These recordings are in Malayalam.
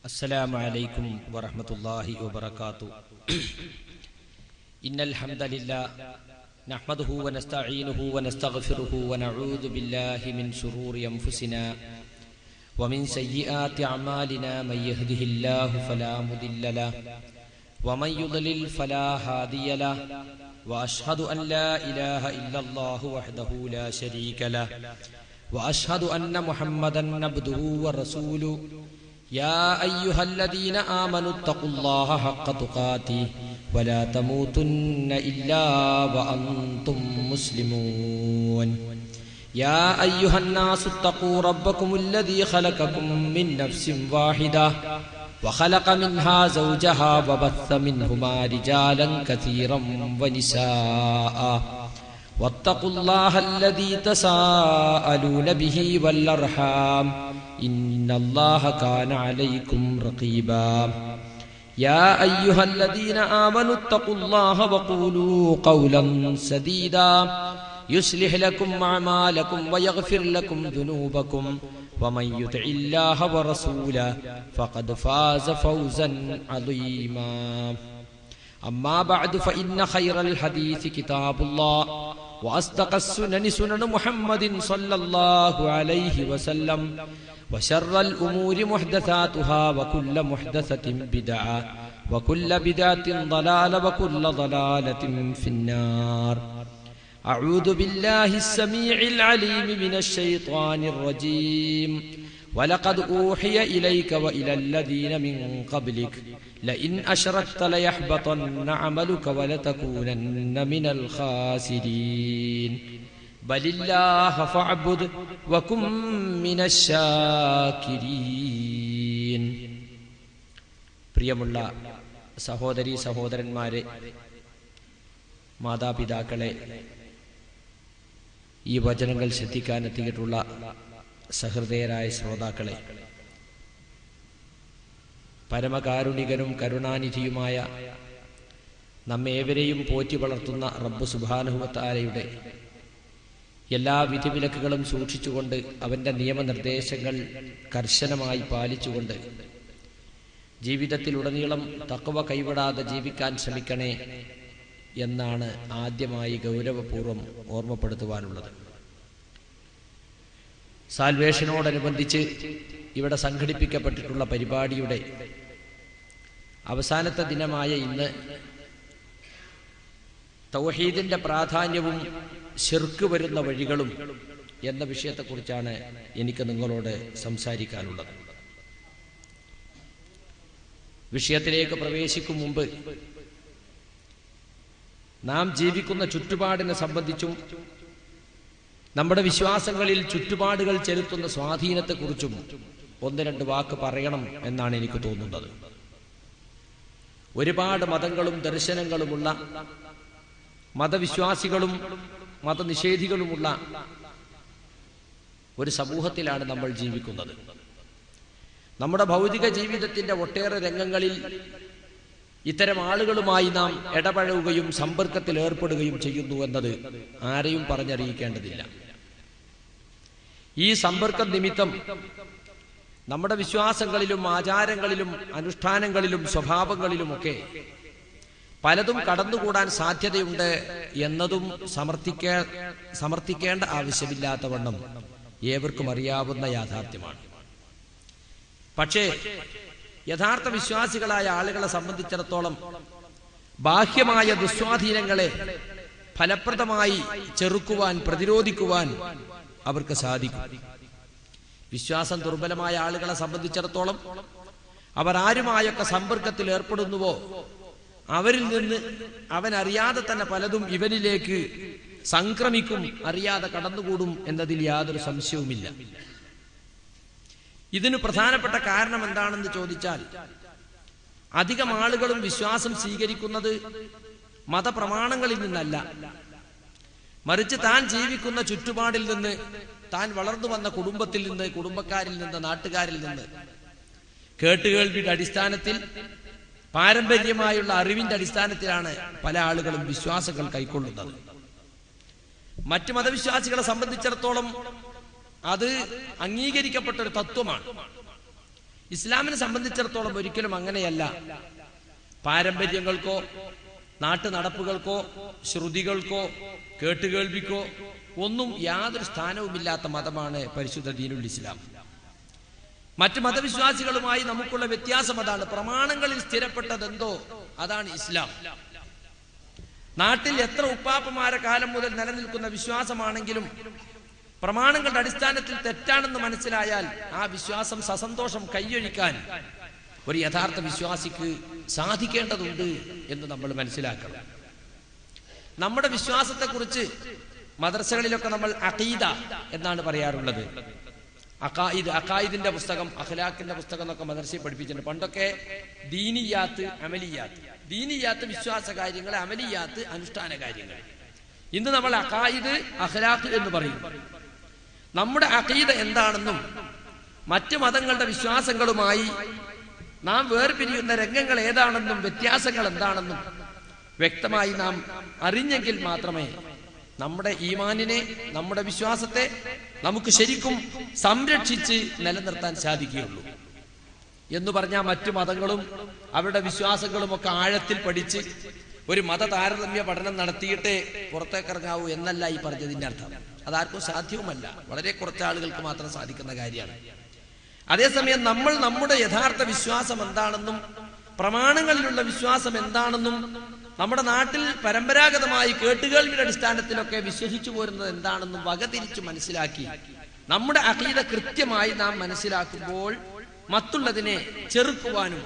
السلام عليكم ورحمة الله وبركاته. إن الحمد لله نحمده ونستعينه ونستغفره ونعوذ بالله من شرور أنفسنا ومن سيئات أعمالنا. من يهده الله فلا مضل له ومن يضلل فلا هادي له. وأشهد أن لا إله إلا الله وحده لا شريك له وأشهد أن محمدا عبده ورسوله. يا أيها الذين آمنوا اتقوا الله حق تقاته ولا تموتن إلا وأنتم مسلمون. يا أيها الناس اتقوا ربكم الذي خلقكم من نفس واحدة وخلق منها زوجها وبث منهما رجالا كثيرا ونساء. واتقوا الله الذي تساءلون به والأرحام إن الله كان عليكم رقيبا. يا أيها الذين آمنوا اتقوا الله وقولوا قولا سديدا يصلح لكم أعمالكم ويغفر لكم ذنوبكم ومن يطع الله ورسوله فقد فاز فوزا عظيما. أما بعد فإن خير الحديث كتاب الله وأصدق السنن سنن محمد صلى الله عليه وسلم وشر الأمور محدثاتها وكل محدثة بدعة وكل بدعة ضلالة وكل ضلالة في النار. أعوذ بالله السميع العليم من الشيطان الرجيم. ولقد أوحي إليك وإلى الذين من قبلك لئن أشركت ليحبطن عملك ولتكونن من الخاسرين بل الله فاعبد وكن من الشاكرين. പ്രിയമുള്ള സഹോദരീ സഹോദരന്മാരെ, മാതാപിതാക്കളെ, ഈ വചനങ്ങൾ ശ്രദ്ധിക്കാനെത്തിയിട്ടുള്ള സഹൃദയരായ ശ്രോതാക്കളെ, പരമകാരുണികനും കരുണാനിധിയുമായ നമ്മേവരെയും പോറ്റി വളർത്തുന്ന റബ്ബ് സുബ്ഹാനഹു വ തആലയുടെ എല്ലാ വിധിവിലക്കുകളും സൂക്ഷിച്ചുകൊണ്ട് അവൻ്റെ നിയമനിർദ്ദേശങ്ങൾ കർശനമായി പാലിച്ചുകൊണ്ട് ജീവിതത്തിലുടനീളം തഖ്വ കൈവിടാതെ ജീവിക്കാൻ ശ്രമിക്കണേ എന്നാണ് ആദ്യമായി ഗൗരവപൂർവ്വം ഓർമ്മപ്പെടുത്തുവാനുള്ളത്. സാൽവേഷനോടനുബന്ധിച്ച് ഇവിടെ സംഘടിപ്പിക്കപ്പെട്ടിട്ടുള്ള പരിപാടിയുടെ അവസാനത്തെ ദിനമായ ഇന്ന് തൗഹീദിന്റെ പ്രാധാന്യവും ശിർക്ക് വരുന്ന വഴികളും എന്ന വിഷയത്തെക്കുറിച്ചാണ് എനിക്ക് നിങ്ങളോട് സംസാരിക്കാനുള്ളത്. വിഷയത്തിലേക്ക് പ്രവേശിക്കും മുമ്പ് നാം ജീവിക്കുന്ന ചുറ്റുപാടിനെ സംബന്ധിച്ചും നമ്മുടെ വിശ്വാസങ്ങളിൽ ചുറ്റുപാടുകൾ ചെലുത്തുന്ന സ്വാധീനത്തെക്കുറിച്ചും ഒന്ന് രണ്ട് വാക്ക് പറയണം എന്നാണ് എനിക്ക് തോന്നുന്നത്. ഒരുപാട് മതങ്ങളും ദർശനങ്ങളുമുള്ള, മതവിശ്വാസികളും മതനിഷേധികളുമുള്ള ഒരു സമൂഹത്തിലാണ് നമ്മൾ ജീവിക്കുന്നത്. നമ്മുടെ ഭൗതിക ജീവിതത്തിന്റെ ഒട്ടേറെ രംഗങ്ങളിൽ ഇത്തരം ആളുകളുമായി നാം ഇടപഴകുകയും സമ്പർക്കത്തിൽ ഏർപ്പെടുകയും ചെയ്യുന്നു എന്നത് ആരെയും പറഞ്ഞറിയിക്കേണ്ടതില്ല. ഈ സമ്പർക്കം നിമിത്തം നമ്മുടെ വിശ്വാസങ്ങളിലും ആചാരങ്ങളിലും അനുഷ്ഠാനങ്ങളിലും സ്വഭാവങ്ങളിലുമൊക്കെ പലതും കടന്നുകൂടാൻ സാധ്യതയുണ്ട് എന്നതും സമർത്ഥിക്കേണ്ട ആവശ്യമില്ലാത്തവണ്ണം ഏവർക്കും അറിയാവുന്ന യാഥാർത്ഥ്യമാണ്. പക്ഷേ യഥാർത്ഥ വിശ്വാസികളായ ആളുകളെ സംബന്ധിച്ചിടത്തോളം ബാഹ്യമായ ദുസ്വാധീനങ്ങളെ ഫലപ്രദമായി ചെറുക്കുവാൻ, പ്രതിരോധിക്കുവാൻ അവർക്ക് സാധിക്കും. വിശ്വാസം ദുർബലമായ ആളുകളെ സംബന്ധിച്ചിടത്തോളം അവർ ആരുമായൊക്കെ സമ്പർക്കത്തിൽ ഏർപ്പെടുന്നുവോ അവരിൽ നിന്ന് അവൻ അറിയാതെ തന്നെ പലതും ഇവനിലേക്ക് സംക്രമിക്കും, അറിയാതെ കടന്നുകൂടും എന്നതിൽ യാതൊരു സംശയവുമില്ല. ഇതിന് പ്രധാനപ്പെട്ട കാരണം എന്താണെന്ന് ചോദിച്ചാൽ, അധികം ആളുകളും വിശ്വാസം സ്വീകരിക്കുന്നത് മതപ്രമാണങ്ങളിൽ നിന്നല്ല, മറിച്ച് താൻ ജീവിക്കുന്ന ചുറ്റുപാടിൽ നിന്ന്, താൻ വളർന്നു വന്ന കുടുംബത്തിൽ നിന്ന്, കുടുംബക്കാരിൽ നിന്ന്, നാട്ടുകാരിൽ നിന്ന് കേട്ടുകേൾവിയുടെ അടിസ്ഥാനത്തിൽ, പാരമ്പര്യമായുള്ള അറിവിന്റെ അടിസ്ഥാനത്തിലാണ് പല ആളുകളും വിശ്വാസങ്ങൾ കൈക്കൊള്ളുന്നത്. മറ്റു മതവിശ്വാസികളെ സംബന്ധിച്ചിടത്തോളം അത് അംഗീകരിക്കപ്പെട്ട ഒരു തത്വമാണ്. ഇസ്ലാമിനെ സംബന്ധിച്ചിടത്തോളം ഒരിക്കലും അങ്ങനെയല്ല. പാരമ്പര്യങ്ങൾക്കോ നാട്ടു നടപ്പുകൾക്കോ ശ്രുതികൾക്കോ കേട്ടുകേൾവിക്കോ ഒന്നും യാതൊരു സ്ഥാനവുമില്ലാത്ത മതമാണ് പരിശുദ്ധ ദീനുൽ ഇസ്ലാം. മറ്റ് മതവിശ്വാസികളുമായി നമുക്കുള്ള വ്യത്യാസം അതാണ്. പ്രമാണങ്ങളിൽ സ്ഥിരപ്പെട്ടതെന്തോ അതാണ് ഇസ്ലാം. നാട്ടിൽ എത്ര ഉപ്പാപ്പമാരെ കാലം മുതൽ നിലനിൽക്കുന്ന വിശ്വാസമാണെങ്കിലും പ്രമാണങ്ങളുടെ അടിസ്ഥാനത്തിൽ തെറ്റാണെന്ന് മനസ്സിലായാൽ ആ വിശ്വാസം സസന്തോഷം കൈയൊഴിക്കാൻ ഒരു യഥാർത്ഥ വിശ്വാസിക്ക് സാധിക്കേണ്ടതുണ്ട് എന്ന് നമ്മൾ മനസ്സിലാക്കണം. നമ്മുടെ വിശ്വാസത്തെക്കുറിച്ച് മദ്രസകളിലൊക്കെ നമ്മൾ അഖീദ എന്നാണ് പറയാറുള്ളത്. അഖായിദിന്റെ പുസ്തകം, അഖ്ലാഖിന്റെ പുസ്തകം എന്നൊക്കെ മദ്രസയിൽ പഠിപ്പിച്ചിട്ടുണ്ട്. പണ്ടൊക്കെ ദീനിയാത്ത്, അമലിയാത്ത്. ദീനിയാത്ത് വിശ്വാസ കാര്യങ്ങൾ, അമലിയാത്ത് അനുഷ്ഠാന കാര്യങ്ങൾ. ഇന്ന് നമ്മൾ അഖായിദ്, അഖ്ലാഖ് എന്ന് പറയും. നമ്മുടെ അഖീദ എന്താണെന്നും മറ്റ് മതങ്ങളുടെ വിശ്വാസങ്ങളുമായി നാം വേർപിരിയുന്ന രംഗങ്ങൾ ഏതാണെന്നും വ്യത്യാസങ്ങൾ എന്താണെന്നും വ്യക്തമായി നാം അറിഞ്ഞെങ്കിൽ മാത്രമേ നമ്മുടെ ഈമാനിനെ, നമ്മുടെ വിശ്വാസത്തെ നമുക്ക് ശരിക്കും സംരക്ഷിച്ച് നിലനിർത്താൻ സാധിക്കുകയുള്ളൂ. എന്ന് പറഞ്ഞാൽ മറ്റു മതങ്ങളും അവരുടെ വിശ്വാസങ്ങളും ഒക്കെ ആഴത്തിൽ പഠിച്ച് ഒരു മത താരതമ്യ പഠനം നടത്തിയിട്ടേ പുറത്തേക്കിറങ്ങാവൂ എന്നല്ല ഈ പറഞ്ഞതിന്റെ അർത്ഥം. അതാർക്കും സാധ്യവുമല്ല. വളരെ കുറച്ച് ആളുകൾക്ക് മാത്രം സാധിക്കുന്ന കാര്യമാണ്. അതേസമയം നമ്മൾ നമ്മുടെ യഥാർത്ഥ വിശ്വാസം എന്താണെന്നും പ്രമാണങ്ങളിലുള്ള വിശ്വാസം എന്താണെന്നും നമ്മുടെ നാട്ടിൽ പരമ്പരാഗതമായി കേട്ടുകേൾവിയുടെ അടിസ്ഥാനത്തിലൊക്കെ വിശ്വസിച്ചു പോരുന്നത് എന്താണെന്നും വകതിരിച്ചു മനസ്സിലാക്കി നമ്മുടെ അഖീദ കൃത്യമായി നാം മനസ്സിലാക്കുമ്പോൾ മറ്റുള്ളതിനെ ചെറുക്കുവാനും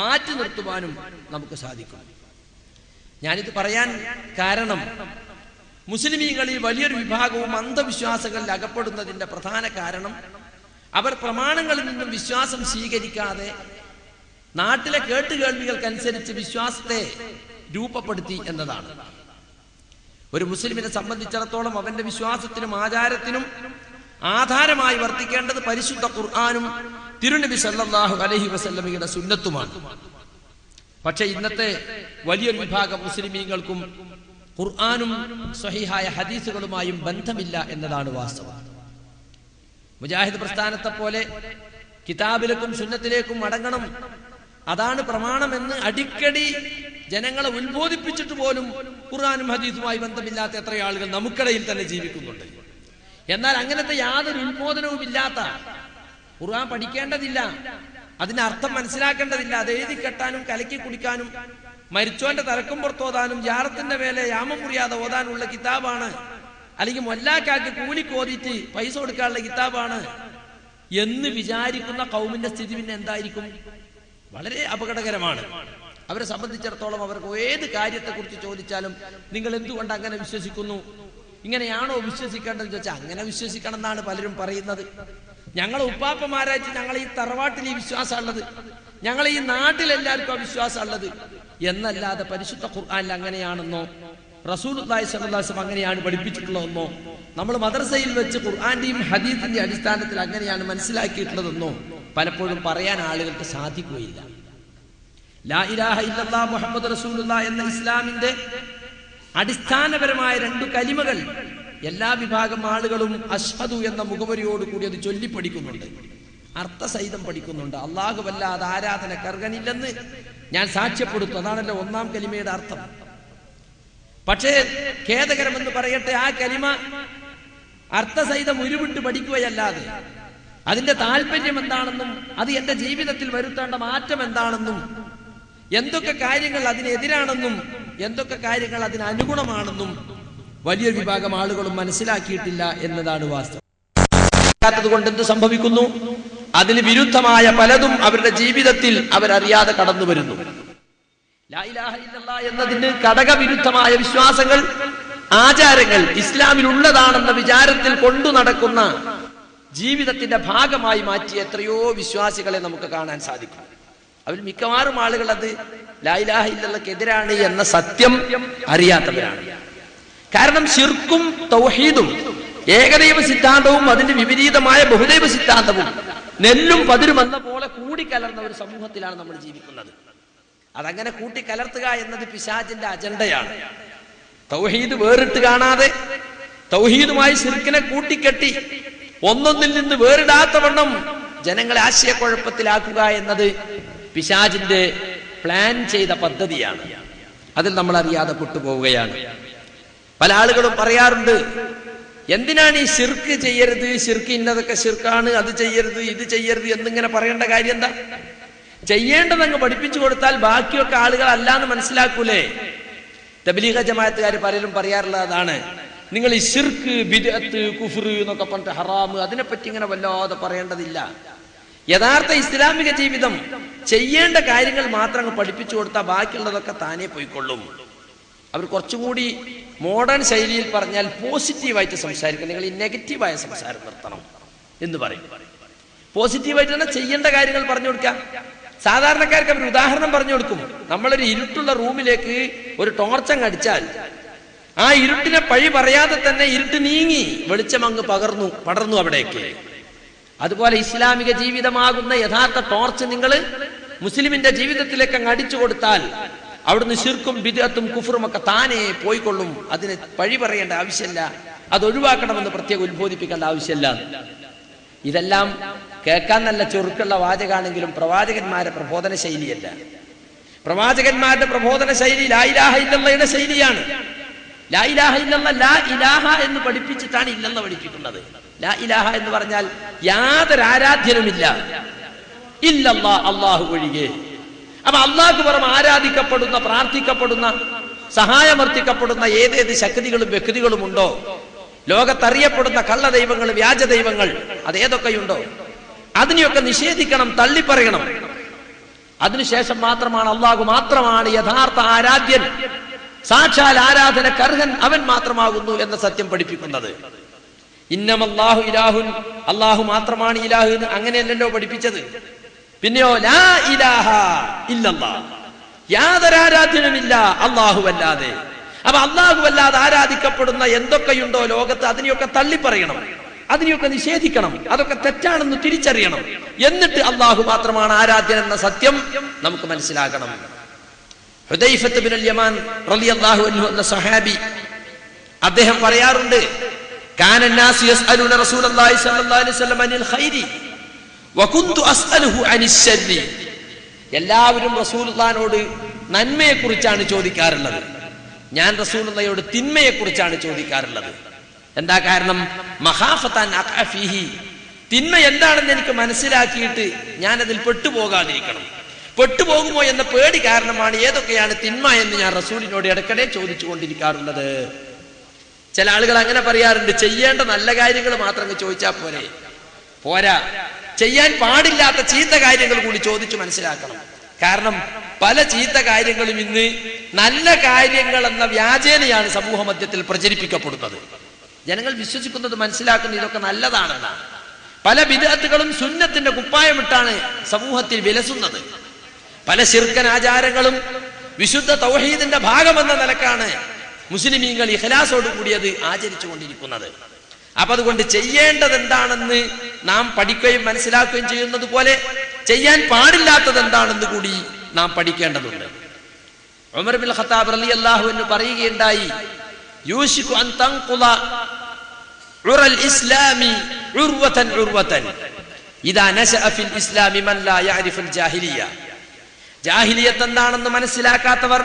മാറ്റി നിർത്തുവാനും നമുക്ക് സാധിക്കും. ഞാനിത് പറയാൻ കാരണം മുസ്ലിമീങ്ങളിൽ വലിയൊരു വിഭാഗവും അന്ധവിശ്വാസങ്ങളിൽ അകപ്പെടുന്നതിന്റെ പ്രധാന കാരണം അവർ പ്രമാണങ്ങളിൽ നിന്നും വിശ്വാസം സ്വീകരിക്കാതെ നാട്ടിലെ കേട്ടുകേൾവികൾക്കനുസരിച്ച് വിശ്വാസത്തെ രൂപപ്പെടുത്തി എന്നതാണ്. ഒരു മുസ്ലിമിനെ സംബന്ധിച്ചിടത്തോളം അവന്റെ വിശ്വാസത്തിനും ആചാരത്തിനും ആധാരമായി വർത്തിക്കേണ്ടത് പരിശുദ്ധ ഖുർആനും തിരുനബി സല്ലല്ലാഹു അലൈഹി വസല്ലമയുടെ സുന്നത്തുമാണ്. പക്ഷെ ഇന്നത്തെ വലിയൊരു വിഭാഗം മുസ്ലിമീങ്ങൾക്കും ഖുർആനും സ്വഹീഹായ ഹദീസുകളുമായും ബന്ധമില്ല എന്നതാണ് വാസ്തവം. മുജാഹിദ് പ്രസ്ഥാനത്തെ പോലെ കിതാബിലേക്കും സുന്നത്തിലേക്കും മടങ്ങണം, അതാണ് പ്രമാണമെന്ന് അടിക്കടി ജനങ്ങളെ ഉത്ബോധിപ്പിച്ചിട്ട് പോലും ഖുർആനും ഹദീസുമായി ബന്ധമില്ലാത്ത എത്ര ആളുകൾ നമുക്കിടയിൽ തന്നെ ജീവിക്കുന്നുണ്ട്. എന്നാൽ അങ്ങനത്തെ യാതൊരു ഉത്ബോധനവും ഇല്ലാത്ത, ഖുർആൻ പഠിക്കേണ്ടതില്ല, അതിന്റെ അർത്ഥം മനസ്സിലാക്കേണ്ടതില്ല, അത് എഴുതി കെട്ടാനും കലക്കി കുടിക്കാനും മരിച്ചോന്റെ തലക്കും പുറത്തോതാനും ജാറത്തിന്റെ മേലെ യാമം മുറിയാതെ ഓതാനുള്ള കിതാബാണ്, അല്ലെങ്കിൽ മൊല്ലാക്കാക്ക് കൂലിക്ക് ഓതിയിട്ട് പൈസ കൊടുക്കാനുള്ള കിതാബാണ് എന്ന് വിചാരിക്കുന്ന കൗമിന്റെ സ്ഥിതി പിന്നെ എന്തായിരിക്കും? വളരെ അപകടകരമാണ്. അവരെ സംബന്ധിച്ചിടത്തോളം അവർക്ക് ഏത് കാര്യത്തെക്കുറിച്ച് ചോദിച്ചാലും നിങ്ങൾ എന്തുകൊണ്ട് അങ്ങനെ വിശ്വസിക്കുന്നു, ഇങ്ങനെയാണോ വിശ്വസിക്കേണ്ടതെന്ന് ചോദിച്ചാൽ അങ്ങനെ വിശ്വസിക്കണം എന്നാണ് പലരും പറയുന്നത്. ഞങ്ങൾ ഉപ്പാപ്പമാരായിട്ട് ഞങ്ങൾ ഈ തറവാട്ടിൽ ഈ വിശ്വാസം ഉള്ളത്, ഞങ്ങൾ ഈ നാട്ടിലെല്ലാവർക്കും ആ വിശ്വാസം ഉള്ളത് എന്നല്ലാതെ പരിശുദ്ധ ഖുർആനിൽ അങ്ങനെയാണെന്നോ റസൂലുള്ളാഹി സ്വല്ലല്ലാഹു അലൈഹി വസല്ലം അങ്ങനെയാണ് പഠിപ്പിച്ചിട്ടുള്ളതെന്നോ നമ്മൾ മദ്രസയിൽ വെച്ച് ഖുർആന്റെയും ഹദീസിന്റെ അടിസ്ഥാനത്തിൽ അങ്ങനെയാണ് മനസ്സിലാക്കിയിട്ടുള്ളതെന്നോ പലപ്പോഴും പറയാൻ ആളുകൾക്ക് സാധിക്കുകയില്ല. ലാ ഇലാഹ ഇല്ലല്ലാഹ് മുഹമ്മദ് റസൂലുള്ളാഹ് എന്ന ഇസ്ലാമിന്റെ അടിസ്ഥാനപരമായ രണ്ട് കലിമകൾ എല്ലാ വിഭാഗം ആളുകളും അഷ്ഹദു എന്ന മുഖവരിയോട് കൂടി അത് ചൊല്ലിപ്പഠിക്കുന്നുണ്ട്, അർത്ഥസഹിതം പഠിക്കുന്നുണ്ട്. അല്ലാഹുവല്ലാതെ ആരാധനക്കർഹനില്ലെന്ന് ഞാൻ സാക്ഷ്യപ്പെടുത്തു, അതാണല്ലോ ഒന്നാം കലിമയുടെ അർത്ഥം. പക്ഷേ ഖേദകരമെന്ന് പറയട്ടെ, ആ കലിമ അർത്ഥസഹിതം ഉരുവിട്ട് പഠിക്കുകയല്ലാതെ അതിന്റെ താല്പര്യം എന്താണെന്നും അത് എന്റെ ജീവിതത്തിൽ വരുത്തേണ്ട മാറ്റം എന്താണെന്നും എന്തൊക്കെ കാര്യങ്ങൾ അതിനെതിരാണെന്നും എന്തൊക്കെ കാര്യങ്ങൾ അതിന് അനുഗുണമാണെന്നും വലിയൊരു വിഭാഗം ആളുകളും മനസ്സിലാക്കിയിട്ടില്ല എന്നതാണ് വാസ്തവം. കൊണ്ട് എന്ത് സംഭവിക്കുന്നു? അതിന് വിരുദ്ധമായ പലതും അവരുടെ ജീവിതത്തിൽ അവരറിയാതെ കടന്നു വരുന്നു. ലാ ഇലാഹ ഇല്ലല്ലാഹ് എന്നതിന് ഘടകവിരുദ്ധമായ വിശ്വാസങ്ങൾ, ആചാരങ്ങൾ ഇസ്ലാമിൽ ഉള്ളതാണെന്ന വിചാരത്തിൽ കൊണ്ടു നടക്കുന്ന ജീവിതത്തിന്റെ ഭാഗമായി മാറ്റിയ എത്രയോ വിശ്വാസികളെ നമുക്ക് കാണാൻ സാധിക്കും. അവരിൽ മിക്കവാറും ആളുകൾ അത് ലാ ഇലാഹ ഇല്ലല്ലാഹ്ക്കെതിരാണ് എന്ന സത്യം അറിയാത്തവരാണ്. കാരണം ശിർക്കും തൗഹീദും ഏകദൈവ സിദ്ധാന്തവും അതിന്റെ വിപരീതമായ ബഹുദൈവ സിദ്ധാന്തവും നെല്ലും പതിരും എന്ന പോലെ കൂടിക്കലർന്ന ഒരു സമൂഹത്തിലാണ് നമ്മൾ ജീവിക്കുന്നത്. അതങ്ങനെ കൂട്ടിക്കലർത്തുക എന്നത് പിശാചിന്റെ അജണ്ടയാണ്. തൗഹീദ് വേറിട്ട് കാണാതെ തൗഹീദുമായി ശിർക്കിനെ കൂട്ടിക്കെട്ടി ഒന്നൊന്നിൽ നിന്ന് വേറിടാത്തവണ്ണം ജനങ്ങളെ ആശയക്കുഴപ്പത്തിലാക്കുക എന്നത് പിശാചിന്റെ പ്ലാൻ ചെയ്ത പദ്ധതിയാണ്. അതിൽ നമ്മൾ അറിയാതെ പെട്ടുപോവുകയാണ്. പല ആളുകളും പറയാറുണ്ട്, എന്തിനാണ് ഈ ശിർക്ക് ചെയ്യരുത്, ശിർക്ക് ഇന്നതൊക്കെ ശിർക്കാണ്, അത് ചെയ്യരുത്, ഇത് ചെയ്യരുത് എന്നിങ്ങനെ പറയേണ്ട കാര്യം എന്താ? ചെയ്യേണ്ടതങ്ങ് പഠിപ്പിച്ചു കൊടുത്താൽ ബാക്കിയൊക്കെ ആളുകൾ അല്ലാന്ന് മനസ്സിലാക്കൂലേ? തബ്ലീഗ് ജമാഅത്തുകാർ പലരും പറയാറുള്ളത് അതാണ്. നിങ്ങൾ ഈ ശിർക്ക്, ബിദ്അത്ത്, കുഫ്ർ എന്നൊക്കെ പറഞ്ഞിട്ട് ഹറാം, അതിനെപ്പറ്റി ഇങ്ങനെ വല്ലാതെ പറയേണ്ടതില്ല. യഥാർത്ഥ ഇസ്ലാമിക ജീവിതം ചെയ്യേണ്ട കാര്യങ്ങൾ മാത്രം അങ്ങ് പഠിപ്പിച്ചു കൊടുത്താൽ ബാക്കിയുള്ളതൊക്കെ താനേ പോയിക്കൊള്ളും. അവർ കുറച്ചും കൂടി മോഡേൺ ശൈലിയിൽ പറഞ്ഞാൽ പോസിറ്റീവായിട്ട് സംസാരിക്കണം. നിങ്ങൾ ഈ നെഗറ്റീവായ സംസാരം നിർത്തണം എന്ന് പറയും. പോസിറ്റീവായിട്ട് തന്നെ ചെയ്യേണ്ട കാര്യങ്ങൾ പറഞ്ഞു കൊടുക്കാം. സാധാരണക്കാർക്ക് അവർ ഉദാഹരണം പറഞ്ഞു കൊടുക്കും. നമ്മളൊരു ഇരുട്ടുള്ള റൂമിലേക്ക് ഒരു ടോർച്ചങ്ങ് അടിച്ചാൽ ആ ഇരുട്ടിനെ പഴി പറയാതെ തന്നെ ഇരുട്ട് നീങ്ങി വെളിച്ചം അങ്ങ് പടർന്നു അവിടേക്ക്. അതുപോലെ ഇസ്ലാമിക ജീവിതമാകുന്ന യഥാർത്ഥ ടോർച്ച് നിങ്ങൾ മുസ്ലിമിന്റെ ജീവിതത്തിലേക്ക് അങ്ങ് അടിച്ചു കൊടുത്താൽ അവിടുന്ന് ശിർക്കും ബിദ്അത്തും കുഫറും ഒക്കെ താനേ പോയിക്കൊള്ളും. അതിന് പഴി പറയേണ്ട ആവശ്യമില്ല, അത് ഒഴിവാക്കണമെന്ന് പ്രത്യേകം ഉത്ബോധിപ്പിക്കേണ്ട ആവശ്യമില്ല. ഇതെല്ലാം കേൾക്കാൻ നല്ല ചുരുക്കുള്ള വാചകാണെങ്കിലും പ്രവാചകന്മാരുടെ പ്രബോധന ശൈലിയല്ല. പ്രവാചകന്മാരുടെ പ്രബോധന ശൈലി ലാ ഇലാഹ ഇല്ലല്ലാഹയുടെ ശൈലിയാണ്. ലാ ഇലാഹ ഇല്ലല്ലാഹ്, ലാ ഇലാഹ എന്ന് പഠിപ്പിച്ചിട്ടാണ് ഇല്ലെന്ന് പഠിപ്പിക്കുന്നത്. ലാ ഇലാഹ എന്ന് പറഞ്ഞാൽ യാതൊരു ആരാധ്യനുമില്ല, ഇല്ലല്ലാഹ്, അല്ലാഹു ഒഴികെ. അപ്പൊ അള്ളാഹു പുറമെ ആരാധിക്കപ്പെടുന്ന, പ്രാർത്ഥിക്കപ്പെടുന്ന, സഹായമർത്ഥിക്കപ്പെടുന്ന ഏതേത് ശക്തികളും വ്യക്തികളും ഉണ്ടോ, ലോകത്തറിയപ്പെടുന്ന കള്ള ദൈവങ്ങൾ, വ്യാജ ദൈവങ്ങൾ, അതേതൊക്കെയുണ്ടോ അതിനെയൊക്കെ നിഷേധിക്കണം, തള്ളിപ്പറയണം. അതിനുശേഷം മാത്രമാണ് അള്ളാഹു മാത്രമാണ് യഥാർത്ഥ ആരാധ്യൻ, സാക്ഷാൽ ആരാധനക്കർഹൻ അവൻ മാത്രമാകുന്നു എന്ന സത്യം പഠിപ്പിക്കുന്നത്. ഇന്നമല്ലാഹു ഇലാഹുൻ, അള്ളാഹു മാത്രമാണ് ഇലാഹ് എന്ന് അങ്ങനെയല്ലല്ലോ പഠിപ്പിച്ചത്. പിന്നെയോ ലാ ഇലാഹ ഇല്ലല്ലാഹ്, യാതൊരു ആരാധ്യനുമില്ല അള്ളാഹു അല്ലാതെ. അപ്പൊ അള്ളാഹു അല്ലാതെ ആരാധിക്കപ്പെടുന്ന എന്തൊക്കെയുണ്ടോ ലോകത്ത് അതിനെയൊക്കെ തള്ളിപ്പറയണം, അതിനെയൊക്കെ നിഷേധിക്കണം, അതൊക്കെ തെറ്റാണെന്ന് തിരിച്ചറിയണം. എന്നിട്ട് അള്ളാഹു മാത്രമാണ് ആരാധ്യൻ എന്ന സത്യം നമുക്ക് മനസ്സിലാക്കണം. ഹുദൈഫത്ത് ബിനുൽ യമാൻ റളിയല്ലാഹു അൻഹു എന്ന സഹാബി അദ്ദേഹം പറയാറുണ്ട്, കാന നാസു യസ്അലൂന റസൂലല്ലാഹി സ്വല്ലല്ലാഹു അലൈഹി വസല്ലം അനിൽ ഖൈരി വകുന്തു അസ്അലുഹു അനിശ് ശർരി. എല്ലാവരും റസൂലുള്ളാഹിനോട് നന്മയെ കുറിച്ചാണ് ചോദിക്കാറുള്ളത്, ഞാൻ റസൂലുള്ളാഹിയോട് തിന്മയെ കുറിച്ചാണ് ചോദിക്കാറുള്ളത്. എന്താ കാരണം? മഖാഫതൻ അഖഫിഹി, തിന്മ എന്താണെന്ന് എനിക്ക് മനസ്സിലാക്കിയിട്ട് ഞാൻ അതിൽ പെട്ടുപോകാതിരിക്കണം. പെട്ടുപോകുമോ എന്ന പേടി കാരണമാണ് ഏതൊക്കെയാണ് തിന്മ എന്ന് ഞാൻ റസൂലിനോട് ഇടയ്ക്കിടെ ചോദിച്ചു കൊണ്ടിരിക്കാറുള്ളത്. ചില ആളുകൾ അങ്ങനെ പറയാറുണ്ട്, ചെയ്യേണ്ട നല്ല കാര്യങ്ങൾ മാത്രം ചോദിച്ചാൽ പോരാ, ചെയ്യാൻ പാടില്ലാത്ത ചീത്ത കാര്യങ്ങൾ കൂടി ചോദിച്ചു മനസ്സിലാക്കണം. കാരണം പല ചീത്ത കാര്യങ്ങളും ഇന്ന് നല്ല കാര്യങ്ങൾ എന്ന വ്യാജേനയാണ് സമൂഹ മധ്യത്തിൽ പ്രചരിപ്പിക്കപ്പെടുന്നത്. ജനങ്ങൾ വിശ്വസിക്കുന്നത്, മനസ്സിലാക്കുന്നത് ഇതൊക്കെ നല്ലതാണെന്നാണ്. പല ബിദ്അത്തുകളും സുന്നത്തിന്റെ കുപ്പായമിട്ടാണ് സമൂഹത്തിൽ വിലസുന്നത്. പല ശിർക്കൻ ആചാരങ്ങളും വിശുദ്ധ തൗഹീദിന്റെ ഭാഗമെന്ന നിലക്കാണ് മുസ്ലിമീങ്ങൾ ഇഖ്ലാസോട് കൂടിയത് ആചരിച്ചു കൊണ്ടിരിക്കുന്നത്. അപ്പൊ അതുകൊണ്ട് ചെയ്യേണ്ടത് എന്താണെന്ന് നാം പഠിക്കുകയും മനസ്സിലാക്കുകയും ചെയ്യുന്നത് പോലെ ചെയ്യാൻ പാടില്ലാത്തത് എന്താണെന്ന് കൂടി നാം പഠിക്കേണ്ടതുണ്ട്. ഉമർ ബിൻ ഖത്താബ് റളിയല്ലാഹു അൻഹു പറയുകയുണ്ടായി, യൂശികു അൻ തൻഖുല ഉറൽ ഇസ്ലാമി ഉർവതൻ ഉർവതൻ ഇദാ നശഅ ഫിൽ ഇസ്ലാമി മൻ ലാ യഅരിഫുൽ ജാഹിലിയ്യ. ജാഹിലിയത്ത് എന്താണെന്ന് മനസ്സിലാക്കാത്തവർ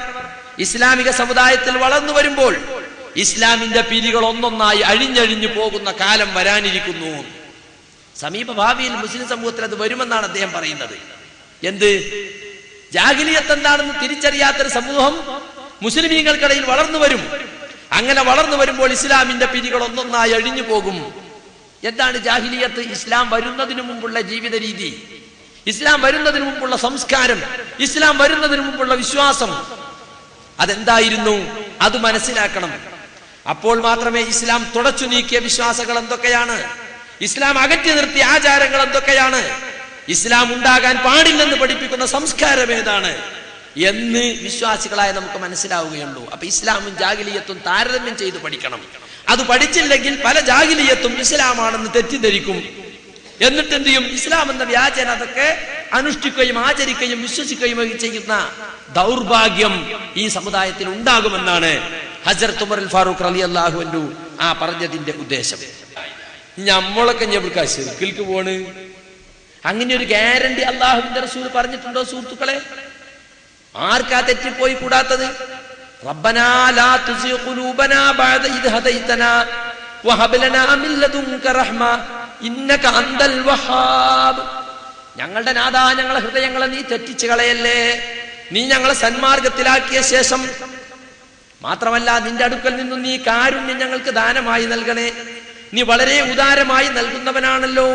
ഇസ്ലാമിക സമുദായത്തിൽ വളർന്നു വരുമ്പോൾ ഇസ്ലാമിന്റെ പിരികൾ ഒന്നൊന്നായി അഴിഞ്ഞഴിഞ്ഞു പോകുന്ന കാലം വരാനിരിക്കുന്നു. സമീപ ഭാവിയിൽ മുസ്ലിം സമൂഹത്തിൽ അത് വരുമെന്നാണ് അദ്ദേഹം പറയുന്നത്. എന്ത്? ജാഹിലിയത്ത് എന്താണെന്ന് തിരിച്ചറിയാത്തൊരു സമൂഹം മുസ്ലിമീങ്ങൾക്കിടയിൽ വളർന്നു വരും. അങ്ങനെ വളർന്നു വരുമ്പോൾ ഇസ്ലാമിന്റെ പിരികൾ ഒന്നൊന്നായി അഴിഞ്ഞു പോകും. എന്താണ് ജാഹിലിയത്ത്? ഇസ്ലാം വരുന്നതിന് മുമ്പുള്ള ജീവിത രീതി, ഇസ്ലാം വരുന്നതിന് മുമ്പുള്ള സംസ്കാരം, ഇസ്ലാം വരുന്നതിന് മുമ്പുള്ള വിശ്വാസം, അതെന്തായിരുന്നു? അത് മനസ്സിലാക്കണം. അപ്പോൾ മാത്രമേ ഇസ്ലാം തുടച്ചു നീക്കിയ വിശ്വാസങ്ങൾ എന്തൊക്കെയാണ്, ഇസ്ലാം അകറ്റി നിർത്തിയ ആചാരങ്ങൾ എന്തൊക്കെയാണ്, ഇസ്ലാം ഉണ്ടാകാൻ പാടില്ലെന്ന് പഠിപ്പിക്കുന്ന സംസ്കാരം ഏതാണ് എന്ന് വിശ്വാസികളായ നമുക്ക് മനസ്സിലാവുകയുള്ളൂ. അപ്പൊ ഇസ്ലാമും ജാഹിലിയത്തും താരതമ്യം ചെയ്ത് പഠിക്കണം. അത് പഠിച്ചില്ലെങ്കിൽ പല ജാഹിലിയത്തും ഇസ്ലാമാണെന്ന് തെറ്റിദ്ധരിക്കും. എന്നിട്ട് എന്ത് ചെയ്യും? ഇസ്ലാം എന്ന വ്യാജന അതൊക്കെ അനുഷ്ഠിക്കുകയും ആചരിക്കുകയും വിശ്വസിക്കുകയും ചെയ്യുന്ന ദൗർഭാഗ്യം ഈ സമുദായത്തിൽ ഉണ്ടാകുമെന്നാണ് ഹസ്രത്ത് ഉമർ ഫാറൂഖ് റളിയല്ലാഹു അൻഹു ആ പറഞ്ഞതിന്റെ ഉദ്ദേശം. നമ്മളൊക്കെ ഞമ്മൾക്ക് ശിർക്കിൽക്ക് പോണ്, അങ്ങനെ ഒരു ഗ്യാരണ്ടി അള്ളാഹുവിന്റെ റസൂൽ പറഞ്ഞിട്ടുണ്ടോ സുഹൃത്തുക്കളെ? ആർക്കാ തെറ്റിപ്പോയി കൂടാത്തത്? റബ്ബനാ ലാ തുസിഗ് ഖുലൂബനാ ബഅദ ഇദ് ഹദൈതനാ വഹബ് ലനാ മിൻ ലദുൻക റഹ്മ ഇന്നക അന്തൽ വഹാബ്. ഞങ്ങളുടെ നാഥാ, ഞങ്ങളുടെ ഹൃദയങ്ങളെ നീ തെറ്റിച്ചു കളയല്ലേ. നീ ഞങ്ങളെ സന്മാർഗത്തിലാക്കിയ ശേഷം മാത്രമല്ല, നിന്റെ അടുക്കൽ നിന്നും നീ കാരുണ്യം ഞങ്ങൾക്ക് ദാനമായി നൽകണേ. നീ വളരെ ഉദാരമായി നൽകുന്നവനാണല്ലോ.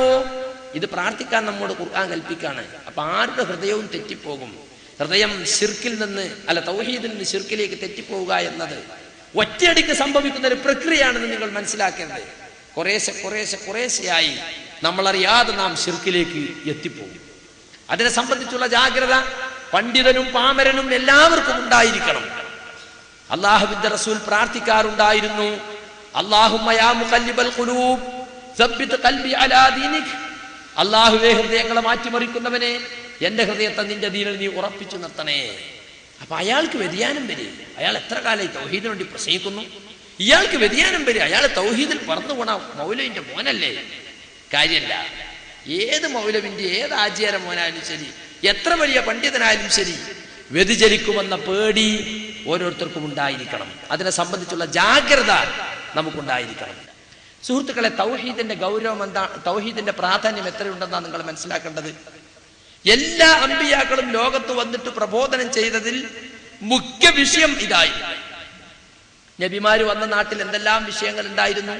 ഇത് പ്രാർത്ഥിക്കാൻ നമ്മോട് ഖുർആൻ കൽപ്പിക്കാണ്. അപ്പൊ ആരുടെ ഹൃദയവും തെറ്റിപ്പോകും. ഹൃദയം ശിർക്കിൽ നിന്ന് തൗഹീദിൽ നിന്ന് ശിർക്കിലേക്ക് തെറ്റിപ്പോവുക എന്നത് ഒറ്റയടിക്ക് സംഭവിക്കുന്ന ഒരു പ്രക്രിയയാണെന്ന് നിങ്ങൾ മനസ്സിലാക്കേണ്ടത്. കുറേശ്ശെയായി നമ്മളറിയാതെ നാം ശിർക്കിലേക്ക് എത്തിപ്പോകും. അതിനെ സംബന്ധിച്ചുള്ള ജാഗ്രത പണ്ഡിതനും പാമരനും എല്ലാവർക്കും ഉണ്ടായിരിക്കണം. അല്ലാഹുവിന്റെ റസൂൽ പ്രാർത്ഥിക്കാറുണ്ടായിരുന്നു, അല്ലാഹുമ്മ യാ മുഖല്ലിബൽ ഖുലൂബ് സബ്ബിത് ഖൽബി അലാ ദീനിക്. അല്ലാഹുവേ, ഹൃദയങ്ങളെ മാറ്റിമറിക്കുന്നവനെ, എന്റെ ഹൃദയത്തെ നിന്റെ ദീനിൽ നീ ഉറപ്പിച്ചു നിർത്തണേ. അപ്പൊ അയാൾക്ക് വ്യതിയാനം വരും. അയാൾ എത്ര കാലമായി തൗഹീദിന് വേണ്ടി പ്രസംഗിക്കുന്നു, ഇയാൾക്ക് വ്യതിയാനം വരും. അയാൾ തൗഹീദിൽ പറന്നു പോണ മൗലവിന്റെ മോനല്ലേ? കാര്യല്ല. ഏത് മൗലവിന്റെ ഏത് ആചാര മോനായാലും ശരി, എത്ര വലിയ പണ്ഡിതനായാലും ശരി, വ്യതിചലിക്കുമെന്ന പേടി ഓരോരുത്തർക്കും ഉണ്ടായിരിക്കണം. അതിനെ സംബന്ധിച്ചുള്ള ജാഗ്രത നമുക്കുണ്ടായിരിക്കണം. സുഹൃത്തുക്കളെ, തൗഹീദിന്റെ ഗൗരവം എന്താ, തൗഹീദിന്റെ പ്രാധാന്യം എത്രയുണ്ടെന്നാണ് നിങ്ങൾ മനസ്സിലാക്കേണ്ടത്. എല്ലാ അമ്പിയാക്കളും ലോകത്ത് വന്നിട്ട് പ്രബോധനം ചെയ്തതിൽ മുഖ്യ വിഷയം ഇതായി. നബിമാര് വന്ന നാട്ടിൽ എന്തെല്ലാം വിഷയങ്ങൾ ഉണ്ടായിരുന്നു?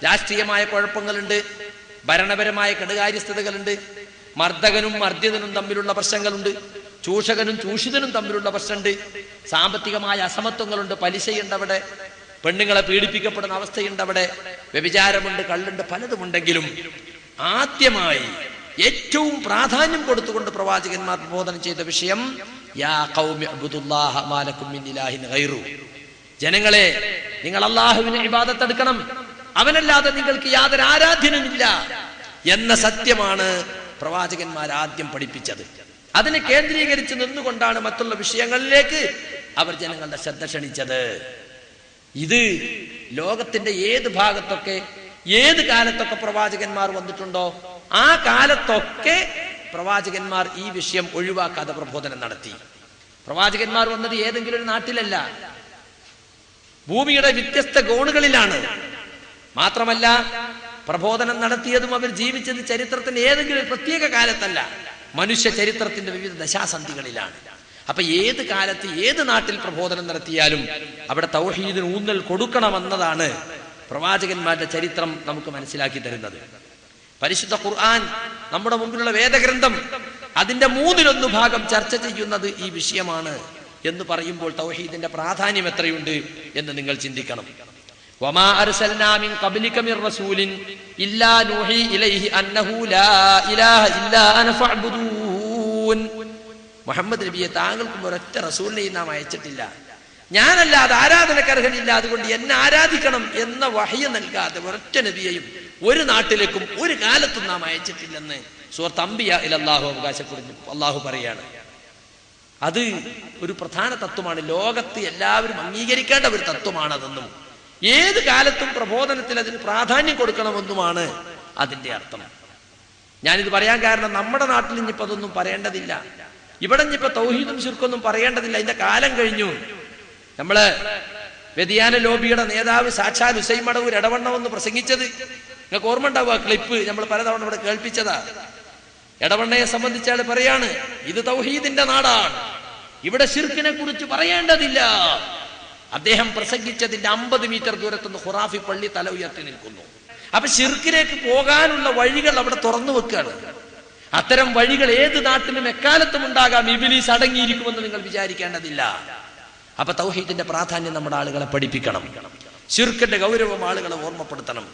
രാഷ്ട്രീയമായ കുഴപ്പങ്ങളുണ്ട്, ഭരണപരമായ കെടുകാര്യസ്ഥതകളുണ്ട്, മർദ്ദകനും മർദ്ദിതനും തമ്മിലുള്ള പ്രശ്നങ്ങളുണ്ട്, ചൂഷകനും ചൂഷിതനും തമ്മിലുള്ള പ്രശ്നമുണ്ട്, സാമ്പത്തികമായ അസമത്വങ്ങളുണ്ട്, പലിശയുണ്ട് അവിടെ, പെണ്ണുങ്ങളെ പീഡിപ്പിക്കപ്പെടുന്ന അവസ്ഥയുണ്ട് അവിടെ, വ്യഭിചാരമുണ്ട്, കള്ളുണ്ട്, പലതുമുണ്ടെങ്കിലും ആദ്യമായി ഏറ്റവും പ്രാധാന്യം കൊടുത്തുകൊണ്ട് പ്രവാചകന്മാർ പ്രബോധനം ചെയ്ത വിഷയം യാ ഖൗമി അബ്ദുല്ലാഹ മാ ലക്കും മിൻ ഇലാഹിൻ ഗൈറു. ജനങ്ങളെ, നിങ്ങൾ അല്ലാഹുവിനെ ഇബാദത്ത് എടുക്കണം, അവനല്ലാതെ നിങ്ങൾക്ക് യാതൊരു ആരാധ്യനുമില്ല എന്ന സത്യമാണ് പ്രവാചകന്മാർ ആദ്യം പഠിപ്പിച്ചത്. അതിനെ കേന്ദ്രീകരിച്ച് നിന്നുകൊണ്ടാണ് മറ്റുള്ള വിഷയങ്ങളിലേക്ക് അവർ ജനങ്ങളുടെ ശ്രദ്ധ ക്ഷണിച്ചത്. ഇത് ലോകത്തിന്റെ ഏത് ഭാഗത്തൊക്കെ ഏത് കാലത്തൊക്കെ പ്രവാചകന്മാർ വന്നിട്ടുണ്ടോ ആ കാലത്തൊക്കെ പ്രവാചകന്മാർ ഈ വിഷയം ഒഴിവാക്കാതെ പ്രബോധനം നടത്തി. പ്രവാചകന്മാർ വന്നത് ഏതെങ്കിലും ഒരു നാട്ടിലല്ല, ഭൂമിയുടെ വ്യത്യസ്ത കോണുകളിലാണ്. മാത്രമല്ല, പ്രബോധനം നടത്തിയതും അവർ ജീവിച്ചത് ചരിത്രത്തിന്റെ ഏതെങ്കിലും ഒരു പ്രത്യേക കാലത്തല്ല, മനുഷ്യ ചരിത്രത്തിന്റെ വിവിധ ദശാസന്ധികളിലാണ്. അപ്പൊ ഏത് കാലത്ത് ഏത് നാട്ടിൽ പ്രബോധനം നടത്തിയാലും അവിടെ തൗഹീദിന് ഊന്നൽ കൊടുക്കണമെന്നതാണ് പ്രവാചകന്മാരുടെ ചരിത്രം നമുക്ക് മനസ്സിലാക്കി തരുന്നത്. പരിശുദ്ധ ഖുർആൻ, നമ്മുടെ മുമ്പിലുള്ള വേദഗ്രന്ഥം, അതിന്റെ 1/3 ഭാഗം ചർച്ച ചെയ്യുന്നത് ഈ വിഷയമാണ് എന്ന് പറയുമ്പോൾ തൗഹീദിന്റെ പ്രാധാന്യം എത്രയുണ്ട് എന്ന് നിങ്ങൾ ചിന്തിക്കണം. വമാ അർസൽനാ മിൻ ഖബ്ലിക മിർ റസൂലിൻ ഇല്ലാ നൂഹി ഇലൈഹി അന്നഹു ലാ ഇലാഹ ഇല്ലാ അന ഫഅബ്ദൂൻ. മുഹമ്മദ് നബിയെ, താങ്കൾക്കും ഒരൊറ്റ റസൂലിനെയും നാം അയച്ചിട്ടില്ല, ഞാനല്ലാതെ ആരാധനക്കർഹനില്ല, അതുകൊണ്ട് എന്നെ ആരാധിക്കണം എന്ന വഹ്യ നൽകാതെ ഒരൊറ്റ നബിയെയും ഒരു നാട്ടിലേക്കും ഒരു കാലത്തും നാം അയച്ചിട്ടില്ലെന്ന് സൂറത്ത് അംബിയയിൽ അല്ലാഹു അവകാശപ്പെടുന്നു. അല്ലാഹു പറയാണ്. അത് ഒരു പ്രധാന തത്വമാണ്, ലോകത്ത് എല്ലാവരും അംഗീകരിക്കേണ്ട ഒരു തത്വമാണതെന്നും ഏത് കാലത്തും പ്രബോധനത്തിൽ അതിന് പ്രാധാന്യം കൊടുക്കണമെന്നുമാണ് അതിന്റെ അർത്ഥം. ഞാനിത് പറയാൻ കാരണം, നമ്മുടെ നാട്ടിൽ ഇനിയിപ്പോ അതൊന്നും പറയേണ്ടതില്ല, ഇവിടെ ഇനിയിപ്പോ തൗഹീദും ശിർക്കൊന്നും പറയേണ്ടതില്ല, അതിന്റെ കാലം കഴിഞ്ഞു. നമ്മള് വ്യതിയാന ലോബിയുടെ നേതാവ് സാക്ഷാൽ ഹുസൈൻ മടവൂർ എടവണ്ണമെന്ന് പ്രസംഗിച്ചത് നിങ്ങൾക്ക് ഓർമ്മ ഉണ്ടാവുക, ക്ലിപ്പ് നമ്മൾ പലതവണ ഇവിടെ കേൾപ്പിച്ചതാ. എടവണ്ണയെ സംബന്ധിച്ചാൽ പറയാണ്, ഇത് തൗഹീദിന്റെ നാടാണ്, ഇവിടെ ശിർക്കിനെ കുറിച്ച് പറയേണ്ടതില്ല. അദ്ദേഹം പ്രസംഗിച്ചതിന്റെ 50 മീറ്റർ ദൂരത്തുനിന്ന് ഖുറാഫി പള്ളി തല ഉയർത്തി നിൽക്കുന്നു. അപ്പൊ ശിർക്കിലേക്ക് പോകാനുള്ള വഴികൾ അവിടെ തുറന്നു വെക്കുകയാണ്. അത്തരം വഴികൾ ഏത് നാട്ടിലും എക്കാലത്തും ഉണ്ടാകാം, ഇബ്ലീസ് അടങ്ങിയിരിക്കുമെന്ന് നിങ്ങൾ വിചാരിക്കേണ്ടതില്ല. അപ്പൊ തൗഹീദിന്റെ പ്രാധാന്യം നമ്മുടെ ആളുകളെ പഠിപ്പിക്കണം, ശിർക്കിന്റെ ഗൗരവം ആളുകളെ ഓർമ്മപ്പെടുത്തണം.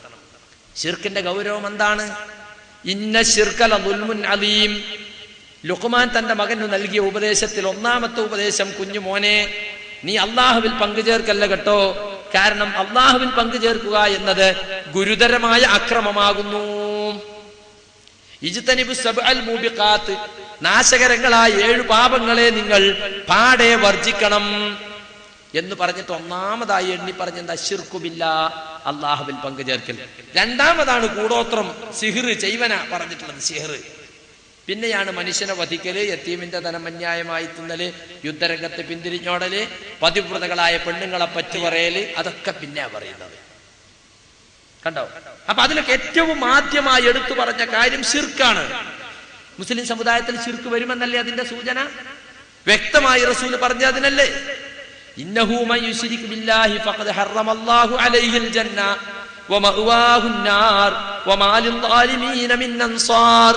ശിർക്കിന്റെ ഗൗരവം എന്താണ്? ഇന്ന ശിർക ലദുൽമുൻ അലീം. ലുഖ്മാൻ തന്റെ മകന് നൽകിയ ഉപദേശത്തിൽ 1ാമത്തെ ഉപദേശം, കുഞ്ഞു മോനെ, നീ അള്ളാഹുവിൽ പങ്കുചേർക്കല്ല കേട്ടോ, കാരണം അള്ളാഹുവിൽ പങ്കുചേർക്കുക എന്നത് ഗുരുതരമായ അക്രമമാകുന്നു. ഇജ്തനിബു സബ്അൽ മൂബിഖാത്ത്, നാശകരങ്ങളായ 7 പാപങ്ങളെ നിങ്ങൾ പാടെ വർജിക്കണം എന്ന് പറഞ്ഞിട്ട് 1ാമതായി എണ്ണി പറഞ്ഞെന്താ? ശിർക്കു ബില്ലാഹ്, അള്ളാഹുവിൽ പങ്കുചേർക്കൽ. 2ാമതാണ് കൂടോത്രം, സിഹിർ, ചെയ്വന പറഞ്ഞിട്ടുള്ളത്. സിഹിർ പിന്നെയാണ് മനുഷ്യനെ വധിക്കല്, യത്തീമിന്റെ ധനം അന്യായമായി തിന്നല്, യുദ്ധരംഗത്ത് പിന്തിരിഞ്ഞോടല്, പതിവ്രതകളായ പെണ്ണുങ്ങളെ പറ്റി പറയല്, അതൊക്കെ പിന്നെയാ പറയുന്നത്. കണ്ടോ? അപ്പൊ അതിലൊക്കെ ഏറ്റവും ആദ്യമായി എടുത്തു പറഞ്ഞ കാര്യം ശിർക്കാണ്. മുസ്ലിം സമുദായത്തിൽ ശിർക്ക് വരുമെന്നല്ലേ അതിന്റെ സൂചന? വ്യക്തമായി റസൂൽ പറഞ്ഞതിനല്ലേ, ഇന്നഹു മൻ യുശ്രിക് ബില്ലാഹി ഫഖദ് ഹറമല്ലാഹു അലൈഹിൽ ജന്ന വമഅവാഹുൻ നാർ വമാ ലിൽസാലിമീന മിൻ അൻസാർ.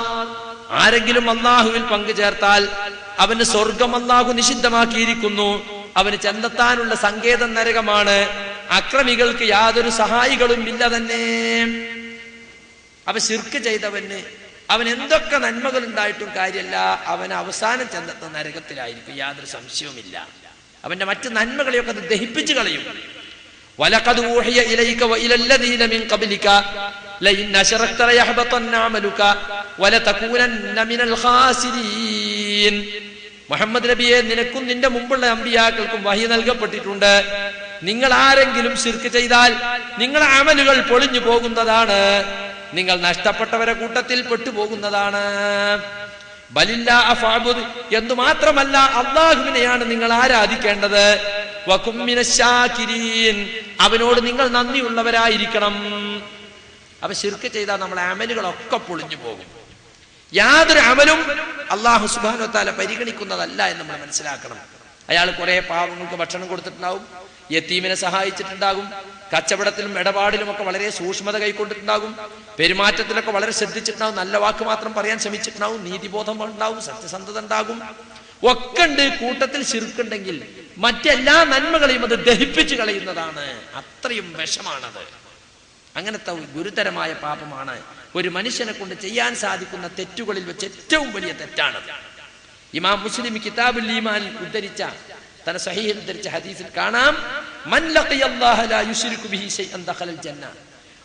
ആരെങ്കിലും അല്ലാഹുവിൽ പങ്കു ചേർത്താൽ അവന് സ്വർഗം അല്ലാഹു നിഷിദ്ധമാക്കിയിരിക്കുന്നു, അവന് ചെന്നെത്താനുള്ള സങ്കേതം നരകമാണ്, അക്രമികൾക്ക് യാതൊരു സഹായികളും ഇല്ല തന്നെ. അപ്പൊ ശിർക്ക് ചെയ്തവന് അവൻ എന്തൊക്കെ നന്മകൾ ഉണ്ടായിട്ടും കാര്യമല്ല, അവൻ അവസാനം ചെന്നെത്തുന്ന നരകത്തിലായിരിക്കും, യാതൊരു സംശയവുമില്ല. അവന്റെ മറ്റ് നന്മകളെയൊക്കെ അത് ദഹിപ്പിച്ചു കളയും. വലഖദ് ഊഹിയ ഇലൈക വഇലല്ലദീന മിൻ ഖബ്ലിക ലഇൻ അശറക്ത ലയഹ്ബതന്ന അമലുക വലതകൂനന്ന മിനൽ ഖാസിരീൻ. മുഹമ്മദ് നബിയെ, നിനക്കും നിന്റെ മുമ്പുള്ള അമ്പിയാക്കൾക്കും വഹി നൽകപ്പെട്ടിട്ടുണ്ട്, നിങ്ങൾ ആരെങ്കിലും ശിർക്ക് ചെയ്താൽ നിങ്ങളുടെ അമലുകൾ പൊളിഞ്ഞു പോകുന്നതാണ്, നിങ്ങൾ നഷ്ടപ്പെട്ടവരെ കൂട്ടത്തിൽ പെട്ടുപോകുന്നതാണ്. ബലില്ലാഹ ഫഅബ്ദ് എന്ന് മാത്രമല്ല, അല്ലാഹുവിനെയാണ് നിങ്ങൾ ആരാധിക്കേണ്ടത്. വകും മിനശ് ശാകിരീൻ, അവനോട് നിങ്ങൾ നന്ദിയുള്ളവരായിരിക്കണം. അപ്പൊ ശിർക്ക് ചെയ്താൽ നമ്മളെ അമലുകളൊക്കെ പൊളിഞ്ഞു പോകും. യാതൊരു അമലും അല്ലാഹു സുബ്ഹാനഹു വ തആല പരിഗണിക്കുന്നതല്ല എന്ന് നമ്മൾ മനസ്സിലാക്കണം. അയാൾ കുറെ പാവങ്ങൾക്ക് ഭക്ഷണം കൊടുത്തിട്ടുണ്ടാവും, യതീമിനെ സഹായിച്ചിട്ടുണ്ടാകും, കച്ചവടത്തിലും ഇടപാടിലും ഒക്കെ വളരെ സൂക്ഷ്മത കൈക്കൊണ്ടിട്ടുണ്ടാകും, പെരുമാറ്റത്തിലൊക്കെ വളരെ ശ്രദ്ധിച്ചിട്ടുണ്ടാവും, നല്ല വാക്ക് മാത്രം പറയാൻ ശ്രമിച്ചിട്ടുണ്ടാവും, നീതിബോധം ഉണ്ടാവും, സത്യസന്ധത ഉണ്ടാകും, ഒക്കെ ഉണ്ട്. കൂട്ടത്തിൽ ശിർക്കുണ്ടെങ്കിൽ മറ്റെല്ലാ നന്മകളെയും അത് ദഹിപ്പിച്ചു കളയുന്നതാണ്. അത്രയും വിഷമാണത്. അങ്ങനത്തെ ഗുരുതരമായ പാപമാണ്. ഒരു മനുഷ്യനെ കൊണ്ട് ചെയ്യാൻ സാധിക്കുന്ന തെറ്റുകളിൽ വെച്ച് ഏറ്റവും വലിയ തെറ്റാണത്. ഇമാം മുസ്ലിം കിതാബുൽ ഈമാനിൽ ഉദ്ധരിച്ച, തന്റെ സഹീഹിൽ ഉദ്ധരിച്ച ഹദീസിൽ കാണാം, മൻ ലഖിയല്ലാഹ ലാ യുശ്രികു ബിഹി ശൈഅൻ ദഖലൽ ജന്ന.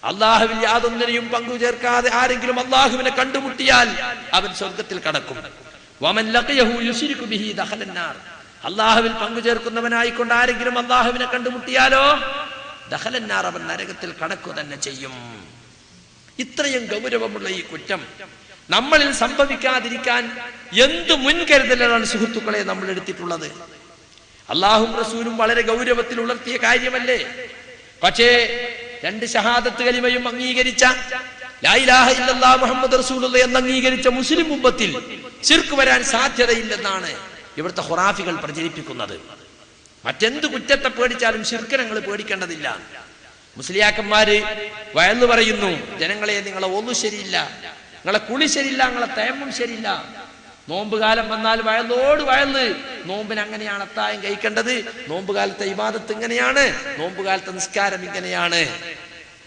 അല്ലാഹുവിൽ യാതൊന്നിനെയും പങ്കു ചേർക്കാതെ ആരെങ്കിലും അല്ലാഹുവിനെ കണ്ടുമുട്ടിയാൽ അവൻ സ്വർഗ്ഗത്തിൽ കടക്കും. വമൻ ലഖിയഹു യുശ്രികു ബിഹി ദഖലൻ നാർ. അല്ലാഹുവിൽ പങ്കു ചേർക്കുന്നവനായിക്കൊണ്ട് ആരെങ്കിലും അല്ലാഹുവിനെ കണ്ടുമുട്ടിയാലോ ദഖലൻ നാർ, അവൻ നരകത്തിൽ കടക്കുക തന്നെ ചെയ്യും. ഇത്രയും ഗൗരവമുള്ള ഈ കുറ്റം നമ്മളിൽ സംഭവിക്കാതിരിക്കാൻ എന്ത് മുൻകരുതലാണ് സുഹൃത്തുക്കളെ നമ്മൾ എടുത്തിട്ടുള്ളത്? അല്ലാഹും റസൂലും വളരെ ഗൗരവത്തിൽ ഉണർത്തിയ കാര്യമല്ലേ? പക്ഷേ രണ്ട് ഷഹാദത്ത് കലിമയും അംഗീകരിച്ച, ലാ ഇലാഹ ഇല്ലല്ലാഹ് മുഹമ്മദ് റസൂലുള്ളാഹി എന്ന് അംഗീകരിച്ച മുസ്ലിം ഉമ്മത്തിൽ ശിർക്ക് വരാൻ സാധ്യതയില്ലെന്നാണ് ഇവിടുത്തെ ഖുറാഫികൾ പ്രചരിപ്പിക്കുന്നത്. മറ്റെന്ത് കുറ്റത്തെ പേടിച്ചാലും ശിർക്ക് ഞങ്ങൾ പേടിക്കേണ്ടതില്ല. മുസ്ലിയാക്കന്മാര് വയന്ന് പറയുന്നു, ജനങ്ങളെ, നിങ്ങളെ ഒന്നും ശരിയില്ല, നിങ്ങളെ കുളി ശരിയില്ല, നിങ്ങളെ തയമ്മും ശരിയില്ല. നോമ്പ് കാലം വന്നാൽ വയന്ന് നോമ്പിന് അങ്ങനെയാണ് അത്തായം കഴിക്കേണ്ടത്, നോമ്പ് കാലത്തെ ഇബാദത്ത് ഇങ്ങനെയാണ്, നോമ്പ് കാലത്തെ നിസ്കാരം ഇങ്ങനെയാണ്,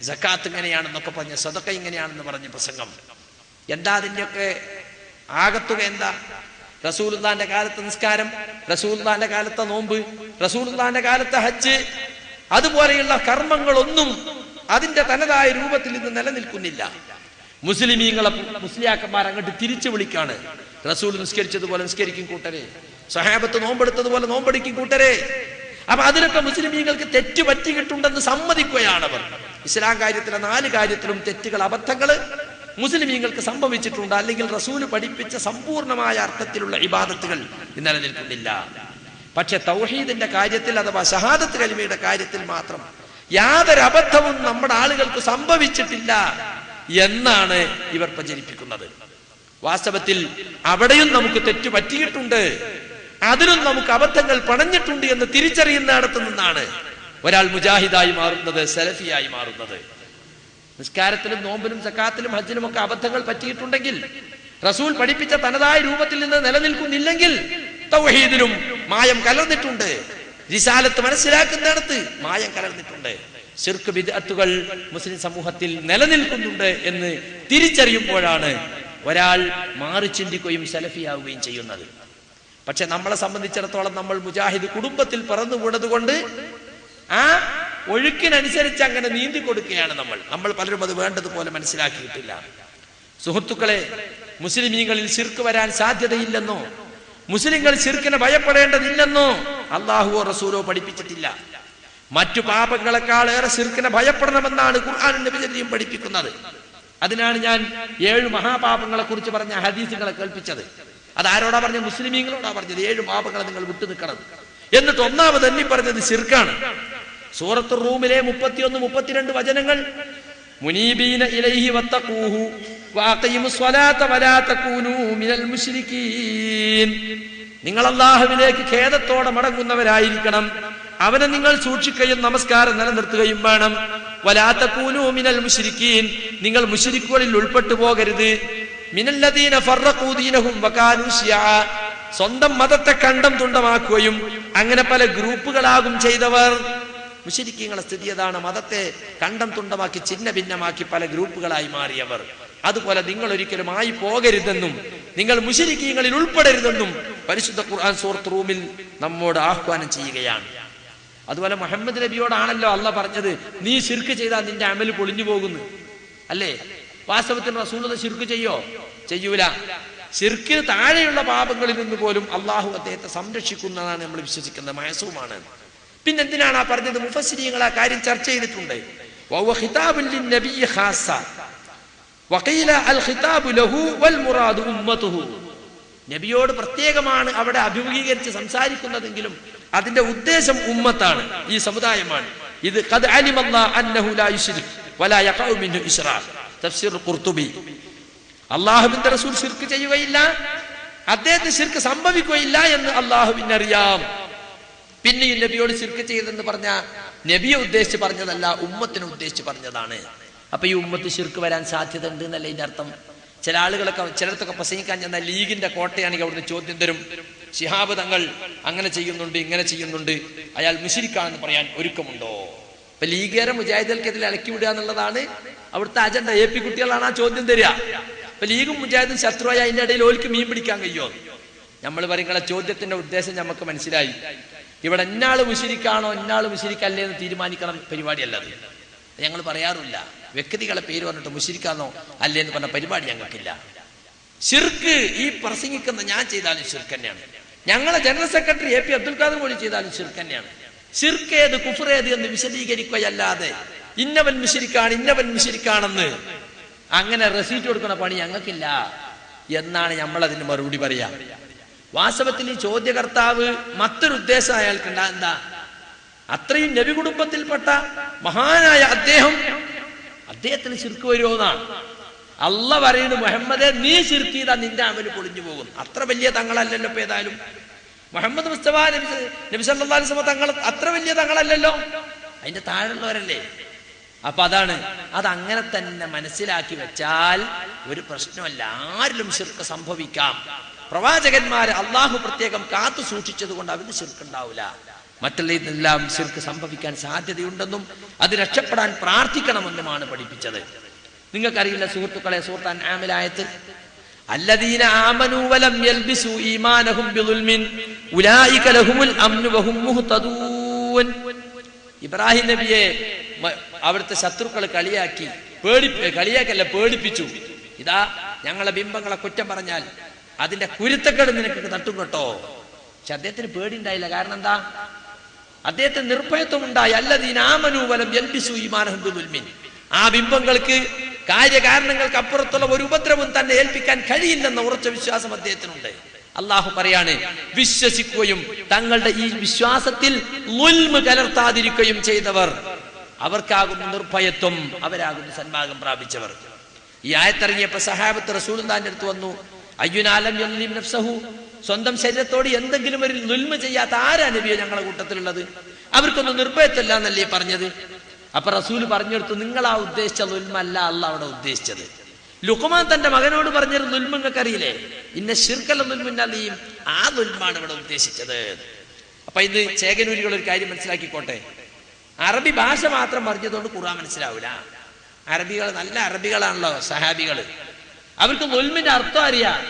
സക്കാത്ത് ഇങ്ങനെയാണെന്നൊക്കെ പറഞ്ഞ്, സദഖ ഇങ്ങനെയാണെന്ന് പറഞ്ഞ് പ്രസംഗം. എന്താ അതിൻ്റെയൊക്കെ ആകത്തുക? എന്താ? റസൂലുള്ളാഹിന്റെ കാലത്തെ നിസ്കാരം, റസൂലുള്ളാഹിന്റെ കാലത്തെ നോമ്പ്, റസൂലുള്ളാഹിന്റെ കാലത്തെ ഹജ്ജ്, അതുപോലെയുള്ള കർമ്മങ്ങളൊന്നും അതിന്റെ തനതായ രൂപത്തിൽ ഇന്ന് നിലനിൽക്കുന്നില്ല. മുസ്ലിമീങ്ങളെ മുസ്ലിയാക്കന്മാർ അങ്ങോട്ട് തിരിച്ചു വിളിക്കാണ്. റസൂൽ നിസ്കരിച്ചതുപോലെ നിസ്കരിക്കും കൂട്ടരെ, സ്വഹാബത്ത് നോമ്പെടുത്തതുപോലെ നോമ്പെടുക്കും കൂട്ടരെ. അപ്പൊ അതിലൊക്കെ മുസ്ലിമീങ്ങൾക്ക് തെറ്റ് പറ്റിയിട്ടുണ്ടെന്ന് സമ്മതിക്കുകയാണവർ. ഇസ്ലാം കാര്യത്തിലെ 4 കാര്യത്തിലും തെറ്റുകൾ, അബദ്ധങ്ങൾ മുസ്ലിമീങ്ങൾക്ക് സംഭവിച്ചിട്ടുണ്ട്. അല്ലെങ്കിൽ റസൂല് പഠിപ്പിച്ച സമ്പൂർണമായ അർത്ഥത്തിലുള്ള ഇബാദത്തുകൾ നിലനിൽക്കുന്നില്ല. പക്ഷെ തൗഹീദിന്റെ കാര്യത്തിൽ അഥവാ ഷഹാദത്ത് കലിമയുടെ കാര്യത്തിൽ മാത്രം യാതൊരു അബദ്ധവും നമ്മുടെ ആളുകൾക്ക് സംഭവിച്ചിട്ടില്ല എന്നാണ് ഇവർ പ്രചരിപ്പിക്കുന്നത്. വാസ്തവത്തിൽ അവിടെയും നമുക്ക് തെറ്റു പറ്റിയിട്ടുണ്ട്, അതിലും നമുക്ക് അബദ്ധങ്ങൾ പണഞ്ഞിട്ടുണ്ട് എന്ന് തിരിച്ചറിയുന്നിടത്തു നിന്നാണ് ഒരാൾ മുജാഹിദായി മാറുന്നത്, സലഫിയായി മാറുന്നത്. നിസ്കാരത്തിലും നോമ്പിലും സക്കാത്തിലും ഹജ്ജിലും ഒക്കെ അബദ്ധങ്ങൾ പറ്റിയിട്ടുണ്ടെങ്കിൽ, റസൂൽ പഠിപ്പിച്ച തനതായ രൂപത്തിൽ നിന്ന് നിലനിൽക്കുന്നില്ലെങ്കിൽ, തൗഹീദിലും മായം കലർന്നിട്ടുണ്ട്, റിസാലത്ത് മനസ്സിലാക്കുന്നിടത്ത് മായം കലർന്നിട്ടുണ്ട്, ശിർക്ക് ബിദ്അത്തുകൾ മുസ്ലിം സമൂഹത്തിൽ നിലനിൽക്കുന്നുണ്ട് എന്ന് തിരിച്ചറിയുമ്പോഴാണ് ഒരാൾ മാറി ചിന്തിക്കുകയും സലഫിയാവുകയും ചെയ്യുന്നത്. പക്ഷെ നമ്മളെ സംബന്ധിച്ചിടത്തോളം നമ്മൾ മുജാഹിദ് കുടുംബത്തിൽ പിറന്നു വീണത് കൊണ്ട് ആ ഒഴുക്കിനനുസരിച്ച് അങ്ങനെ നീന്തി കൊടുക്കുകയാണ് നമ്മൾ പലരും അത് വേണ്ടതുപോലെ മനസ്സിലാക്കിയിട്ടില്ല. സുഹൃത്തുക്കളെ, മുസ്ലിമീങ്ങളിൽ ശിർക്ക് വരാൻ സാധ്യതയില്ലെന്നോ മുസ്ലിങ്ങൾ ശിർക്കിനെ ഭയപ്പെടേണ്ടതില്ലെന്നോ അല്ലാഹുവോ റസൂലോ പഠിപ്പിച്ചിട്ടില്ല. മറ്റു പാപങ്ങളെക്കാൾ ഏറെ ശിർക്കിനെ ഭയപ്പെടണമെന്നാണ് ഖുർആനും നബിയും പഠിപ്പിക്കുന്നത്. അതിനാണ് ഞാൻ 7 മഹാപാപങ്ങളെ കുറിച്ച് പറഞ്ഞ ഹദീസുകളെ കേൾപ്പിച്ചത്. അതാരോടാ പറഞ്ഞത്? മുസ്ലിമീങ്ങളോടാ പറഞ്ഞത്. 7 പാപങ്ങളെ നിങ്ങൾ വിട്ടു നിൽക്കണം. എന്നിട്ട് ഒന്നാമത് എണ്ണി പറഞ്ഞത് ശിർക്കാണ്. സൂറത്ത് റൂമിലെ 31, 32 വചനങ്ങൾ മുനീബീന ഇലൈഹി വത്തഖൂഹു വഅഖീമുസ് സ്വലാത്ത വലാ തകൂനൂ മിനൽ മുശ്രികീൻ. നിങ്ങൾ അല്ലാഹുവിലേക്ക് ഖേദത്തോടെ മടങ്ങുന്നവരായിരിക്കണം. അവനെ നിങ്ങൾ സൂക്ഷിക്കുകയും നമസ്കാരം നിലനിർത്തുകയും വേണം. വലാ തകൂനൂ മിനൽ മുശ്രികീൻ, നിങ്ങൾ മുശ്രിക്കുകളിൽ ഉൾപ്പെട്ടു പോകരുത്. മിനല്ലദീന ഫറഖൂ ദീനഹും വകാനൂ ശിയഅ, സ്വന്തം മതത്തെ കണ്ടം തുണ്ടമാക്കുകയും അങ്ങനെ പല ഗ്രൂപ്പുകളാകും ചെയ്തവർ. മുശ്രിക്കീങ്ങളുടെ സ്ഥിതി അതാണ്. മതത്തെ കണ്ടം തുണ്ടമാക്കി ചിഹ്ന ഭിന്നമാക്കി പല ഗ്രൂപ്പുകളായി മാറിയവർ. അതുപോലെ നിങ്ങൾ ഒരിക്കലും ആയി പോകരുതെന്നും നിങ്ങൾ മുശ്രിക്കീങ്ങളിൽ ഉൾപ്പെടരുതെന്നും പരിശുദ്ധ ഖുർആൻ സൂറത്ത് റൂമിൽ നമ്മോട് ആഹ്വാനം ചെയ്യുകയാണ്. അതുപോലെ മുഹമ്മദ് നബിയോടാണല്ലോ അള്ളാഹ് പറഞ്ഞത്, നീ ശിർക്ക് ചെയ്താൽ നിന്റെ അമൽ പൊളിഞ്ഞു പോകുന്നു അല്ലേ? വാസ്തവത്തിൽ റസൂലുള്ളാഹി ശിർക്ക് ചെയ്യൂല. ശിർക്കിന് താഴെയുള്ള പാപങ്ങളിൽ നിന്ന് പോലും അള്ളാഹു അദ്ദേഹത്തെ സംരക്ഷിക്കുന്നതാണ് നമ്മൾ വിശ്വസിക്കുന്നത്, മഅസൂമാണ്. പിന്നെന്തിനാണ് ആ പറഞ്ഞത്? മുഫസ്സിരീങ്ങൾ ആ കാര്യം ചർച്ച ചെയ്തിട്ടുണ്ട്. വഹുവ ഖിതാബുൻ ലിന്നബിയ്യി ഖാസ്സ വഖീല അൽ ഖിതാബു ലഹു വൽ മുറാദു ഉമ്മത്തുഹു. നബിയോട് പ്രത്യേകമാണ് അവിടെ അഭിമുഖീകരിച്ച് സംസാരിക്കുന്നതെങ്കിലും അതിന്റെ ഉദ്ദേശം ഉമ്മത്താണ്, ഈ സമുദായമാണ്. ഇത് ഖദ് അലിമല്ലാഹു അന്നഹു ലാ യുശ്രിക് വലാ യഖഉ മിൻഹു ഇശ്റാഖ്. തഫ്സീർ ഖുർതുബി. അല്ലാഹുവിന്റെ റസൂൽ ശിർക്ക് ചെയ്യുകയില്ല, അദ്ദേഹത്തിന് ശിർക്ക് സംഭവിക്കുകയില്ല എന്ന് അല്ലാഹുവിന് അറിയാം. പിന്നെ ഈ നബിയോട് ശിർക്ക് ചെയ്തെന്ന് പറഞ്ഞ നബിയെ ഉദ്ദേശിച്ച് പറഞ്ഞതല്ല, ഉമ്മത്തിനെ ഉദ്ദേശിച്ച് പറഞ്ഞതാണ്. അപ്പൊ ഈ ഉമ്മത്ത് ശിർക്ക് വരാൻ സാധ്യത ഉണ്ട് എന്നല്ല ഇതിന്റെ അർത്ഥം. ചില ആളുകളൊക്കെ ചിലർക്കൊക്കെ പ്രസംഗിക്കാൻ ചെന്നാൽ ലീഗിന്റെ കോട്ടയാണെങ്കിൽ അവിടുന്ന് ചോദ്യം തരും, ശിഹാബ് തങ്ങൾ അങ്ങനെ ചെയ്യുന്നുണ്ട് ഇങ്ങനെ ചെയ്യുന്നുണ്ട്, അയാൾ മുശ്രിക്കാണെന്ന് പറയാൻ ഒരുക്കമുണ്ടോ? ഇപ്പൊ ലീഗേറെ മുജാഹിദുകൾക്കെതിരെ ഇളക്കി വിടുക എന്നുള്ളതാണ് അവിടുത്തെ അജണ്ട. AP കുട്ടികളാണ് ആ ചോദ്യം തരിക. ഇപ്പൊ ലീഗും മുജാഹിദും ശത്രുവായ അതിന്റെ ഇടയിൽ ഓൽക്ക് മീൻ പിടിക്കാൻ കഴിയുമോ? നമ്മൾ പറയുന്ന ചോദ്യത്തിന്റെ ഉദ്ദേശം നമുക്ക് മനസ്സിലായി. ഇവിടെ ഇന്നാള് മുശ്രിക്കാണോ ഇന്നാള് മുശ്രിക്കല്ലേ എന്ന് തീരുമാനിക്കണം പരിപാടിയല്ലത്. ഞങ്ങൾ പറയാറില്ല. വ്യക്തികളെ പേര് പറഞ്ഞിട്ട് മുശ്രിക്കാണോ അല്ലേ എന്ന് പറഞ്ഞ പരിപാടി ഞങ്ങൾക്കില്ല. ശിർക്ക് ഈ പ്രസംഗിക്കുന്ന ഞാൻ ചെയ്താലും ശിർക്ക് തന്നെയാണ്. ഞങ്ങളെ general secretary AP Abdul Khader Moulavi ചെയ്താലും ശിർക്ക് തന്നെയാണ്. ശിർക്ക് ഏത് കുഫ്ർ ഏത് എന്ന് വിശദീകരിക്കുകയല്ലാതെ ഇന്നവൻ മുശ്രിക്കാണ് ഇന്നവൻ മുശ്രിക്കാണെന്ന് അങ്ങനെ റെസീറ്റ് കൊടുക്കുന്ന പണി ഞങ്ങൾക്കില്ല എന്നാണ് നമ്മൾ അതിന് മറുപടി പറയാ. വാസ്തവത്തിൽ ഈ ചോദ്യകർത്താവ് മറ്റൊരു ഉദ്ദേശം അയാൾക്കുണ്ടാ. എന്താ? അത്രയും നബി കുടുംബത്തിൽപ്പെട്ട മഹാനായ അദ്ദേഹത്തിന് ശിർക്ക് വരുമോന്നാണ്. അള്ളാഹ് പറയുന്നത്, മുഹമ്മദേ നീ ശിർക്ക് ചെയ്താൽ നിന്റെ അമല് പൊളിഞ്ഞു പോകും. അത്ര വലിയ തങ്ങളല്ലല്ലോ. ഇപ്പൊ ഏതായാലും മുഹമ്മദ് മുസ്തഫ നബി സല്ലല്ലാഹു അലൈഹി വസല്ലം തങ്ങൾ അത്ര വലിയ തങ്ങളല്ലല്ലോ, അതിന്റെ താഴെയുള്ളവരല്ലേ. അപ്പൊ അതങ്ങനെ തന്നെ മനസ്സിലാക്കി വെച്ചാൽ ഒരു പ്രശ്നമല്ല. ആരിലും ശിർക്ക് സംഭവിക്കാം. പ്രവാചകന്മാരെ അള്ളാഹു പ്രത്യേകം കാത്തു സൂക്ഷിച്ചത് കൊണ്ട് അവന് ശിർക്ക് ഉണ്ടാവില്ല. മറ്റുള്ളതെല്ലാം ശിർക്ക് സംഭവിക്കാൻ സാധ്യതയുണ്ടെന്നും അത് രക്ഷപ്പെടാൻ പ്രാർത്ഥിക്കണമെന്നുമാണ് പഠിപ്പിച്ചത്. നിങ്ങൾക്കറിയില്ല സുഹൃത്തുക്കളെ, സൂറത്ത് അൻആമിൽ ആയത്ത് അല്ലദീന ആമനൂ വലം യൽബിസു ഈമാനഹും ബിദുൽമിൻ ഉലൈക ലഹുമുൽ അംനു വഹും മുഹ്തദൂൻ. ഇബ്രാഹിം നബിയെ അവിടുത്തെ ശത്രുക്കൾ പേടിപ്പിച്ചു. ഇതാ ഞങ്ങളെ ബിംബങ്ങളെ കുറ്റം പറഞ്ഞാൽ അതിന്റെ കുരുത്തക്കേട് നിനക്ക് തട്ടും കേട്ടോ. പക്ഷെ അദ്ദേഹത്തിന് പേടി ഉണ്ടായില്ല. കാരണം എന്താ? അദ്ദേഹത്തിന് നിർഭയത്വം ഉണ്ടായി. അല്ലദീന ആമനൂ വലം യൽബിസു ഈമാനഹും ബിദുൽമിൻ. ആ ബിംബങ്ങൾക്ക് കാര്യകാരണങ്ങൾക്ക് അപ്പുറത്തുള്ള ഒരു ഉപദ്രവം തന്നെ ഏൽപ്പിക്കാൻ കഴിയില്ലെന്ന ഉറച്ച വിശ്വാസം അദ്ദേഹത്തിനുണ്ട്. അള്ളാഹു പറയാണ്, വിശ്വസിക്കുകയും തങ്ങളുടെ ഈ വിശ്വാസത്തിൽ ളുൽമ് കലർത്താതിരിക്കുകയും ചെയ്തവർ അവർക്കാകുന്നു നിർഭയത്വം, അവരാകുന്നു സന്മാർഗം പ്രാപിച്ചവർ. ഈ ആയത്തിറങ്ങിയപ്പോ സഹാബത്ത് റസൂലുള്ളാഹിന്റെ അടുത്ത് വന്നു, അയ്യുനാലം യൽലിം നഫ്സഹു, സ്വന്തം ശരീരത്തോട് എന്തെങ്കിലും ഒരു ളുൽമ് ചെയ്യാത്ത ആരാ നബിയെ ഞങ്ങളുടെ കൂട്ടത്തിലുള്ളത്? അവർക്കൊന്നും നിർഭയത്വമില്ല എന്നല്ലേ പറഞ്ഞത്? അപ്പൊ റസൂല് പറഞ്ഞെടുത്തു, നിങ്ങളാ ഉദ്ദേശിച്ച ളുൽമല്ല അല്ലാഹ് അവിടെ ഉദ്ദേശിച്ചത്. ലുഖ്മാൻ തന്റെ മകനോട് പറഞ്ഞൊരു ളുൽമ് നിങ്ങൾക്ക് അറിയില്ലേ? ഇന്ന ശിർക്കൽ ളുൽമുൻ അലീം, ആ ളുൽമാണ് ഇവിടെ ഉദ്ദേശിച്ചത്. അപ്പൊ ഇത് ചേകനൂരികൾ ഒരു കാര്യം മനസ്സിലാക്കിക്കോട്ടെ. അറബി ഭാഷ മാത്രം പറഞ്ഞതുകൊണ്ട് ഖുർആൻ മനസ്സിലാവില്ല. അറബികൾ നല്ല അറബികളാണല്ലോ സഹാബികള്, അവർക്ക് ളുൽമിന്റെ അർത്ഥം അറിയാം.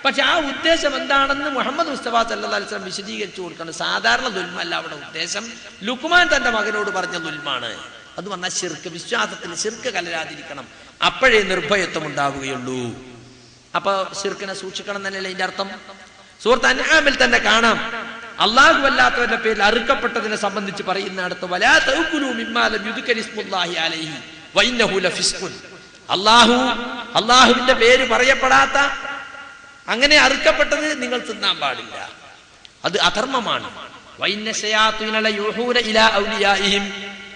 പക്ഷെ ആ ഉദ്ദേശം എന്താണെന്ന് മുഹമ്മദ് മുസ്തഫ സല്ലല്ലാഹു അലൈഹി വസല്ലം വിശദീകരിച്ചു കൊടുക്കണം. സാധാരണ ളുൽമല്ല അവിടെ ഉദ്ദേശം. ലുഖ്മാൻ തന്റെ മകനോട് പറഞ്ഞ ളുൽമാണ്. അത് പറഞ്ഞാൽ ശിർക്ക്, വിശ്വാസത്തിൽ ശിർക്ക് കലരാതിരിക്കണം, അപ്പോഴേ നിർഭയത്വം ഉണ്ടാവുകയുള്ളൂ. അപ്പൊ ശിർക്കിനെ സൂക്ഷിക്കണം എന്നല്ലേ ഇതിന്റെ അർത്ഥം. സൂറത്ത് അൻആമിൽ തന്നെ കാണാം, അല്ലാഹു അല്ലാത്തവരുടെ പേരിൽ അറുക്കപ്പെട്ടതിനെ സംബന്ധിച്ച് പറയുന്ന അടുത്ത് വലാ തഅകുലു മിമ്മാ ലം യുദ്കരി ഇസ്മുല്ലാഹി അലൈഹി വഇന്നഹു ലഫിസ്ഖുൻ. അള്ളാഹുവിന്റെ പേര് പറയപ്പെടാത്ത അങ്ങനെ അറുക്കപ്പെട്ടത് നിങ്ങൾ തിന്നാൻ പാടില്ല, അത് അധർമ്മമാണ്.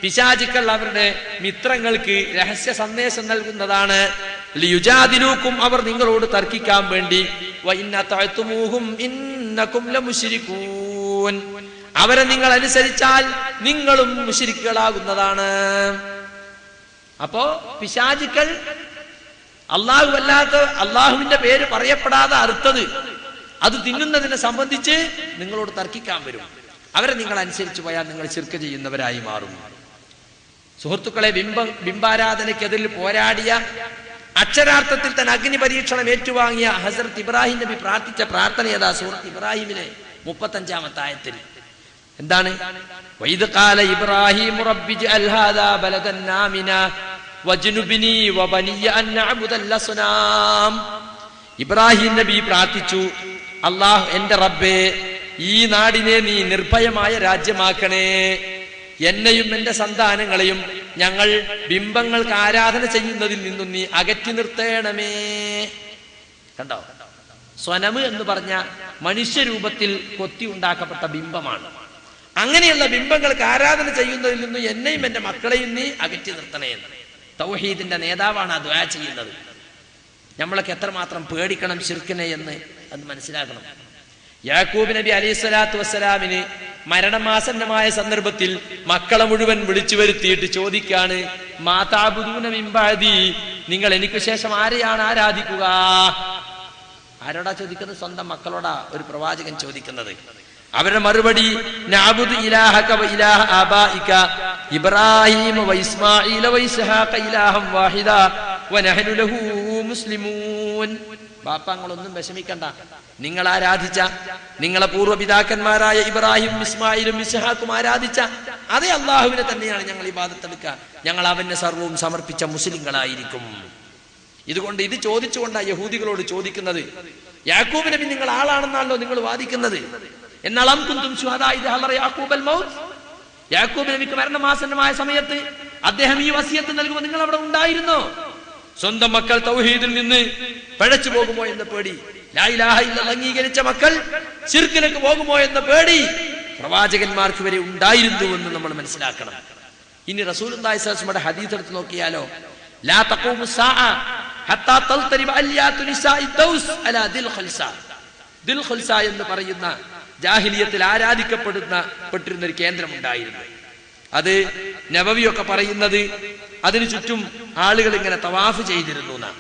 പിശാചുക്കൾ അവരുടെ മിത്രങ്ങൾക്ക് രഹസ്യ സന്ദേശം നൽകുന്നതാണ്. ലിയുജാദിലൂക്കും, അവർ നിങ്ങളോട് തർക്കിക്കാൻ വേണ്ടി. അവരെ നിങ്ങൾ അനുസരിച്ചാൽ നിങ്ങളും മുശ്രിക്കുകളാകുന്നതാണ്. അപ്പോ പിശാചുക്കൾ അള്ളാഹുവിന്റെ പേര് പറയപ്പെടാതെ അറുത്തത് അത് തിന്നുന്നതിനെ സംബന്ധിച്ച് നിങ്ങളോട് തർക്കിക്കാൻ വരും. അവരെ നിങ്ങൾ അനുസരിച്ചു പോയാൽ നിങ്ങൾ ശിർക്ക് ചെയ്യുന്നവരായി മാറും. സുഹൃത്തുക്കളെ, ബിംബാരാധനയ്ക്കെതിരിൽ പോരാടിയ, അക്ഷരാർത്ഥത്തിൽ തന്നെ അഗ്നി പരീക്ഷണം ഏറ്റുവാങ്ങിയ ഹസ്രത്ത് ഇബ്രാഹിം നബി പ്രാർത്ഥിച്ച പ്രാർത്ഥന ഏതാ? സൂറത്ത് ഇബ്രാഹിമിലെ 35-ാമത്തെ ആയത്തിൽ എന്താണ്? വഇദ് ഖാല ഇബ്രാഹിം റബ്ബി ജഅൽ ഹാദാ ബലദൻ ആമിന വജ്നുബ്നി വബനിയ അൻ നഅബുദൽ അസ്നാം. ഇബ്രാഹിം നബി പ്രാർത്ഥിച്ചു, അല്ലാഹ്, എന്റെ റബ്ബേ, ഈ നാടിനെ നീ നിർഭയമായ രാജ്യമാക്കണേ, എന്നെയും എന്റെ സന്താനങ്ങളെയും ഞങ്ങൾ ബിംബങ്ങൾക്ക് ആരാധന ചെയ്യുന്നതിൽ നിന്നും നീ അകറ്റി നിർത്തേണമേ. കണ്ടോ? സ്വനമ് എന്ന് പറഞ്ഞ മനുഷ്യരൂപത്തിൽ കൊത്തി ഉണ്ടാക്കപ്പെട്ട ബിംബമാണ്. അങ്ങനെയുള്ള ബിംബങ്ങൾക്ക് ആരാധന ചെയ്യുന്നതിൽ നിന്നും എന്നെയും എന്റെ മക്കളെയും നീ അകറ്റി നിർത്തണേ. തൗഹീദിന്റെ നേതാവാണ് ആ ദുആ ചെയ്യുന്നത്. നമ്മളൊക്കെ എത്രമാത്രം പേടിക്കണം ശിർക്കിനെ എന്ന് അത് മനസ്സിലാക്കണം. യാക്കൂബ് നബി അലൈഹിസ്സലാത്തു വസ്സലാമിന് മരണമാസന്നമായ സന്ദർഭത്തിൽ മക്കളെ മുഴുവൻ വിളിച്ചു വരുത്തിയിട്ട് ചോദിക്കാണ്, മാ തഅബുദൂന മിൻ ബഅദി, നിങ്ങൾ എനിക്ക് ശേഷം ആരെയാണ് ആരാധിക്കുക? ആരോടാ ചോദിക്കുന്നത്? സ്വന്തം മക്കളോടാ ഒരു പ്രവാചകൻ ചോദിക്കുന്നത്. അവരുടെ മറുപടി, നഅബുദു ഇലാഹക വ ഇലാഹ ആബായിക ഇബ്രാഹീം വ ഇസ്മാഈല വ ഇസ്ഹാഖ ഇലാഹം വാഹിദ വ നഹ്നു ലഹു മുസ്ലിമൂൻ. ബാപ്പാങ്ങളൊന്നും വിഷമിക്കണ്ട, നിങ്ങൾ ആരാധിച്ച, നിങ്ങളെ പൂർവ്വപിതാക്കന്മാരായ ഇബ്രാഹിം, ഇസ്മായിലും ഇസ്ഹാഖും ആരാധിച്ച അതേ അള്ളാഹുവിനെ തന്നെയാണ് ഞങ്ങൾ ഇബാദത്തെടുക്കുക. ഞങ്ങൾ അവന് സർവവും സമർപ്പിച്ച മുസ്ലിങ്ങളായിരിക്കും. ഇതുകൊണ്ട് ഇത് ചോദിച്ചുകൊണ്ടാണ് യഹൂദികളോട് ചോദിക്കുന്നത്. യാക്കൂബ് നബി നിങ്ങൾ ആളാണെന്നാണല്ലോ നിങ്ങൾ വാദിക്കുന്നത്. എന്നാൽ യാക്കൂബ് നബിക്ക് മരണമാസന്നമായ സമയത്ത് അദ്ദേഹം ഈ വസിയത്ത് നൽകുമ്പോൾ നിങ്ങൾ അവിടെ ഉണ്ടായിരുന്നോ? സ്വന്തം മക്കൾ തൗഹീദിൽ നിന്ന് പഴച്ചു പോകുമോ എന്ന പേടി, ലാ ഇലാഹ ഇല്ലല്ലാഹ് അംഗീകരിച്ച മക്കൾ ശിർക്കിലേക്ക് പോകുമോ എന്ന പേടി പ്രവാചകന്മാർക്ക് വരെ ഉണ്ടായിരുന്നുവെന്ന് നമ്മൾ മനസ്സിലാക്കണം. ഇനി റസൂലുള്ളാഹി സ്വല്ലല്ലാഹു അലൈഹി വസല്ലമയുടെ ഹദീസ് എടുത്ത് നോക്കിയാലോ, ലാ തഖൂമു സാഅ ഹത്താ തൽതരിബ അലിയാതു നിസാഇ ദൗസ് അലാ ദിൽ ഖൽസാ. ദിൽ ഖൽസാ എന്ന് പറയുന്ന ജാഹിലിയത്തിൽ ആരാധിക്കപ്പെട്ടിരുന്ന ഒരു കേന്ദ്രം ഉണ്ടായിരുന്നു. അത് നബവിയൊക്കെ പറയുന്നത് അതിനു ചുറ്റും ആളുകൾ ഇങ്ങനെ തവാഫ് ചെയ്തിരുന്നു എന്നാണ്.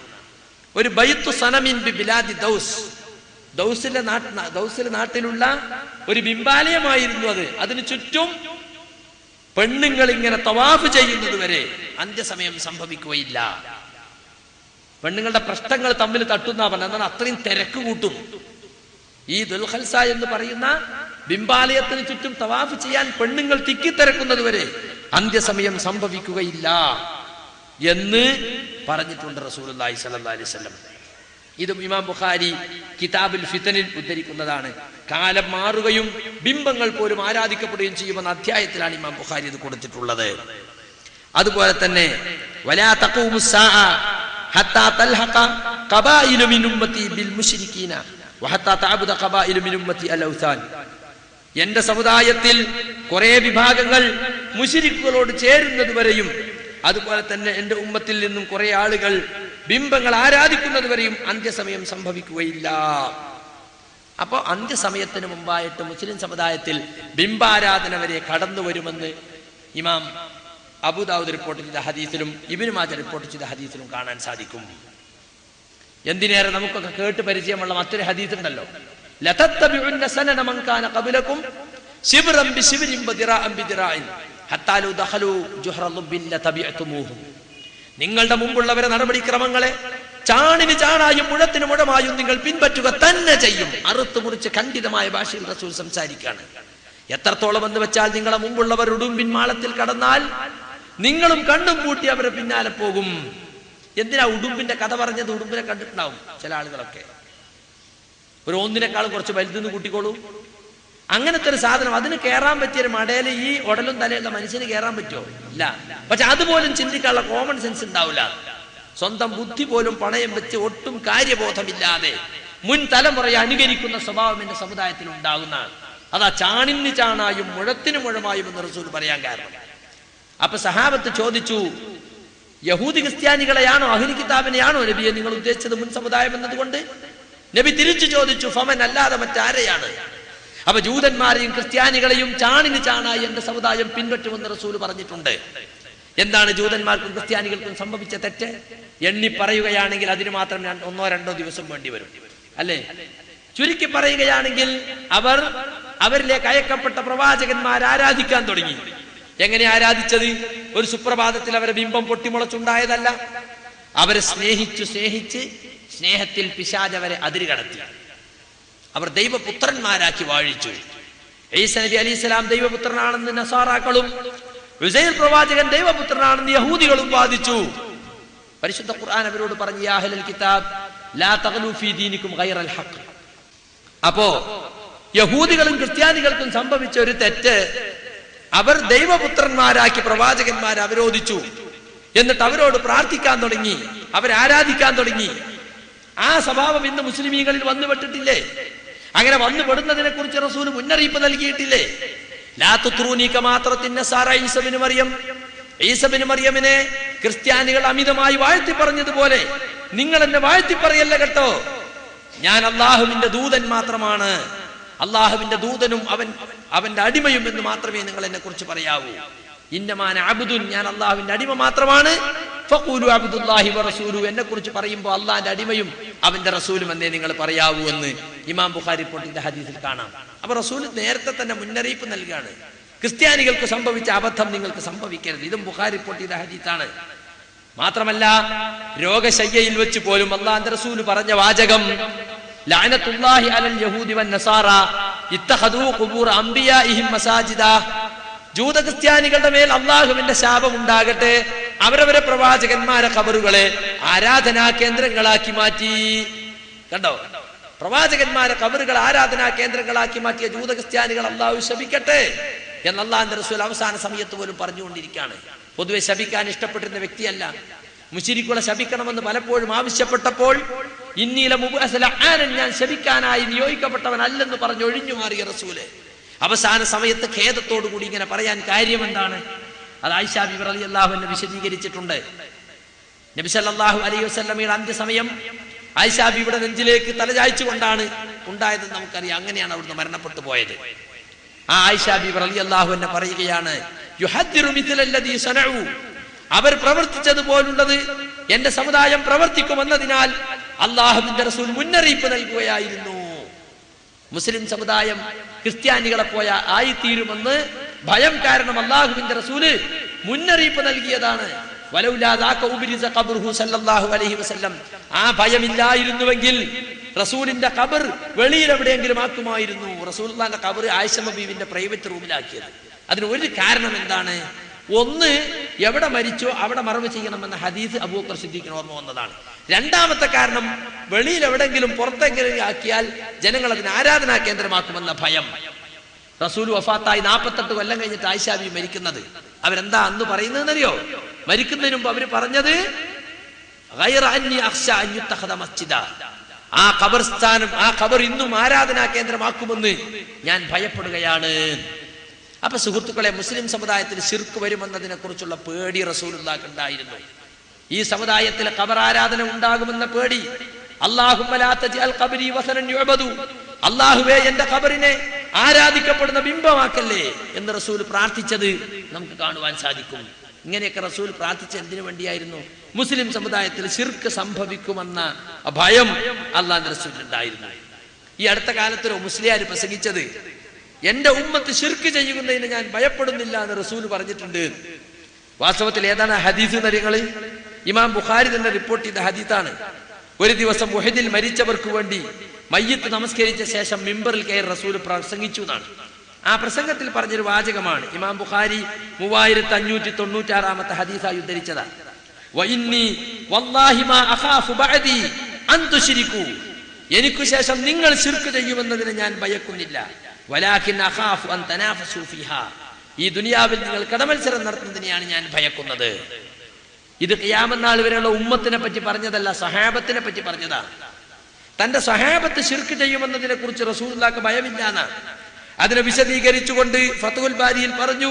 ഒരു ബൈത്തു സനമിൻ ബി ബിലാദി ദൗസ്, ദൗസിലെ നാട്ടിലുള്ള ഒരു ബിംബാലയമായിരുന്നു അത്. അതിനു ചുറ്റും പെണ്ണുങ്ങൾ ഇങ്ങനെ തവാഫ് ചെയ്യുന്നത് വരെ അന്ത്യസമയം സംഭവിക്കുകയില്ല. പെണ്ണുങ്ങളുടെ പ്രശ്നങ്ങൾ തമ്മിൽ തട്ടുന്ന പറഞ്ഞാൽ എന്നാൽ അത്രയും തിരക്ക് കൂട്ടും. ഈ ദുൽഖൽസ എന്ന് പറയുന്ന ബിംബാലയത്തിന് ചുറ്റും തവാഫ് ചെയ്യാൻ പെണ്ണുങ്ങൾ തിക്കിത്തിരക്കുന്നത് വരെ അന്ത്യസമയം സംഭവിക്കുകയില്ല എന്ന് പറഞ്ഞിട്ടുണ്ട് റസൂലുള്ളാഹി സ്വല്ലല്ലാഹി അലൈഹി വസല്ലം. ഇതും ഇമാം ബുഖാരി കിതാബുൽ ഫിതനിൽ ഉദ്ധരിക്കുന്നതാണ്. കാലം മാറുകയും ബിംബങ്ങൾ പോലും ആരാധിക്കപ്പെടുകയും ചെയ്യുമെന്ന അധ്യായത്തിലാണ് ഇമാം ബുഖാരി ഇത് കൊടുത്തിട്ടുള്ളത്. അതുപോലെ തന്നെ വലാ തഖൂമുസ്സാഅ ഹത്താ തൽഹഖ ഖബായിലു മിൻ ഉമ്മത്തി ബിൽ മുശ്രികീന വഹത്താ തഅബുദ ഖബായിലു മിൻ ഉമ്മത്തി അൽ ഔസാൻ. എന്റെ സമുദായത്തിൽ കുറെ വിഭാഗങ്ങൾ മുശ്രിക്കുകളോട് ചേരുന്നത് വരെയും അതുപോലെ തന്നെ എന്റെ ഉമ്മത്തിൽ നിന്നും കുറെ ആളുകൾ ബിംബങ്ങൾ ആരാധിക്കുന്നത് വരെയും അന്ത്യസമയം സംഭവിക്കുകയില്ല. അപ്പോ അന്ത്യസമയത്തിന് മുമ്പായിട്ട് മുസ്ലിം സമുദായത്തിൽ ബിംബാരാധന വരെ കടന്നു വരുമെന്ന് ഇമാം അബൂദാവൂദ് റിപ്പോർട്ട് ചെയ്ത ഹദീസിലും ഇബ്നു മാജ റിപ്പോർട്ട് ചെയ്ത ഹദീസിലും കാണാൻ സാധിക്കും. എന്തിനേറെ നമുക്കൊക്കെ കേട്ട് പരിചയമുള്ള മറ്റൊരു ഹദീസ് ഉണ്ടല്ലോ, ലതത്തബിഉന്ന സനന മൻ കാന ഖബലകും ശിബ്റൻ ബിശിബ്രിൻ വദിറാഅൻ ബിദിറാഇൻ ഹത്താ ലൗ ദഖലു ജുഹ്റ ളുബ്ബിൻ ലതബിഅതുമൂഹും. നിങ്ങളുടെ മുമ്പുള്ളവരെ നടപടിക്രമങ്ങളെ ചാണിന് ചാണായും മുഴത്തിന് മുഴമായും നിങ്ങൾ പിൻപറ്റുക തന്നെ ചെയ്യും. അറുത്ത് മുറിച്ച് ഖണ്ഡിതമായ ഭാഷയിൽ റസൂൽ സംസാരിക്കുകയാണ്. എത്രത്തോളം എന്ന് വെച്ചാൽ നിങ്ങളെ മുമ്പുള്ളവർ ഉടുമ്പിൻ മാളത്തിൽ കടന്നാൽ നിങ്ങളും കണ്ടും കൂട്ടി അവരെ പിന്നാലെ പോകും. എന്തിനാ ഉടുമ്പിന്റെ കഥ പറഞ്ഞത്? ഉടുമ്പിനെ കണ്ടിട്ടുണ്ടാവും ചില ആളുകളൊക്കെ. ഒരു ഒന്നിനേക്കാളും കുറച്ച് വലുതെന്ന് കൂട്ടിക്കോളൂ. അങ്ങനത്തെ ഒരു സാധനം, അതിന് കയറാൻ പറ്റിയൊരു മടയിൽ ഈ ഉടലും തലയുള്ള മനുഷ്യന് കയറാൻ പറ്റുമോ? ഇല്ല. പക്ഷെ അതുപോലും ചിന്തിക്കാനുള്ള കോമൺ സെൻസ് ഉണ്ടാവില്ല. സ്വന്തം ബുദ്ധി പോലും പണയം വെച്ച് ഒട്ടും കാര്യബോധമില്ലാതെ മുൻ തലമുറയെ അനുകരിക്കുന്ന സ്വഭാവം എന്റെ സമുദായത്തിൽ ഉണ്ടാകുന്നതാണ്. അതാ ചാണിന് ചാണായും മുഴത്തിന് മുഴമായും എന്ന് റസൂൽ പറയാൻ കാരണം. അപ്പൊ സഹാബത്ത് ചോദിച്ചു, യഹൂദി ക്രിസ്ത്യാനികളെയാണോ അഹ്ലി കിതാബിനെയാണോ നബിയെ നിങ്ങൾ ഉദ്ദേശിച്ചത് മുൻ സമുദായം എന്നതുകൊണ്ട്? നബി തിരിച്ചു ചോദിച്ചു, ഫമൻ അല്ലാതെ മറ്റാരെയാണ്? അപ്പൊ ജൂതന്മാരെയും ക്രിസ്ത്യാനികളെയും ചാണിന് ചാണായി എന്റെ സമുദായം പിൻപറ്റുമെന്ന് റസൂൽ പറഞ്ഞിട്ടുണ്ട്. എന്താണ് ജൂതന്മാർക്കും ക്രിസ്ത്യാനികൾക്കും സംഭവിച്ച തെറ്റ്? എണ്ണി പറയുകയാണെങ്കിൽ അതിന് മാത്രം 1-2 ദിവസം വേണ്ടി വരും, അല്ലേ? ചുരുക്കി പറയുകയാണെങ്കിൽ അവരിലേക്ക് അയക്കപ്പെട്ട പ്രവാചകന്മാർ ആരാധിക്കാൻ തുടങ്ങി. എങ്ങനെ ആരാധിച്ചത്? ഒരു സുപ്രഭാതത്തിൽ അവരെ ബിംബം പൊട്ടിമുളച്ചുണ്ടായതല്ല. അവരെ സ്നേഹിച്ച് സ്നേഹത്തിൽ പിശാച് അവരെ അതിരുകടത്തി. അവർ ദൈവപുത്രന്മാരാക്കി വാഴിച്ചു. ഈസാ നബി അലൈഹിസ്സലാം ദൈവപുത്രനാണെന്ന് നസാറാക്കളും ഉസൈർ പ്രവാചകൻ ദൈവപുത്രനാണെന്ന് യഹൂദികളും വാദിച്ചു. പരിശുദ്ധ ഖുർആൻ അവരോട് പറഞ്ഞു, യാ അഹ്ലൽ കിതാബ് ലാ തഗ്ലൂ ഫീ ദീനികും ഗൈറൽ ഹഖ്. അപ്പോ യഹൂദികളും ക്രിസ്ത്യാനികൾക്കും സംഭവിച്ച ഒരു തെറ്റ്, അവർ ദൈവപുത്രന്മാരാക്കി പ്രവാചകന്മാരെ അവരോധിച്ചു. എന്നിട്ട് അവരോട് പ്രാർത്ഥിക്കാൻ തുടങ്ങി, അവരെ ആരാധിക്കാൻ തുടങ്ങി. ആ സ്വഭാവം ഇന്ന് മുസ്ലിമീങ്ങളിൽ വന്നുപെട്ടിട്ടില്ലേ? അങ്ങനെ വന്നുപെടുന്നതിനെ കുറിച്ച് റസൂൽ മുന്നറിയിപ്പ് നൽകിയിട്ടില്ലേ? ലാ തുത്രൂനി കമാ തുറത്തിൻ നസാറ ഈസാ ഇബ്നു മറിയം. ഈസാ ഇബ്നു മറിയമിനെ ക്രിസ്ത്യാനികൾ അമിതമായി വാഴ്ത്തി പറഞ്ഞതുപോലെ നിങ്ങൾ എന്നെ വാഴ്ത്തി പറയല്ല കേട്ടോ. ഞാൻ അള്ളാഹുവിന്റെ ദൂതൻ മാത്രമാണ്, അള്ളാഹുവിന്റെ ദൂതനും അവന്റെ അടിമയും എന്ന് മാത്രമേ നിങ്ങൾ എന്നെ കുറിച്ച് പറയാവൂ. ഇന്നമാന അബ്ദുൻ, ഞാൻ അള്ളാഹുവിന്റെ അടിമ മാത്രമാണ്. ഫഖൂലു അബ്ദുല്ലാഹി വറസൂലു, എന്നെ കുറിച്ച് പറയുമ്പോൾ അള്ളാഹിന്റെ അടിമയും അവന്റെ റസൂലും എന്നേ നിങ്ങൾ പറയാവൂ എന്ന് ഇമാം ബുഖാരി റിപ്പോർട്ട് ചെയ്ത ഹദീസിൽ കാണാം. അപ്പൊ റസൂൽ നേരത്തെ തന്നെ മുന്നറിയിപ്പ് നൽകുകയാണ്, ക്രിസ്ത്യാനികൾക്ക് സംഭവിച്ച അബദ്ധം നിങ്ങൾക്ക് സംഭവിക്കരുത്. ഇതും ബുഖാരി റിപ്പോർട്ട് ചെയ്ത ഹദീസാണ്. മാത്രമല്ല, രോഗശയ്യയിൽ വെച്ച് പോലും അള്ളാഹിന്റെ റസൂൽ പറഞ്ഞ വാചകം, ലഅനത്തുല്ലാഹി അലൽ യഹൂദി വൻ നസാറ ഇത്തഖദൂ ഖുബൂർ അംബിയാഇഹിം മസാജിദ. ജൂത ക്രിസ്ത്യാനികളുടെ മേൽ അള്ളാഹുവിന്റെ ശാപം ഉണ്ടാകട്ടെ, അവരവരെ പ്രവാചകന്മാരെ ഖബറുകളെ ആരാധനാ കേന്ദ്രങ്ങളാക്കി മാറ്റി. കണ്ടോ, പ്രവാചകന്മാരെ ഖബറുകൾ ആരാധനാ കേന്ദ്രങ്ങളാക്കി മാറ്റിയ ജൂത ക്രിസ്ത്യാനികൾ അള്ളാഹു ശപിക്കട്ടെ എന്ന് അള്ളാഹിന്റെ റസൂൽ അവസാന സമയത്ത് പോലും പറഞ്ഞുകൊണ്ടിരിക്കുകയാണ്. പൊതുവെ ശപിക്കാൻ ഇഷ്ടപ്പെട്ടിരുന്ന വ്യക്തിയല്ല. മുശ്രിക്കുകളെ ശപിക്കണമെന്ന് പലപ്പോഴും ആവശ്യപ്പെട്ടപ്പോൾ ഇന്നീല മുബഅസ ലഅാനൻ, ഞാൻ ശപിക്കാനായി നിയോഗിക്കപ്പെട്ടവനല്ലെന്ന് പറഞ്ഞ് ഒഴിഞ്ഞു മാറിയ റസൂല് അവസാന സമയത്ത് ഖേദത്തോടു കൂടി ഇങ്ങനെ പറയാൻ കാര്യം എന്താണ്? അത് ആയിഷാ ബിബി റളിയല്ലാഹു അൻഹ വിശദീകരിച്ചിട്ടുണ്ട്. നബി സല്ലല്ലാഹു അലൈഹി വസല്ലമയുടെ അന്ത്യസമയം ആയിഷാ ബിബിയുടെ നെഞ്ചിലേക്ക് തലചായ്ച്ചുകൊണ്ടാണ് ഉണ്ടായതെന്ന് നമുക്കറിയാം. അങ്ങനെയാണ് അവിടുന്ന് മരണപ്പെട്ടു പോയത്. ആ ആയിഷാ ബിബി റളിയല്ലാഹു അൻഹ പറയുകയാണ്, യുഹദ്ദിറു മിഥലല്ലദീ സനഉ, അവർ പ്രവർത്തിച്ചതുപോലുള്ളത് എന്റെ സമുദായം പ്രവർത്തിക്കുമെന്നതിനാൽ അല്ലാഹുവിന്റെ റസൂൽ മുന്നറിയിപ്പ് നൽകുകയായിരുന്നു. മുസ്ലിം സമുദായം ക്രിസ്ത്യാനികളെ പോയ ആയിത്തീരുമെന്ന് ഭയം കാരണം അല്ലാഹുവിന്റെ റസൂല് മുന്നറിയിപ്പ് നൽകിയതാണ്. വലൗലാ ദാക ഉബ്രിസ ഖബ്റുഹു സല്ലല്ലാഹു അലൈഹി വസല്ലം, ആ ഭയമില്ലായിരുന്നുവെങ്കിൽ റസൂലിന്റെ ഖബർ വെളിയിൽ എവിടെയെങ്കിലും ആക്കുമായിരുന്നു. റസൂലുള്ളാഹിന്റെ ഖബർ ആയിഷ ബീവിന്റെ പ്രൈവറ്റ് റൂമിലാക്കിയത്. അതിന് ഒരു കാരണം എന്താണ്? ഒന്ന്, എവിടെ മരിച്ചോ അവിടെ മറവ് ചെയ്യണമെന്ന ഹദീസ് അബൂബക്കർ സിദ്ദീഖിന് ഓർമ്മ വന്നതാണ്. രണ്ടാമത്തെ കാരണം, വെളിയിൽ എവിടെങ്കിലും പുറത്തെങ്കിലും ആക്കിയാൽ ജനങ്ങൾ അതിന് ആരാധനാ കേന്ദ്രമാക്കുമെന്ന ഭയം. റസൂൽ വഫാത്തായി 48 കൊല്ലം കഴിഞ്ഞിട്ട് ആയിഷാ ബീവി മരിക്കുന്നത്. അവരെന്താ അന്ന് പറയുന്നതെന്നറിയോ? മരിക്കുന്നതിന് മുമ്പ് അവര് പറഞ്ഞത്, ഗൈറ അന്നി അഖ്ശ അൻ യുത്തഖദ മസ്ജിദ, ആ ഖബർസ്ഥാനം, ആ ഖബർ ഇന്നും ആരാധനാ കേന്ദ്രമാക്കുമെന്ന് ഞാൻ ഭയപ്പെടുകയാണ്. അപ്പൊ സുഹൃത്തുക്കളെ, മുസ്ലിം സമുദായത്തിൽ ശിർക്ക് വരുമെന്നതിനെ കുറിച്ചുള്ള പേടി റസൂലുള്ളാഹിക്ക് ഉണ്ടായിരുന്നു. ഈ സമുദായത്തിൽ ഖബർ ആരാധന ഉണ്ടാകുമെന്ന പേടി. അല്ലാഹുമ്മ ലാ തജ്അൽ ഖബ്രി വസനൻ യുഅബദു, അല്ലാഹുവേ എന്റെ ഖബറിനെ ആരാധിക്കപ്പെടുന്ന ബിംബമാക്കല്ലേ എന്ന് റസൂൽ പ്രാർത്ഥിച്ചത് നമുക്ക് കാണുവാൻ സാധിക്കും. ഇങ്ങനെയൊക്കെ റസൂൽ പ്രാർത്ഥിച്ച എന്തിനു വേണ്ടിയായിരുന്നു? മുസ്ലിം സമുദായത്തിൽ ശിർക്ക് സംഭവിക്കുമെന്ന ഭയം അല്ലാഹുവിന്റെ റസൂലിനുണ്ടായിരുന്നു. ഈ അടുത്ത കാലത്തൊരു മുസ്ലിയാർ പ്രസംഗിച്ചത്, എന്റെ ഉമ്മത്ത് ശിർക്ക് ചെയ്യുന്നതിന് ഞാൻ ഭയപ്പെടുന്നില്ല എന്ന് റസൂൽ പറഞ്ഞിട്ടുണ്ട്. വാസ്തവത്തിൽ ഏതാണ് ഹദീസ് എന്നറിയങ്ങള്? ഇമാം ബുഖാരി തന്നെ റിപ്പോർട്ട് ചെയ്ത ഹദീസാണ്. ഒരു ദിവസം ഉഹദിൽ മരിച്ചവർക്ക് വേണ്ടി മയ്യിത്ത് നമസ്കരിച്ച ശേഷം മിമ്പറിൽ കയറി റസൂൽ പ്രസംഗിച്ചു എന്നാണ്. ആ പ്രസംഗത്തിൽ പറഞ്ഞൊരു വാചകമാണ് ഇമാം ബുഖാരി 3596 ഹദീസായി ഉദ്ധരിച്ചതാണ്. വഇന്നി വല്ലാഹി മാ അഖാഫു ബഅദി അൻ തുശ്രികൂ, എനിക്കു ശേഷം നിങ്ങൾ ശിർക്ക് ചെയ്യുമെന്നതിന് ഞാൻ ഭയക്കുന്നില്ല. വലാകിൻ അഖാഫു അൻ തനാഫസു ഫീഹാ, ഈ ദുനിയാവിൽ നിങ്ങൾ കടമത്സരം നടത്തുന്നതിനെയാണ് ഞാൻ ഭയക്കുന്നത്. ഇത് ഖിയാമത്ത് നാൾ വരെയുള്ള ഉമ്മത്തിനെ പറ്റി പറഞ്ഞതല്ല, സഹാബത്തിനെ പറ്റി പറഞ്ഞതാണ്. തന്റെ സഹാബത്ത് ശിർക്ക് ചെയ്യുമെന്നതിനെ കുറിച്ച് റസൂലുള്ളാഹിക്ക് ഭയമില്ല എന്നാണ്. അതിനെ വിശദീകരിച്ചുകൊണ്ട് ഫത്ഹുൽ ബാരിയിൽ പറഞ്ഞു,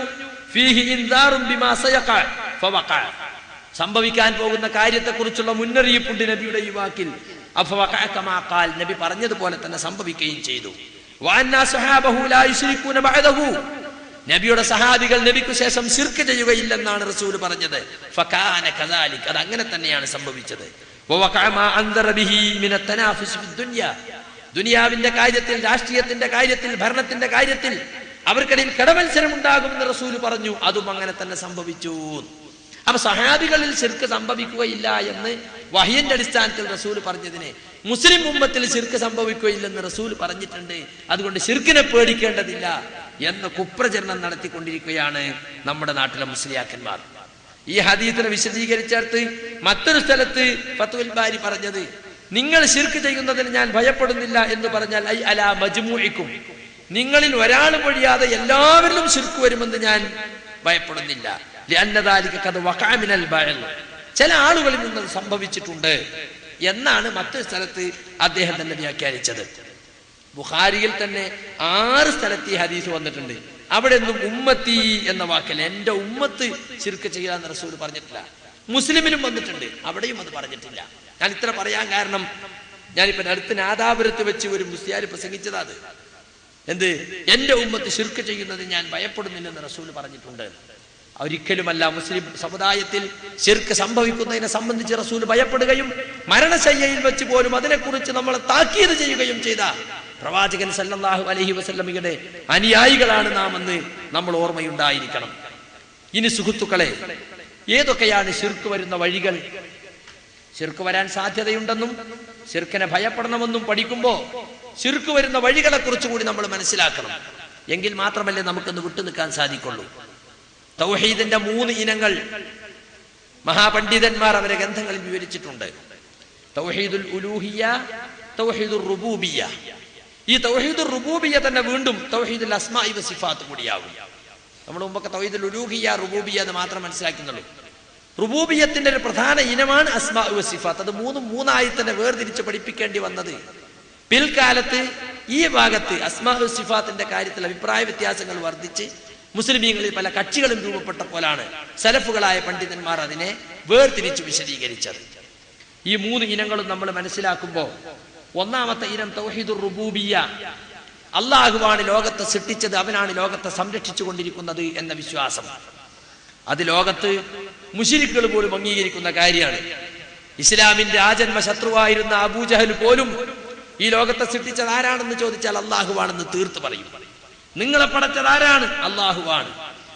ഫീഹി ഇൻദാറും ബിമാ സയഖ ഫവഖ, സംഭവിക്കാൻ പോകുന്ന കാര്യത്തെക്കുറിച്ചുള്ള മുന്നറിയിപ്പുണ്ട് നബിയുടെ ഈ വാക്കിൽ. അഫവഖ കമാ ഖാൽ, നബി പറഞ്ഞതുപോലെ തന്നെ സംഭവിക്കുകയും ചെയ്തു. വഅന്നാ സഹാബഹു ലാ യുശ്രികൂന ബഅദഹു, നബിയുടെ സഹാബികൾ നബിക്ക് ശേഷം ശിർക്ക് ചെയ്യുകയില്ലെന്നാണ് റസൂൽ പറഞ്ഞത്. ഫകാന കദാലിക, അത് അങ്ങനെ തന്നെയാണ് സംഭവിച്ചത്. വവഖഅ മാ അൻദറ ബിഹി മിന തനാഫുസ് ഫി ദുനിയ, ദുനിയാവിന്റെ കാര്യത്തിൽ, രാഷ്ട്രീയത്തിന്റെ കാര്യത്തിൽ, ഭരണത്തിന്റെ കാര്യത്തിൽ അവർക്കിടയിൽ കടമത്സരം ഉണ്ടാകുമെന്ന് റസൂൽ പറഞ്ഞു. അതും അങ്ങനെ തന്നെ സംഭവിച്ചു. അപ്പൊ സഹാബികളിൽ ശിർക്ക് സംഭവിക്കുകയില്ല എന്ന് വഹയിന്റെ അടിസ്ഥാനത്തിൽ റസൂൽ പറഞ്ഞതിനെ മുസ്ലിം ഉമ്മത്തിൽ ശിർക്ക് സംഭവിക്കുകയില്ലെന്ന് റസൂൽ പറഞ്ഞിട്ടുണ്ട്. അതുകൊണ്ട് ശിർക്കിനെ പേടിക്കേണ്ടതില്ല എന്ന് കുപ്രചരണം നടത്തിക്കൊണ്ടിരിക്കുകയാണ് നമ്മുടെ നാട്ടിലെ മുസ്ലിയാക്കന്മാർ. ഈ ഹദീസിനെ വിശദീകരിച്ചെടുത്ത് മറ്റൊരു സ്ഥലത്ത് ഫത്ഹുൽ ബാരി പറഞ്ഞത്, നിങ്ങൾ ശിർക്ക് ചെയ്യുന്നതിന് ഞാൻ ഭയപ്പെടുന്നില്ല എന്ന് പറഞ്ഞാൽ ഐ അലാ മജ്മൂഇക്കും, നിങ്ങളിൽ ഒരാൾ ഒഴിയാതെ എല്ലാവരിലും ശിർക്ക് വരുമെന്ന് ഞാൻ ഭയപ്പെടുന്നില്ല. ചില ആളുകളിൽ നിന്ന് സംഭവിച്ചിട്ടുണ്ട് എന്നാണ് മറ്റൊരു സ്ഥലത്ത് അദ്ദേഹം തന്നെ വ്യാഖ്യാനിച്ചത്. ബുഖാരിയിൽ തന്നെ 6 സ്ഥലത്ത് ഈ ഹദീസ് വന്നിട്ടുണ്ട്. അവിടെ ഒന്നും ഉമ്മത്തി എന്ന വാക്കല്ല, എന്റെ ഉമ്മത്ത് ശിർക്ക് ചെയ്യാന്ന് റസൂൽ പറഞ്ഞിട്ടില്ല. മുസ്ലിമിലും വന്നിട്ടുണ്ട്, അവിടെയും അത് പറഞ്ഞിട്ടില്ല. ഞാൻ ഇത്ര പറയാൻ കാരണം, ഞാനിപ്പോ അടുത്ത് നാദാപുരത്ത് വെച്ച് ഒരു മുസ്ലിയാർ പ്രസംഗിച്ചതാ. അത് എന്ത്, എന്റെ ഉമ്മത്ത് ശിർക്ക് ചെയ്യുന്നത് ഞാൻ ഭയപ്പെടുന്നില്ലെന്ന് റസൂൽ പറഞ്ഞിട്ടുണ്ട്. ഒരിക്കലുമല്ല. മുസ്ലിം സമുദായത്തിൽ ശിർക്ക് സംഭവിക്കുന്നതിനെ സംബന്ധിച്ച് റസൂൽ ഭയപ്പെടുകയും മരണശയ്യയിൽ വെച്ച് പോലും അതിനെക്കുറിച്ച് നമ്മളെ താക്കീത് ചെയ്യുകയും ചെയ്ത പ്രവാചകൻ സല്ലല്ലാഹു അലൈഹി വസല്ലമയുടെ അനുയായികളാണ് നാം എന്ന് നമ്മൾ ഓർമ്മയുണ്ടായിരിക്കണം. ഇനി സുഹൃത്തുക്കളെ, ഏതൊക്കെയാണ് ശിർക്ക് വരുന്ന വഴികൾ? ശിർക്ക് വരാൻ സാധ്യതയുണ്ടെന്നും ശിർക്കിനെ ഭയപ്പെടണമെന്നും പഠിക്കുമ്പോ ശിർക്ക് വരുന്ന വഴികളെ കുറിച്ച് കൂടി നമ്മൾ മനസ്സിലാക്കണം. എങ്കിൽ മാത്രമല്ലേ നമുക്കൊന്ന് വിട്ടുനിൽക്കാൻ സാധിക്കുള്ളൂ. തൗഹീദിന്റെ 3 ഇനങ്ങൾ മഹാപണ്ഡിതന്മാർ അവരെ ഗ്രന്ഥങ്ങളിൽ വിവരിച്ചിട്ടുണ്ട്. തൗഹീദുൽ ഉലൂഹിയ്യ, തൗഹീദുർ റുബൂബിയ്യ. ഈ തൗഹീദുർ റുബൂബിയ്യ തന്നെ വീണ്ടും തൗഹീദുൽ അസ്മാഇ വ സിഫാത്ത് കൂടിയാവും. നമ്മൾ മുമ്പൊക്കെ തൗഹീദുൽ ഉലൂഹിയ്യ, റുബൂബിയ്യ എന്ന് മാത്രം മനസ്സിലാക്കുന്നുള്ളൂ. റുബൂബിയ്യത്തിന്റെ ഒരു പ്രധാന ഇനമാണ് അസ്മാഉ വ സിഫാത്ത്. അത് 3 തന്നെ വേർതിരിച്ച് പഠിപ്പിക്കേണ്ടി വന്നത് പിൽക്കാലത്ത് ഈ ഭാഗത്ത് അസ്മാഉ വ സിഫാത്തിന്റെ കാര്യത്തിൽ അഭിപ്രായ വ്യത്യാസങ്ങൾ വർദ്ധിച്ച് മുസ്ലിമീങ്ങളിൽ പല കക്ഷികളും രൂപപ്പെട്ടപ്പോഴാണ് സലഫുകളായ പണ്ഡിതന്മാർ അതിനെ വേർതിരിച്ച് വിശദീകരിച്ചത്. ഈ 3 ഇനങ്ങളും നമ്മൾ മനസ്സിലാക്കുമ്പോൾ, ഒന്നാമത്തെ ഇനം തൗഹീദുർ റുബൂബിയ്യ, അല്ലാഹുവാണ് ലോകത്തെ സൃഷ്ടിച്ചത്, അവനാണ് ലോകത്തെ സംരക്ഷിച്ചു കൊണ്ടിരിക്കുന്നത് എന്ന വിശ്വാസം. അത് ലോകത്ത് മുശ്രിക്കുകൾ പോലും അംഗീകരിക്കുന്ന കാര്യമാണ്. ഇസ്ലാമിന്റെ ആജന്മ ശത്രുവായിരുന്ന അബൂജഹൽ പോലും ഈ ലോകത്തെ സൃഷ്ടിച്ചത് ആരാണെന്ന് ചോദിച്ചാൽ അല്ലാഹുവാണെന്ന് തീർത്ത് പറയും. നിങ്ങളെ പടച്ചത് ആരാണ്? അല്ലാഹുവാണ്.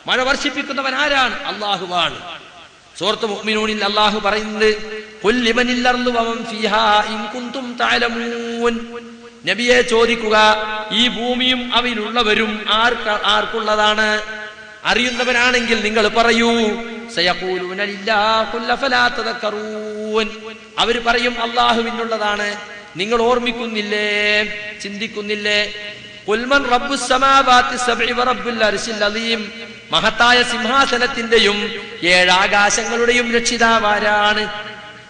മഴ വർഷിപ്പിക്കുന്നവൻ ആരാണ്? അല്ലാഹുവാണ്. സൂറത്ത് മുഅ്മിനൂനിൽ അല്ലാഹു പറയുന്നത്, ഖുൽ ലിമനിൽ അർളു വമൻ ഫീഹാ ഇൻ കുൻതും തഅലമൂൻ, നബിയെ ചോദിക്കുക, ഈ ഭൂമിയും അവയിലുള്ളവരും ആർക്കുള്ളതാണ്? അറിയുന്നവനാണെങ്കിൽ നിങ്ങൾ പറയൂ. സയഖൂലൂന ലില്ലാഹി ഖുൽ അഫലാ തദക്കറൂൻ, അവർ പറയും അല്ലാഹുവിനുള്ളതാണ്, നിങ്ങൾ ഓർമ്മിക്കുന്നില്ലേ, ചിന്തിക്കുന്നില്ലേ? ഖുൽമൻ റബ്ബുസ് സമാവാതി സബ്ഇ വ റബ്ബുൽ അർശിൽ അളീം, മഹത്തായ സിംഹാസനത്തിന്റെയും 7 ആകാശങ്ങളുടെയും രക്ഷിതാവാരാണ്?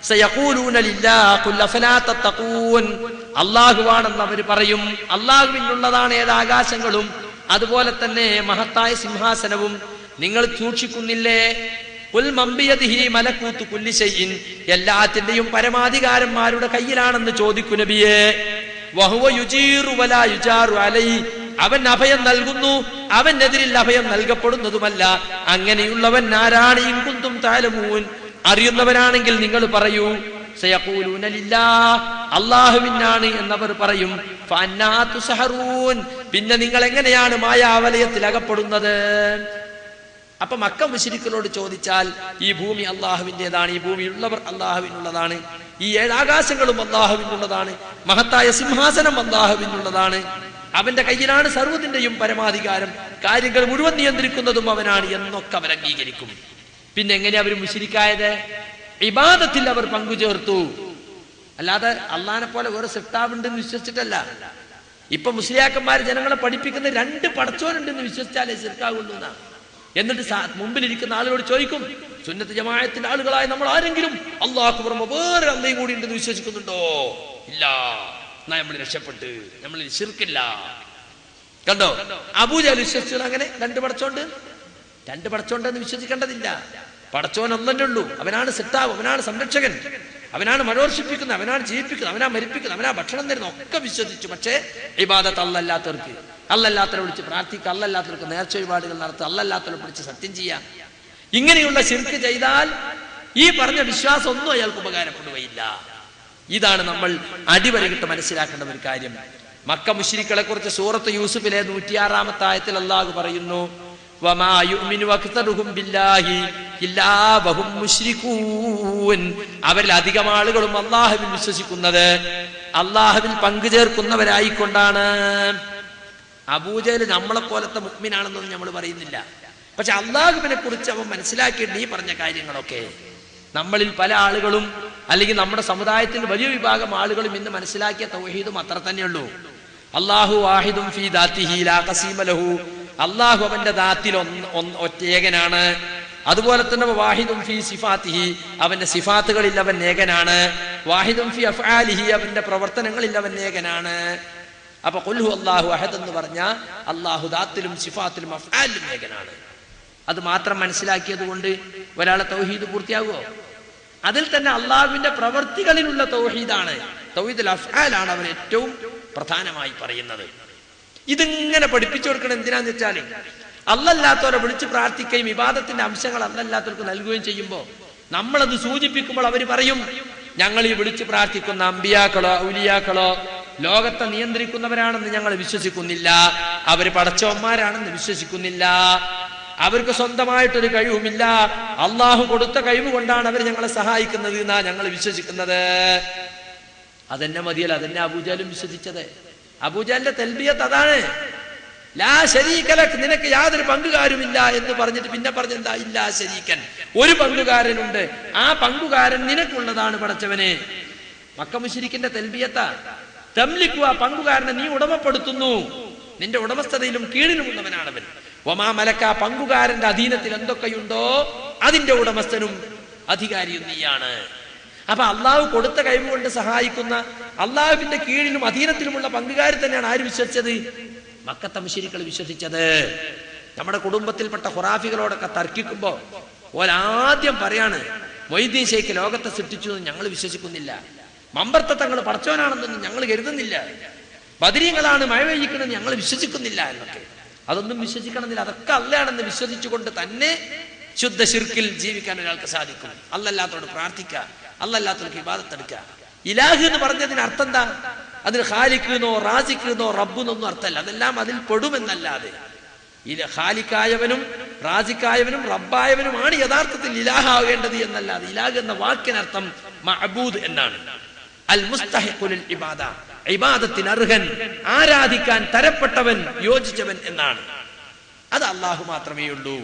സയഖൂലൂന ലില്ലാഹി ഖുൽ അഫലാ തത്തഖൂൻ, അല്ലാഹുവാണെന്ന് അവർ പറയും. അല്ലാഹുവിനുള്ളതാണ് 7 ആകാശങ്ങളും അതുപോലെ തന്നെ മഹത്തായ സിംഹാസനവും, നിങ്ങൾ സൂക്ഷിക്കുന്നില്ലേ? ഖുൽ മൻ ബിയദിഹി മലകൂതു കുല്ലി ശൈഇൻ, എല്ലാത്തിന്റെയും പരമാധികാരന്മാരുടെ കയ്യിലാണെന്ന് ചോദിക്കൂ നബിയേ. വഹുവ യുജീറു വലാ യുജാറു അലൈഹി, അവൻ അഭയം നൽകുന്നു, അവനെതിരിൽ അഭയം നൽകപ്പെടുന്നതുമല്ല. അങ്ങനെയുള്ളവൻ ആരാണ്? ഇൻ കുൻതും തഅലമൂൻ, അറിയുന്നവരാണെങ്കിൽ നിങ്ങൾ പറയൂ. സയഖൂലൂന ലില്ലാഹ്, അല്ലാഹുവിനാണ് എന്നവർ പറയും. ഫഅന്നാ തുസ്ഹറൂൻ, പിന്നെ നിങ്ങൾ എങ്ങനെയാണ് മായാവലയത്തിൽ അകപ്പെടുന്നത്? അപ്പൊ മക്ക മുശ്രിക്കുകളോട് ചോദിച്ചാൽ, ഈ ഭൂമി അല്ലാഹുവിൻ്റെതാണ്, ഈ ഭൂമിയുള്ളവർ അല്ലാഹുവിനുള്ളതാണ്, ഈ 7 ആകാശങ്ങളും അല്ലാഹുവിനുള്ളതാണ്, മഹത്തായ സിംഹാസനം അല്ലാഹുവിനുള്ളതാണ്, അവന്റെ കയ്യിലാണ് സർവ്വതിന്റെയും പരമാധികാരം, കാര്യങ്ങൾ മുഴുവൻ നിയന്ത്രിക്കുന്നതും അവനാണ് എന്നൊക്കെ അവർ അംഗീകരിക്കും. പിന്നെ എങ്ങനെയാ അവർ മുശ്രിക്കായത്? ഇബാദത്തിൽ അവർ പങ്കുചേർത്തു. അല്ലാതെ അള്ളാഹിനെ പോലെ വേറെ സിട്ടാവുണ്ടെന്ന് വിശ്വസിച്ചിട്ടല്ല. ഇപ്പൊ മുസ്ലിയാക്കന്മാർ ജനങ്ങളെ പഠിപ്പിക്കുന്ന 2 പടച്ചോനുണ്ടെന്ന് വിശ്വസിച്ചാലേ ശിർക്കാവുള്ളൂ എന്നാ. എന്നിട്ട് മുമ്പിലിരിക്കുന്ന ആളുകളോട് ചോദിക്കും, സുന്നത്ത് ജമാഅത്തിന്റെ ആളുകളായ നമ്മൾ ആരെങ്കിലും അല്ലാഹു പുറമെ വേറെ അള്ളയും കൂടി ഉണ്ടെന്ന് വിശ്വസിക്കുന്നുണ്ടോ? ഇല്ല, എന്നാ നമ്മൾ രക്ഷപ്പെട്ട്, നമ്മളിൽ ശിർക്കില്ല. കണ്ടോ, അബൂജഹൽ വിശ്വസിച്ചു അങ്ങനെ രണ്ട് പടച്ചോണ്ടെന്ന് വിശ്വസിക്കേണ്ടതില്ല. പടച്ചോൻ ഒന്നല്ലേ ഉള്ളൂ. അവനാണ് സിട്ടാവ്, അവനാണ് സംരക്ഷകൻ, അവനാണ് മഴോർഷിപ്പിക്കുന്നത്, അവനാണ് ജീവിപ്പിക്കുന്നത്, അവനാ മരിപ്പിക്കുന്നത്, അവനാ ഭക്ഷണം തരുന്നത്, ഒക്കെ വിശ്വസിച്ചു. പക്ഷേ ഇബാദത്ത് അല്ലല്ലാത്തവർക്ക്, അല്ലല്ലാത്തവരെ വിളിച്ച് പ്രാർത്ഥിക്കുക, അല്ലല്ലാത്തവർക്ക് നേർച്ച വഴിപാടുകൾ നടത്തുക, അല്ലല്ലാത്തവരെ വിളിച്ച് സത്യം ചെയ്യാം. ഇങ്ങനെയുള്ള ശിർക്ക് ചെയ്താൽ ഈ പറഞ്ഞ വിശ്വാസം ഒന്നും അയാൾക്ക് ഉപകാരപ്പെടുകയില്ല. ഇതാണ് നമ്മൾ അടിവരയിട്ട് മനസ്സിലാക്കേണ്ട ഒരു കാര്യം. മക്ക മുശ്രിക്കുകളെ കുറിച്ച് സൂറത്ത് യൂസുഫിലെ 106-ാമത്തെ ആയത്തിൽ അല്ലാഹു പറയുന്നു, വമാ യുഅ്മിനു അക്തറുഹും ബില്ലാഹി ഇല്ലാ വഹും മുശ്രികൂൻ. അവരിൽ അധികം ആളുകളും അല്ലാഹുവിൽ വിശ്വസിക്കുന്നത് അല്ലാഹുവിൽ പങ്കുചേർക്കുന്നവരായിക്കൊണ്ടാണ്. അബൂജഹൽ നമ്മളെ പോലത്തെ മുഅ്മിനാണെന്നൊന്നും നമ്മൾ പറയുന്നില്ല. പക്ഷെ അല്ലാഹുവിനെ കുറിച്ച് അവൻ മനസ്സിലാക്കിയിട്ട് ഈ പറഞ്ഞ കാര്യങ്ങളൊക്കെ നമ്മളിൽ പല ആളുകളും അല്ലെങ്കിൽ നമ്മുടെ സമുദായത്തിൽ വലിയ വിഭാഗം ആളുകളും ഇന്ന് മനസ്സിലാക്കിയ തൗഹീദും അത്ര തന്നെയുള്ളൂ. അല്ലാഹു വാഹിദും ഫീ ദാത്തിഹി ലാ ഖസീമ ലഹു. അല്ലാഹു അവന്റെ ദാത്തിൽ ഒറ്റേകനാണ്. അതുപോലെ തന്നെ വാഹിദും ഫീ സിഫാത്തിഹി, അവന്റെ സിഫാത്തുകളിൽ അവൻ ഏകനാണ്. വാഹിദും ഫീ അഫ്ആലിഹി, അവന്റെ പ്രവർത്തനങ്ങളിൽ അവൻ ഏകനാണ്. അപ്പൊ ഖുൽ ഹു അല്ലാഹു അഹദ് എന്ന് പറഞ്ഞാൽ അല്ലാഹു ദാത്തിലും സിഫാത്തിലും അഫ്ആലിലും ഏകനാണ്. അത് മാത്രം മനസ്സിലാക്കിയത് കൊണ്ട് ഒരാളെ തൗഹീദ് പൂർത്തിയാകുമോ? അതിൽ തന്നെ അള്ളാഹുവിന്റെ പ്രവർത്തികളിലുള്ള തൗഹീദാണ്, തൗഹീദുൽ അഫ്ആലാണ് അവൻ ഏറ്റവും പ്രധാനമായി പറയുന്നത്. ഇതിങ്ങനെ പഠിപ്പിച്ചു കൊടുക്കണം. എന്തിനാന്ന് വെച്ചാല് അല്ലല്ലാത്തവരെ വിളിച്ച് പ്രാർത്ഥിക്കുകയും ഇബാദത്തിന്റെ അംശങ്ങൾ അല്ലല്ലാത്തവർക്ക് നൽകുകയും ചെയ്യുമ്പോൾ നമ്മളത് സൂചിപ്പിക്കുമ്പോൾ അവർ പറയും, ഞങ്ങൾ ഈ വിളിച്ച് പ്രാർത്ഥിക്കുന്ന അമ്പിയാക്കളോ ഔലിയാക്കളോ ലോകത്തെ നിയന്ത്രിക്കുന്നവരാണെന്ന് ഞങ്ങൾ വിശ്വസിക്കുന്നില്ല, അവര് പടച്ചവന്മാരാണെന്ന് വിശ്വസിക്കുന്നില്ല, അവർക്ക് സ്വന്തമായിട്ടൊരു കഴിവുമില്ല, അള്ളാഹു കൊടുത്ത കഴിവ് കൊണ്ടാണ് അവർ ഞങ്ങളെ സഹായിക്കുന്നത് എന്നാ ഞങ്ങൾ വിശ്വസിക്കുന്നത്. അതെന്നെ മതിയല്ല, അതെന്നെ അബൂജഹലും വിശ്വസിച്ചത്. അബൂജഹലിന്റെ തൽബിയത്ത് അതാണ്, ലാ ശരീക ലക്, നിനക്ക് യാതൊരു പങ്കുകാരുമില്ല എന്ന് പറഞ്ഞിട്ട് പിന്നെ പറഞ്ഞെന്താ, ഇല്ലാ ശരീകൻ, ഒരു പങ്കുകാരനുണ്ട്, ആ പങ്കുകാരൻ നിനക്കുള്ളതാണ് പടച്ചവനെ. മക്ക മുശ്രിക്കിന്റെ തൽബിയത്താ. തംലിക്കു, ആ പങ്കുകാരനെ നീ ഉടമപ്പെടുത്തുന്നു, നിന്റെ ഉടമസ്ഥതയിലും കീഴിലുമുള്ളവനാണവൻ. വമാ മലക്ക, പങ്കുകാരന്റെ അധീനത്തിൽ എന്തൊക്കെയുണ്ടോ അതിന്റെ ഉടമസ്ഥനും അധികാരിയും നീയാണ്. അപ്പൊ അള്ളാഹു കൊടുത്ത കഴിവ് കൊണ്ട് സഹായിക്കുന്ന അള്ളാഹുവിന്റെ കീഴിലും അധീനത്തിലുമുള്ള പങ്കുകാരി തന്നെയാണ് ആര് വിശ്വസിച്ചത്? മക്കത്തെ മുശ്രിക്കുകൾ വിശ്വസിച്ചത്. നമ്മുടെ കുടുംബത്തിൽപ്പെട്ട ഖുറാഫികളോടൊക്കെ തർക്കിക്കുമ്പോ ഓലാദ്യം പറയാണ്, മൊയ്തീൻ ശൈഖ് ലോകത്തെ സൃഷ്ടിച്ചു എന്ന് ഞങ്ങൾ വിശ്വസിക്കുന്നില്ല, മമ്പർത്ത തങ്ങൾ പടച്ചോനാണെന്നൊന്നും ഞങ്ങൾ കരുതുന്നില്ല, ബദരീങ്ങളാണ് മഴ പെയ്യിക്കണമെന്ന് ഞങ്ങൾ വിശ്വസിക്കുന്നില്ല എന്നൊക്കെ. അതൊന്നും വിശ്വസിക്കണമെന്നില്ല, അതൊക്കെ അല്ലാണെന്ന് വിശ്വസിച്ചുകൊണ്ട് തന്നെ ശുദ്ധ ശിർക്കിൽ ജീവിക്കാൻ ഒരാൾക്ക് സാധിക്കും. അല്ലല്ലാത്തോട് പ്രാർത്ഥിക്കുക, അല്ലല്ലാത്തവർക്ക് ഇബാദത്ത് എടുക്കുക. ഇലാഹ് എന്ന് പറഞ്ഞതിന് അർത്ഥം എന്താ? അതിൽ ഖാലിഖ് എന്നോ റാസിഖ് എന്നോ റബ്ബ് എന്നൊന്നും അർത്ഥമല്ല, അതെല്ലാം അതിൽ പെടുമെന്നല്ലാതെ. ഖാലിഖായവനും റാസിഖായവനും റബ്ബായവനുമാണ് യഥാർത്ഥത്തിൽ ഇലാഹാകേണ്ടത് എന്നല്ലാതെ. ഇലാഹ് എന്ന വാക്കിനർത്ഥം മഅബൂദ് എന്നാണ്. അൽ മുസ്തഹിഖുൽ ഇബാദ, ഇബാദത്തിന് അർഹൻ, ആരാധിക്കാൻ തരപ്പെട്ടവൻ, യോജിച്ചവൻ എന്നാണ്. അത് അള്ളാഹു മാത്രമേ ഉള്ളൂ.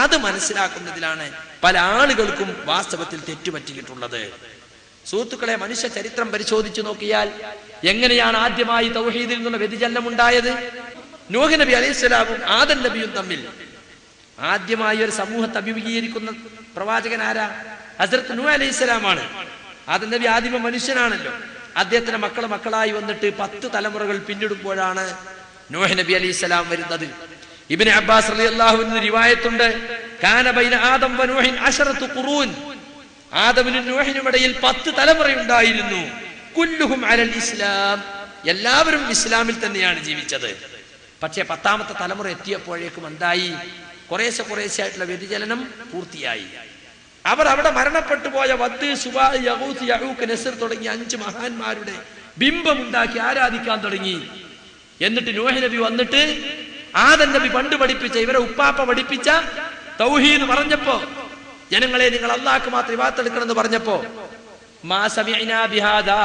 അത് മനസ്സിലാക്കുന്നതിലാണ് പല ആളുകൾക്കും വാസ്തവത്തിൽ തെറ്റുപറ്റിയിട്ടുള്ളത്. സുഹൃത്തുക്കളെ, മനുഷ്യ ചരിത്രം പരിശോധിച്ചു നോക്കിയാൽ എങ്ങനെയാണ് ആദ്യമായി തൗഹീദിൽ നിന്നുള്ള വ്യതിചലനം ഉണ്ടായത്? നൂഹ് നബി അലൈഹിസ്സലാമും ആദം നബിയും തമ്മിൽ ആദ്യമായി ഒരു സമൂഹത്തെ അഭിമുഖീകരിക്കുന്ന പ്രവാചകൻ ആരാ? ഹസ്രത്ത് നൂഹ് അലൈഹിസ്സലാമാണ്. ആദം നബി ആദിമ മനുഷ്യനാണല്ലോ. അദ്ദേഹത്തിന്റെ മക്കളായി വന്നിട്ട് 10 തലമുറകൾ പിന്നിടുമ്പോഴാണ് നൂഹ് നബി അലൈഹിസ്സലാം വരുന്നത്. ഇബ്നു അബ്ബാസ് റളിയല്ലാഹു അൻഹു റിവായത്തുണ്ട്, കാന ബൈന ആദം വ നൂഹിൻ 10 ഖുറൂൻ, ആദമിനും നൂഹിനും ഇടയിൽ 10 തലമുറയുണ്ടായിരുന്നു. കുല്ലുഹും അലൽ ഇസ്ലാം, എല്ലാവരും ഇസ്ലാമിൽ തന്നെയാണ് ജീവിച്ചത്. പക്ഷേ 10ാമത്തെ തലമുറ എത്തിയപ്പോഴേക്കും എന്തായി? കുറേശ്ശെ ആയിട്ടുള്ള വ്യതിചലനം പൂർത്തിയായി. അവർ അവിടെ മരണപ്പെട്ടു പോയ വദ്, സുബാ, യഗൂസ്, യഊഖ്, നസ്ർ തുടങ്ങിയ 5 മഹാന്മാരുടെ ബിംബം ഉണ്ടാക്കി ആരാധിക്കാൻ തുടങ്ങി. എന്നിട്ട് നൂഹ് നബി വന്നിട്ട് ആദം നബി പണ്ട് പഠിപ്പിച്ച, ഇവരെ ഉപ്പാപ്പ പഠിപ്പിച്ച തൗഹീദ് പറഞ്ഞപ്പോ, ജനങ്ങളെ നിങ്ങൾ അല്ലാഹ്ക്ക് മാത്രം ഇബാദത്ത് എടുക്കണമെന്ന് പറഞ്ഞപ്പോ, മാ സമിഅനാ ബിഹാദാ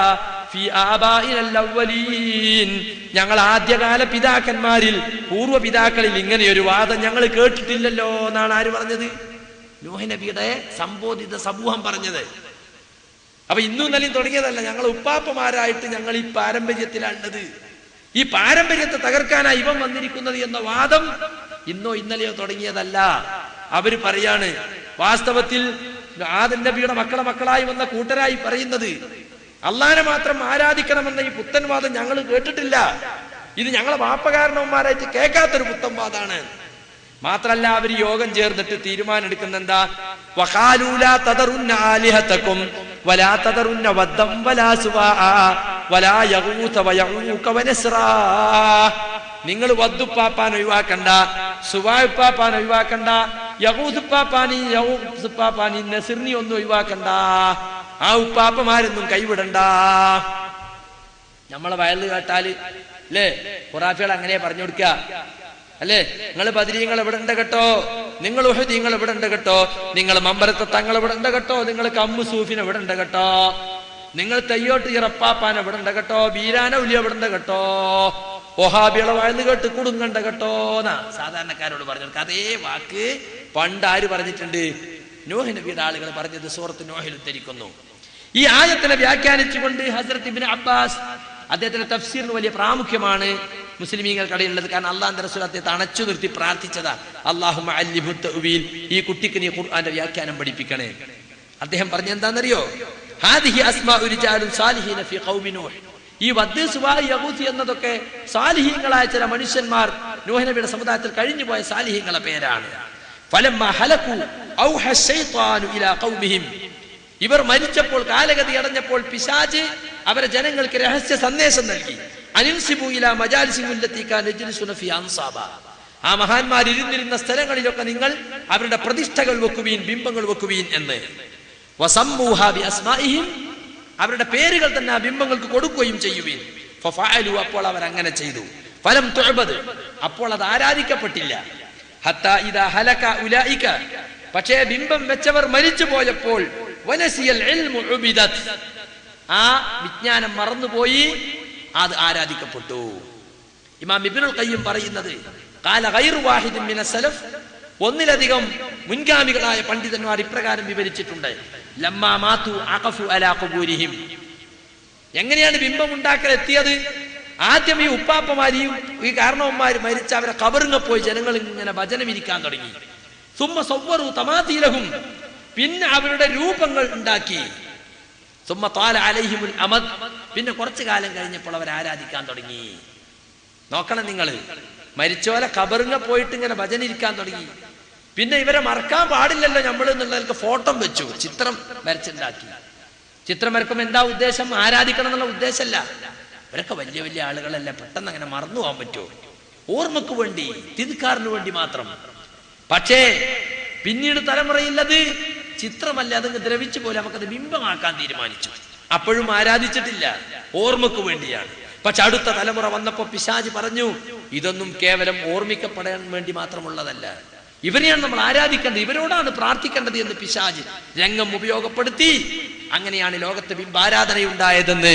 ഫീ ആബാഇനൽ അവ്വലീൻ, ഞങ്ങൾ ആദ്യകാല പിതാക്കന്മാരിൽ, പൂർവ്വ പിതാക്കളിൽ ഇങ്ങനെ ഒരു വാദം ഞങ്ങൾ കേട്ടിട്ടില്ലല്ലോ എന്നാണ് ആര് പറഞ്ഞത്? നൂഹ് നബിയുടെ സംബോധിത സമൂഹം പറഞ്ഞത്. അപ്പൊ ഇന്നും ഇന്നലെയും തുടങ്ങിയതല്ല, ഞങ്ങൾ ഉപ്പാപ്പമാരായിട്ട് ഞങ്ങൾ ഈ പാരമ്പര്യത്തിലാണുള്ളത്, ഈ പാരമ്പര്യത്തെ തകർക്കാനായി ഇവൻ വന്നിരിക്കുന്നത് എന്ന വാദം ഇന്നോ ഇന്നലെയോ തുടങ്ങിയതല്ല. അവര് പറയാണ്, വാസ്തവത്തിൽ ആദം നബിയുടെ മക്കളായി വന്ന കൂട്ടരായി പറയുന്നത് അള്ളാനെ മാത്രം ആരാധിക്കണമെന്ന ഈ പുത്തൻവാദം ഞങ്ങൾ കേട്ടിട്ടില്ല. ഇത് ഞങ്ങളെ വാപ്പകാരണവന്മാരായിട്ട് കേൾക്കാത്തൊരു പുത്തൻവാദാണ്. മാത്രല്ല അവർ യോഗം ചേർന്നിട്ട് തീരുമാനം എടുക്കുന്ന എന്താ? വഖാലൂലാ തദറുന്ന ആലിഹതകും വലാ തദറുന്ന വദ്ദം വലാ സുവാആ വലാ യഗൂത വയഊക വനസ്റാ. നിങ്ങൾ വദ്ദുപ്പാപ്പാൻ ഒഴിവാക്കണ്ട, സുവാഉപ്പാപ്പാൻ ഒഴിവാക്കണ്ട, യഗൂതുപ്പാപ്പാനി യഊസുപ്പാപ്പാനി നസ്റിനി ഒന്നും ഒഴിവാക്കണ്ട. ആ ഉപ്പാപ്പമാരൊന്നും കൈവിടണ്ട. നമ്മളെ വയല് കേട്ടാല് അല്ലേ ഖുറാഫികൾ അങ്ങനെ പറഞ്ഞു കൊടുക്കുക അല്ലേ? നിങ്ങൾ ബദരീങ്ങൾ ഇവിടെ ഉണ്ട് കേട്ടോ, നിങ്ങൾ ഉഹദീങ്ങൾ ഇവിടെ ഉണ്ട് കേട്ടോ, നിങ്ങൾ മമ്പരത്തെ തങ്ങൾ ഇവിടെ ഉണ്ട് കേട്ടോ, നിങ്ങൾ കമ്മു സൂഫിനെ ഇവിടെ ഉണ്ട് കേട്ടോ, നിങ്ങൾ തയ്യോട്ട് ഇറപ്പാപ്പാൻ ഇവിടെ ഉണ്ട് കേട്ടോ, ബീരാന ഉലിയ ഇവിടെ ഉണ്ട് കേട്ടോ, ഒഹാബികളെ വയല് കേട്ട് കുടുങ്ങണ്ട കേട്ടോ എന്നാ സാധാരണക്കാരോട് പറഞ്ഞു. അതേ വാക്ക് പണ്ട് ആര് പറഞ്ഞിട്ടുണ്ട്? നോഹ് നബിയുടെ ആളുകൾ പറഞ്ഞത് സൂറത്ത് നോഹിൽ ഉദ്ധരിക്കുന്നു. ഈ ആയത്തിനെ വ്യാഖ്യാനിച്ചുകൊണ്ട് ഹസ്രത്ത് ഇബ്നു അബ്ബാസ് അദ്ദേഹത്തിന്റെ തഫ്സീറിന് വലിയ പ്രാമുഖ്യമാണ് മുസ്ലിമീങ്ങൾക്കിടയിലുള്ളത്. കാരണം അള്ളാഹുവിന്റെ റസൂൽ അദ്ദേഹത്തെ അണച്ചു നിർത്തി പ്രാർത്ഥിച്ചതാ, അല്ലാഹുമ്മ അല്ലിഹു തഅ്വീൽ, ഈ കുട്ടിക്ക് നീ ഖുർആന്റെ വ്യാഖ്യാനം പഠിപ്പിക്കണേ. അദ്ദേഹം പറഞ്ഞ എന്താണെന്നറിയോ? ഹാദിഹി അസ്മാഉ റിജാലുൻ സാലിഹീന ഫീ ഖൗമി നൂഹ്. ഈ വദ്ദ് സുവാഇ യഗൂസ് എന്നതൊക്കെ സാലിഹീങ്ങളായ ചില മനുഷ്യന്മാർ നൂഹ് നബിയുടെ സമുദായത്തിൽ കഴിഞ്ഞുപോയ സാലിഹീങ്ങളെ പേരാണ്. ഫലമ്മാ ഹലകു ഔഹ ശൈത്വാനു ഇലാ ഖൗമിഹിം. ഇവർ മരിച്ചപ്പോൾ കാലഗതി അടഞ്ഞപ്പോൾ പിശാച് അവരെ ജനങ്ങൾക്ക് രഹസ്യ സന്ദേശം നൽകി. അനിൻസിബു ഇലാ മജാലിസിഹിം അല്ലത്തി കാന യജ്ലിസുന ഫീ അൻസാബ. ആ മഹാന്മാർ ഇരുന്നിരുന്ന സ്ഥലങ്ങളിലൊക്കെ നിങ്ങൾ അവരുടെ പ്രതിഷ്ഠകൾ വെക്കുവീൻ, ബിംബങ്ങൾ വെക്കുവീൻ എന്ന്. വസമ്മൂഹാ ബി അസ്മാഇഹിം, അവരുടെ പേരുകൾ തന്നെ ആ ബിംബങ്ങൾക്ക് കൊടുക്കുകയും ചെയ്യുവീൻ. ഫഫഅലു, അപ്പോൾ അവർ അങ്ങനെ ചെയ്തു. ഫലം തുഅബദ്, അപ്പോൾ അത് ആരാധിക്കപ്പെട്ടില്ല. ഹത്താ ഇദാ ഹലക ഉലൈക, പക്ഷേ ബിംബം വെച്ചവർ മരിച്ചു പോയപ്പോൾ വനസിയൽ ഇൽമു ഉബിദത്, ആ വിജ്ഞാനം മറന്നുപോയി, അത് ആരാധിക്കപ്പെട്ടു. ഇമാം ഇബ്നുൽ ഖയ്യിം പറയുന്നത് ഖാല ഗൈറു വാഹിദിൻ മിനസ് സലഫ്, ഒന്നിലധികം മുൻഗാമികളായ പണ്ഡിതന്മാർ ഇപ്രകാരം വിവരിച്ചിട്ടുണ്ട്. ലമ്മാ മാതു അഖഫു അലാ ഖുബൂരിഹിം. എങ്ങനെയാണ് ബിംബം ഉണ്ടാക്കൽ എത്തിയത്? ആദ്യം ഈ ഉപ്പാപ്പമാരിയും ഈ കാരണവന്മാർ മരിച്ച അവരെ ഖബറിങ്ങ പോയി ജനങ്ങൾ ഇങ്ങനെ ഭജനം ഇരിക്കാൻ തുടങ്ങി. സുമ്മ സവ്വറു തമാതീലഹും, പിന്നെ അവരുടെ രൂപങ്ങൾ ഉണ്ടാക്കി. സുമ്മ ത്വാല അലൈഹിമുൽ അമദ്, പിന്നെ കുറച്ചു കാലം കഴിഞ്ഞപ്പോൾ അവർ ആരാധിക്കാൻ തുടങ്ങി. നോക്കണം നിങ്ങൾ, മരിച്ചോലെ ഖബറിങ്ങ പോയിട്ട് ഇങ്ങനെ ഭജന ഇരിക്കാൻ തുടങ്ങി. പിന്നെ ഇവരെ മറക്കാൻ പാടില്ലല്ലോ നമ്മൾ എന്നുള്ളവർക്ക് ഫോട്ടോ വെച്ചു, ചിത്രം വരച്ചുണ്ടാക്കി. ചിത്രം വരക്കുമ്പോൾ എന്താ ഉദ്ദേശം? ആരാധിക്കണം എന്നുള്ള ഉദ്ദേശമല്ല. ഇവരൊക്കെ വലിയ വലിയ ആളുകളല്ല, പെട്ടെന്ന് അങ്ങനെ മറന്നു പോകാൻ പറ്റുമോ? ഓർമ്മക്ക് വേണ്ടി, തിദ്കാറിന് വേണ്ടി മാത്രം. പക്ഷേ പിന്നീട് തലമുറയില്ലത് ചിത്രമല്ല, അതങ്ങ് ദ്രവിച്ചു പോലെ നമുക്കത് ബിംബമാക്കാൻ തീരുമാനിച്ചു. അപ്പോഴും ആരാധിച്ചിട്ടില്ല, ഓർമ്മക്ക് വേണ്ടിയാണ്. പക്ഷെ അടുത്ത തലമുറ വന്നപ്പോ പിശാച് പറഞ്ഞു, ഇതൊന്നും കേവലം ഓർമ്മിക്കപ്പെടാൻ വേണ്ടി മാത്രമുള്ളതല്ല, ഇവരെയാണ് നമ്മൾ ആരാധിക്കേണ്ടത്, ഇവരോടാണ് പ്രാർത്ഥിക്കേണ്ടത് എന്ന് പിശാച് രംഗം ഉപയോഗപ്പെടുത്തി. അങ്ങനെയാണ് ലോകത്ത് ബിംബാരാധനയുണ്ടായതെന്ന്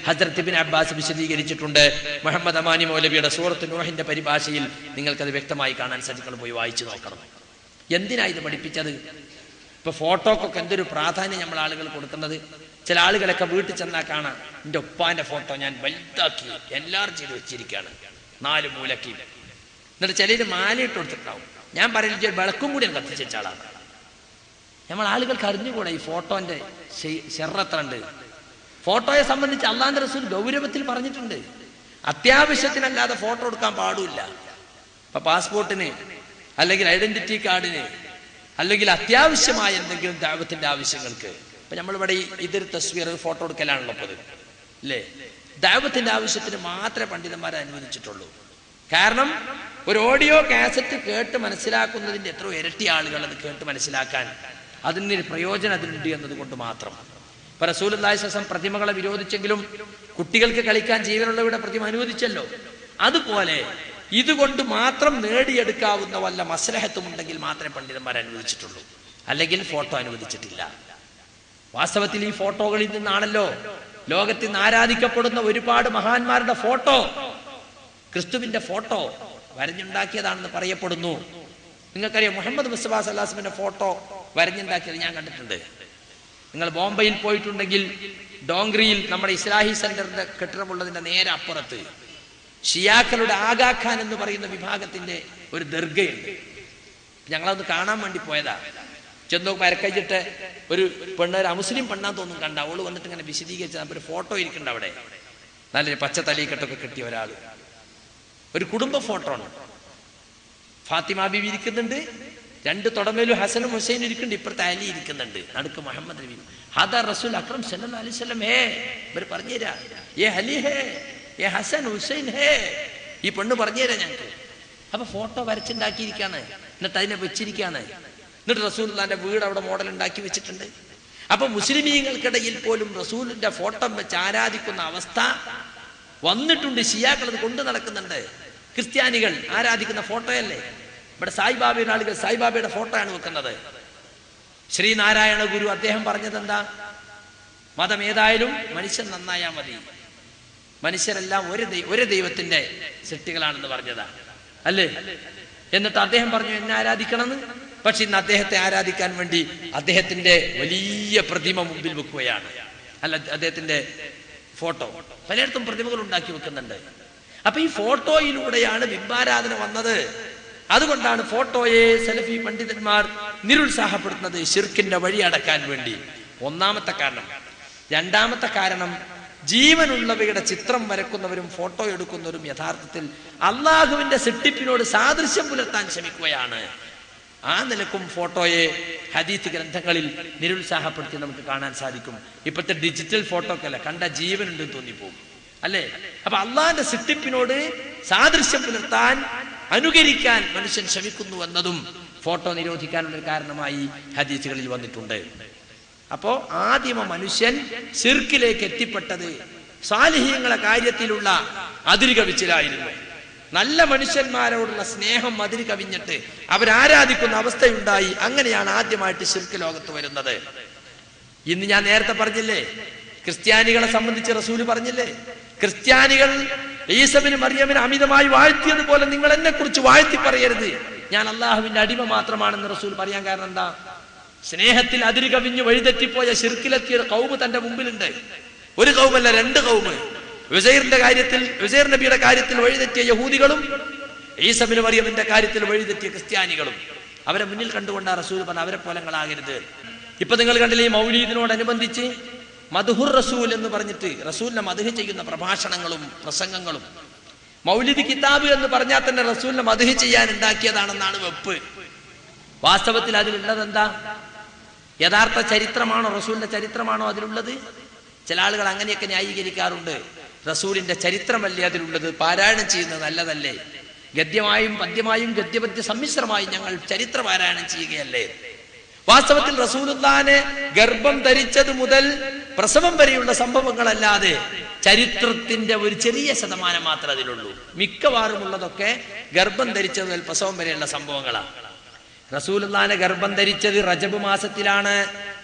ഹസ്രത്ത് ഇബ്നു അബ്ബാസ് വിശദീകരിച്ചിട്ടുണ്ട്. മുഹമ്മദ് അമാനി മൗലവിയുടെ സൂറത്ത് നൂഹിന്റെ പരിഭാഷയിൽ നിങ്ങൾക്കത് വ്യക്തമായി കാണാൻ സാധിക്കണം, പോയി വായിച്ചു നോക്കണം. എന്തിനാ ഇത് പഠിപ്പിച്ചത്? ഇപ്പൊ ഫോട്ടോക്കൊക്കെ എന്തൊരു പ്രാധാന്യം നമ്മൾ ആളുകൾ കൊടുക്കുന്നത്. ചില ആളുകളൊക്കെ വീട്ടിൽ ചെന്നാൽ കാണാം, എൻ്റെ ഉപ്പാന്റെ ഫോട്ടോ ഞാൻ വലുതാക്കി എല്ലാവരും ചെയ്ത് വെച്ചിരിക്കുകയാണ് 4 മൂലക്ക്. എന്നിട്ട് ചിലര് മാലയിട്ട് കൊടുത്തിട്ടുണ്ടാവും. ഞാൻ പറയുന്നത് വിളക്കും കൂടി കത്തിച്ച് വെച്ചാളാണ്. നമ്മൾ ആളുകൾക്ക് അറിഞ്ഞുകൂടെ ഈ ഫോട്ടോന്റെ ശെറത്തുണ്ട്. ഫോട്ടോയെ സംബന്ധിച്ച് അള്ളാഹുവിന്റെ റസൂൽ ഗൗരവത്തിൽ പറഞ്ഞിട്ടുണ്ട്. അത്യാവശ്യത്തിനല്ലാതെ ഫോട്ടോ എടുക്കാൻ പാടില്ല. ഇപ്പൊ പാസ്പോർട്ടിന് അല്ലെങ്കിൽ ഐഡന്റിറ്റി കാർഡിന് അല്ലെങ്കിൽ അത്യാവശ്യമായ എന്തെങ്കിലും ദഅവത്തിന്റെ ആവശ്യങ്ങൾക്ക്, ഇപ്പൊ നമ്മളിവിടെ ഇതൊരു തസ്വീർ ഫോട്ടോ എടുക്കലാണല്ലോ ഇപ്പത് അല്ലേ? ദഅവത്തിന്റെ ആവശ്യത്തിന് മാത്രമേ പണ്ഡിതന്മാരെ അനുവദിച്ചിട്ടുള്ളൂ. കാരണം ഒരു ഓഡിയോ കാസറ്റ് കേട്ട് മനസ്സിലാക്കുന്നതിന്റെ എത്രയോ ഇരട്ടി ആളുകൾ അത് കേട്ട് മനസ്സിലാക്കാൻ അതിന് പ്രയോജനം അതിനുണ്ട് എന്നതുകൊണ്ട് മാത്രം. ഇപ്പൊ റസൂലുള്ളാഹി സ്വല്ലല്ലാഹു അലൈഹി വസല്ലം പ്രതിമകളെ വിരോധിച്ചെങ്കിലും കുട്ടികൾക്ക് കളിക്കാൻ ജീവനുള്ളവരുടെ പ്രതിമ അനുവദിച്ചല്ലോ. അതുപോലെ ഇതുകൊണ്ട് മാത്രം നേടിയെടുക്കാവുന്ന വല്ല മസ്ലഹത്തും ഉണ്ടെങ്കിൽ മാത്രമേ പണ്ഡിതന്മാർ അനുവദിച്ചിട്ടുള്ളൂ, അല്ലെങ്കിൽ ഫോട്ടോ അനുവദിച്ചിട്ടില്ല. വാസ്തവത്തിൽ ഈ ഫോട്ടോകളിൽ നിന്നാണല്ലോ ലോകത്തിൽ നിന്ന് ആരാധിക്കപ്പെടുന്ന ഒരുപാട് മഹാന്മാരുടെ ഫോട്ടോ, ക്രിസ്തുവിന്റെ ഫോട്ടോ വരഞ്ഞുണ്ടാക്കിയതാണെന്ന് പറയപ്പെടുന്നു. നിങ്ങൾക്കറിയാം, മുഹമ്മദ് മുസ്തഫ സല്ലല്ലാഹു അലൈഹി വസല്ലമയുടെ ഫോട്ടോ വരഞ്ഞുണ്ടാക്കിയത് ഞാൻ കണ്ടിട്ടുണ്ട്. നിങ്ങൾ ബോംബെയിൽ പോയിട്ടുണ്ടെങ്കിൽ ഡോങ്ക്രിയിൽ നമ്മുടെ ഇസ്ലാഹി സെന്ററിന്റെ കെട്ടിടമുള്ളതിന്റെ നേരെ അപ്പുറത്ത് ഷിയാക്കളുടെ ആഗാഖാൻ എന്ന് പറയുന്ന വിഭാഗത്തിന്റെ ഒരു ദർഗയുണ്ട്. ഞങ്ങളതൊന്ന് കാണാൻ വേണ്ടി പോയതാ. ചെന്നോ പരക്കഴിച്ചിട്ട് ഒരു പെണ്ണ്, ഒരു അമുസ്ലിം പെണ്ണാന്ന് തോന്നും കണ്ട. അവള് വന്നിട്ട് ഇങ്ങനെ വിശദീകരിച്ച ഒരു ഫോട്ടോ ഇരിക്കുന്നുണ്ട് അവിടെ. നല്ലൊരു പച്ച തലീക്കെട്ടൊക്കെ കിട്ടിയ ഒരാൾ, ഒരു കുടുംബ ഫോട്ടോ ആണ്. ഫാത്തിമ ബീവി ഇരിക്കുന്നുണ്ട്, രണ്ട് തുടമേലും ഹസനും ഹുസൈനും ഇരിക്കുന്നുണ്ട്, ഇപ്പുറത്തെ അലി ഇരിക്കുന്നുണ്ട്, നടുക്ക് മുഹമ്മദ് നബി. ഹാദാ റസൂൽ അക്രം സല്ലല്ലാഹു അലൈഹി വസല്ലം ഹേ. ഇവർ പറഞ്ഞുതരാ, ഏ അലി ഹേ, ഏ ഹസൻ ഹുസൈൻ ഹേ. ഈ പെണ്ണ് പറഞ്ഞുതരാ ഞങ്ങൾക്ക്. അപ്പൊ ഫോട്ടോ വരച്ചുണ്ടാക്കിയിരിക്കാണ്, എന്നിട്ട് അതിനെ വെച്ചിരിക്കാണ്. എന്നിട്ട് റസൂലുള്ളാന്റെ വീട് അവിടെ മോഡൽ ഉണ്ടാക്കി വെച്ചിട്ടുണ്ട്. അപ്പൊ മുസ്ലിമീങ്ങൾക്കിടയിൽ പോലും റസൂലിന്റെ ഫോട്ടോ വെച്ച് ആരാധിക്കുന്ന അവസ്ഥ വന്നിട്ടുണ്ട്. ഷിയാക്കൾ അത് കൊണ്ടു നടക്കുന്നുണ്ട്. ക്രിസ്ത്യാനികൾ ആരാധിക്കുന്ന ഫോട്ടോയല്ലേ. ഇവിടെ സായിബാബയുടെ ആളുകൾ സായിബാബയുടെ ഫോട്ടോ ആണ് വെക്കുന്നത്. ശ്രീനാരായണ ഗുരു അദ്ദേഹം പറഞ്ഞത് എന്താ? മതം ഏതായാലും മനുഷ്യൻ നന്നായാ മതി, മനുഷ്യരെല്ലാം ഒരു ദൈവത്തിന്റെ സൃഷ്ടികളാണെന്ന് പറഞ്ഞതാ അല്ലേ. എന്നിട്ട് അദ്ദേഹം പറഞ്ഞു എന്നെ ആരാധിക്കണമെന്ന്. പക്ഷെ ഇന്ന് അദ്ദേഹത്തെ ആരാധിക്കാൻ വേണ്ടി അദ്ദേഹത്തിന്റെ വലിയ പ്രതിമ മുമ്പിൽ വെക്കുകയാണ്. അല്ല, അദ്ദേഹത്തിന്റെ ഫോട്ടോ പലയിടത്തും പ്രതിമകൾ ഉണ്ടാക്കി വെക്കുന്നുണ്ട്. അപ്പൊ ഈ ഫോട്ടോയിലൂടെയാണ് ബിംബാരാധന വന്നത്. അതുകൊണ്ടാണ് ഫോട്ടോയെ സലഫി പണ്ഡിതന്മാർ നിരുത്സാഹപ്പെടുത്തുന്നത്, ശിർക്കിന്റെ വഴി അടക്കാൻ വേണ്ടി. ഒന്നാമത്തെ കാരണം. രണ്ടാമത്തെ കാരണം, ജീവനുള്ളവയുടെ ചിത്രം വരക്കുന്നവരും ഫോട്ടോ എടുക്കുന്നവരും യഥാർത്ഥത്തിൽ അള്ളാഹുവിന്റെ സൃഷ്ടിപ്പിനോട് സാദൃശ്യം പുലർത്താൻ ശ്രമിക്കുകയാണ്. ആ നിലക്കും ഫോട്ടോയെ ഹദീസ് ഗ്രന്ഥങ്ങളിൽ നിരുത്സാഹപ്പെടുത്തി നമുക്ക് കാണാൻ സാധിക്കും. ഇപ്പോഴത്തെ ഡിജിറ്റൽ ഫോട്ടോക്കല്ല, കണ്ട ജീവനുണ്ടെന്ന് തോന്നിപ്പോകും അല്ലേ. അപ്പൊ അള്ളാഹിന്റെ സൃഷ്ടിപ്പിനോട് സാദൃശ്യം പുലർത്താൻ, അനുകരിക്കാൻ മനുഷ്യൻ ശ്രമിക്കുന്നു എന്നതും ഫോട്ടോ നിരോധിക്കാനുള്ള കാരണമായി ഹദീസുകളിൽ വന്നിട്ടുണ്ട്. അപ്പോ ആദിമ മനുഷ്യൻ ശിർക്കിലേക്ക് എത്തിപ്പെട്ടത് സാലിഹീങ്ങളെ കാര്യത്തിലുള്ള അതിര് കവിച്ചിലായിരുന്നു. നല്ല മനുഷ്യന്മാരോടുള്ള സ്നേഹം അതിര് കവിഞ്ഞിട്ട് അവരാരാധിക്കുന്ന അവസ്ഥയുണ്ടായി. അങ്ങനെയാണ് ആദ്യമായിട്ട് ശിർക്ക് ലോകത്ത് വരുന്നത്. ഇന്ന് ഞാൻ നേരത്തെ പറഞ്ഞില്ലേ, ക്രിസ്ത്യാനികളെ സംബന്ധിച്ച് റസൂല് പറഞ്ഞില്ലേ, ക്രിസ്ത്യാനികൾ ഈസബിന് മറിയമിന് അമിതമായി വാഴ്ത്തിയതുപോലെ നിങ്ങൾ എന്നെ കുറിച്ച് വാഴ്ത്തി പറയരുത്, ഞാൻ അള്ളാഹുവിന്റെ അടിമ മാത്രമാണെന്ന് റസൂൽ പറയാൻ കാരണം എന്താ? സ്നേഹത്തിൽ അതിര് കവിഞ്ഞു വഴിതെറ്റിപ്പോയ ശിർക്കിലെത്തിയ കൗമ് തന്റെ മുമ്പിലുണ്ട്. ഒരു കൗമല്ല, രണ്ട് കൗമ്. ഉസൈറിന്റെ കാര്യത്തിൽ, ഉസൈർ നബിയുടെ കാര്യത്തിൽ വഴിതെറ്റിയ യഹൂദികളും ഈസബിന് മറിയമിന്റെ കാര്യത്തിൽ വഴിതെറ്റിയ ക്രിസ്ത്യാനികളും. അവരെ മുന്നിൽ കണ്ടുകൊണ്ടാ റസൂൽ പറഞ്ഞ അവരെ പോലങ്ങളാകരുത്. ഇപ്പൊ നിങ്ങൾ കണ്ടില്ലേ, ഈ മൗലീദിനോടനുബന്ധിച്ച് മദ്ഹുർ റസൂൽ എന്ന് പറഞ്ഞിട്ട് റസൂലിനെ മദ്ഹ് ചെയ്യുന്ന പ്രഭാഷണങ്ങളും പ്രസംഗങ്ങളും. മൗലിദ് കിതാബ് എന്ന് പറഞ്ഞാൽ തന്നെ റസൂലിനെ മദ്ഹ് ചെയ്യാൻ ഉണ്ടാക്കിയതാണെന്നാണ് വെപ്പ്. വാസ്തവത്തിൽ അതിലുള്ളത് എന്താ? യഥാർത്ഥ ചരിത്രമാണോ, റസൂലിന്റെ ചരിത്രമാണോ അതിലുള്ളത്? ചില ആളുകൾ അങ്ങനെയൊക്കെ ന്യായീകരിക്കാറുണ്ട്. റസൂലിന്റെ ചരിത്രമല്ലേ അതിലുള്ളത്, പാരായണം ചെയ്യുന്നത് നല്ലതല്ലേ, ഗദ്യമായും പദ്യമായും ഗദ്യപദ്യ സമ്മിശ്രമായും ഞങ്ങൾ ചരിത്ര പാരായണം ചെയ്യുകയല്ലേ. വാസ്തവത്തിൽ റസൂലുള്ളാഹിനെ ഗർഭം ധരിച്ചത് മുതൽ പ്രസവം വരെയുള്ള സംഭവങ്ങളല്ലാതെ ചരിത്രത്തിന്റെ ഒരു ചെറിയ ശതമാനം മാത്രമേ അതിലുള്ളൂ. മിക്കവാറും ഉള്ളതൊക്കെ ഗർഭം ധരിച്ചത് മുതൽ പ്രസവം വരെയുള്ള സംഭവങ്ങളാണ്. റസൂലുള്ളാഹിനെ ഗർഭം ധരിച്ചത് റജബ് മാസത്തിലാണ്.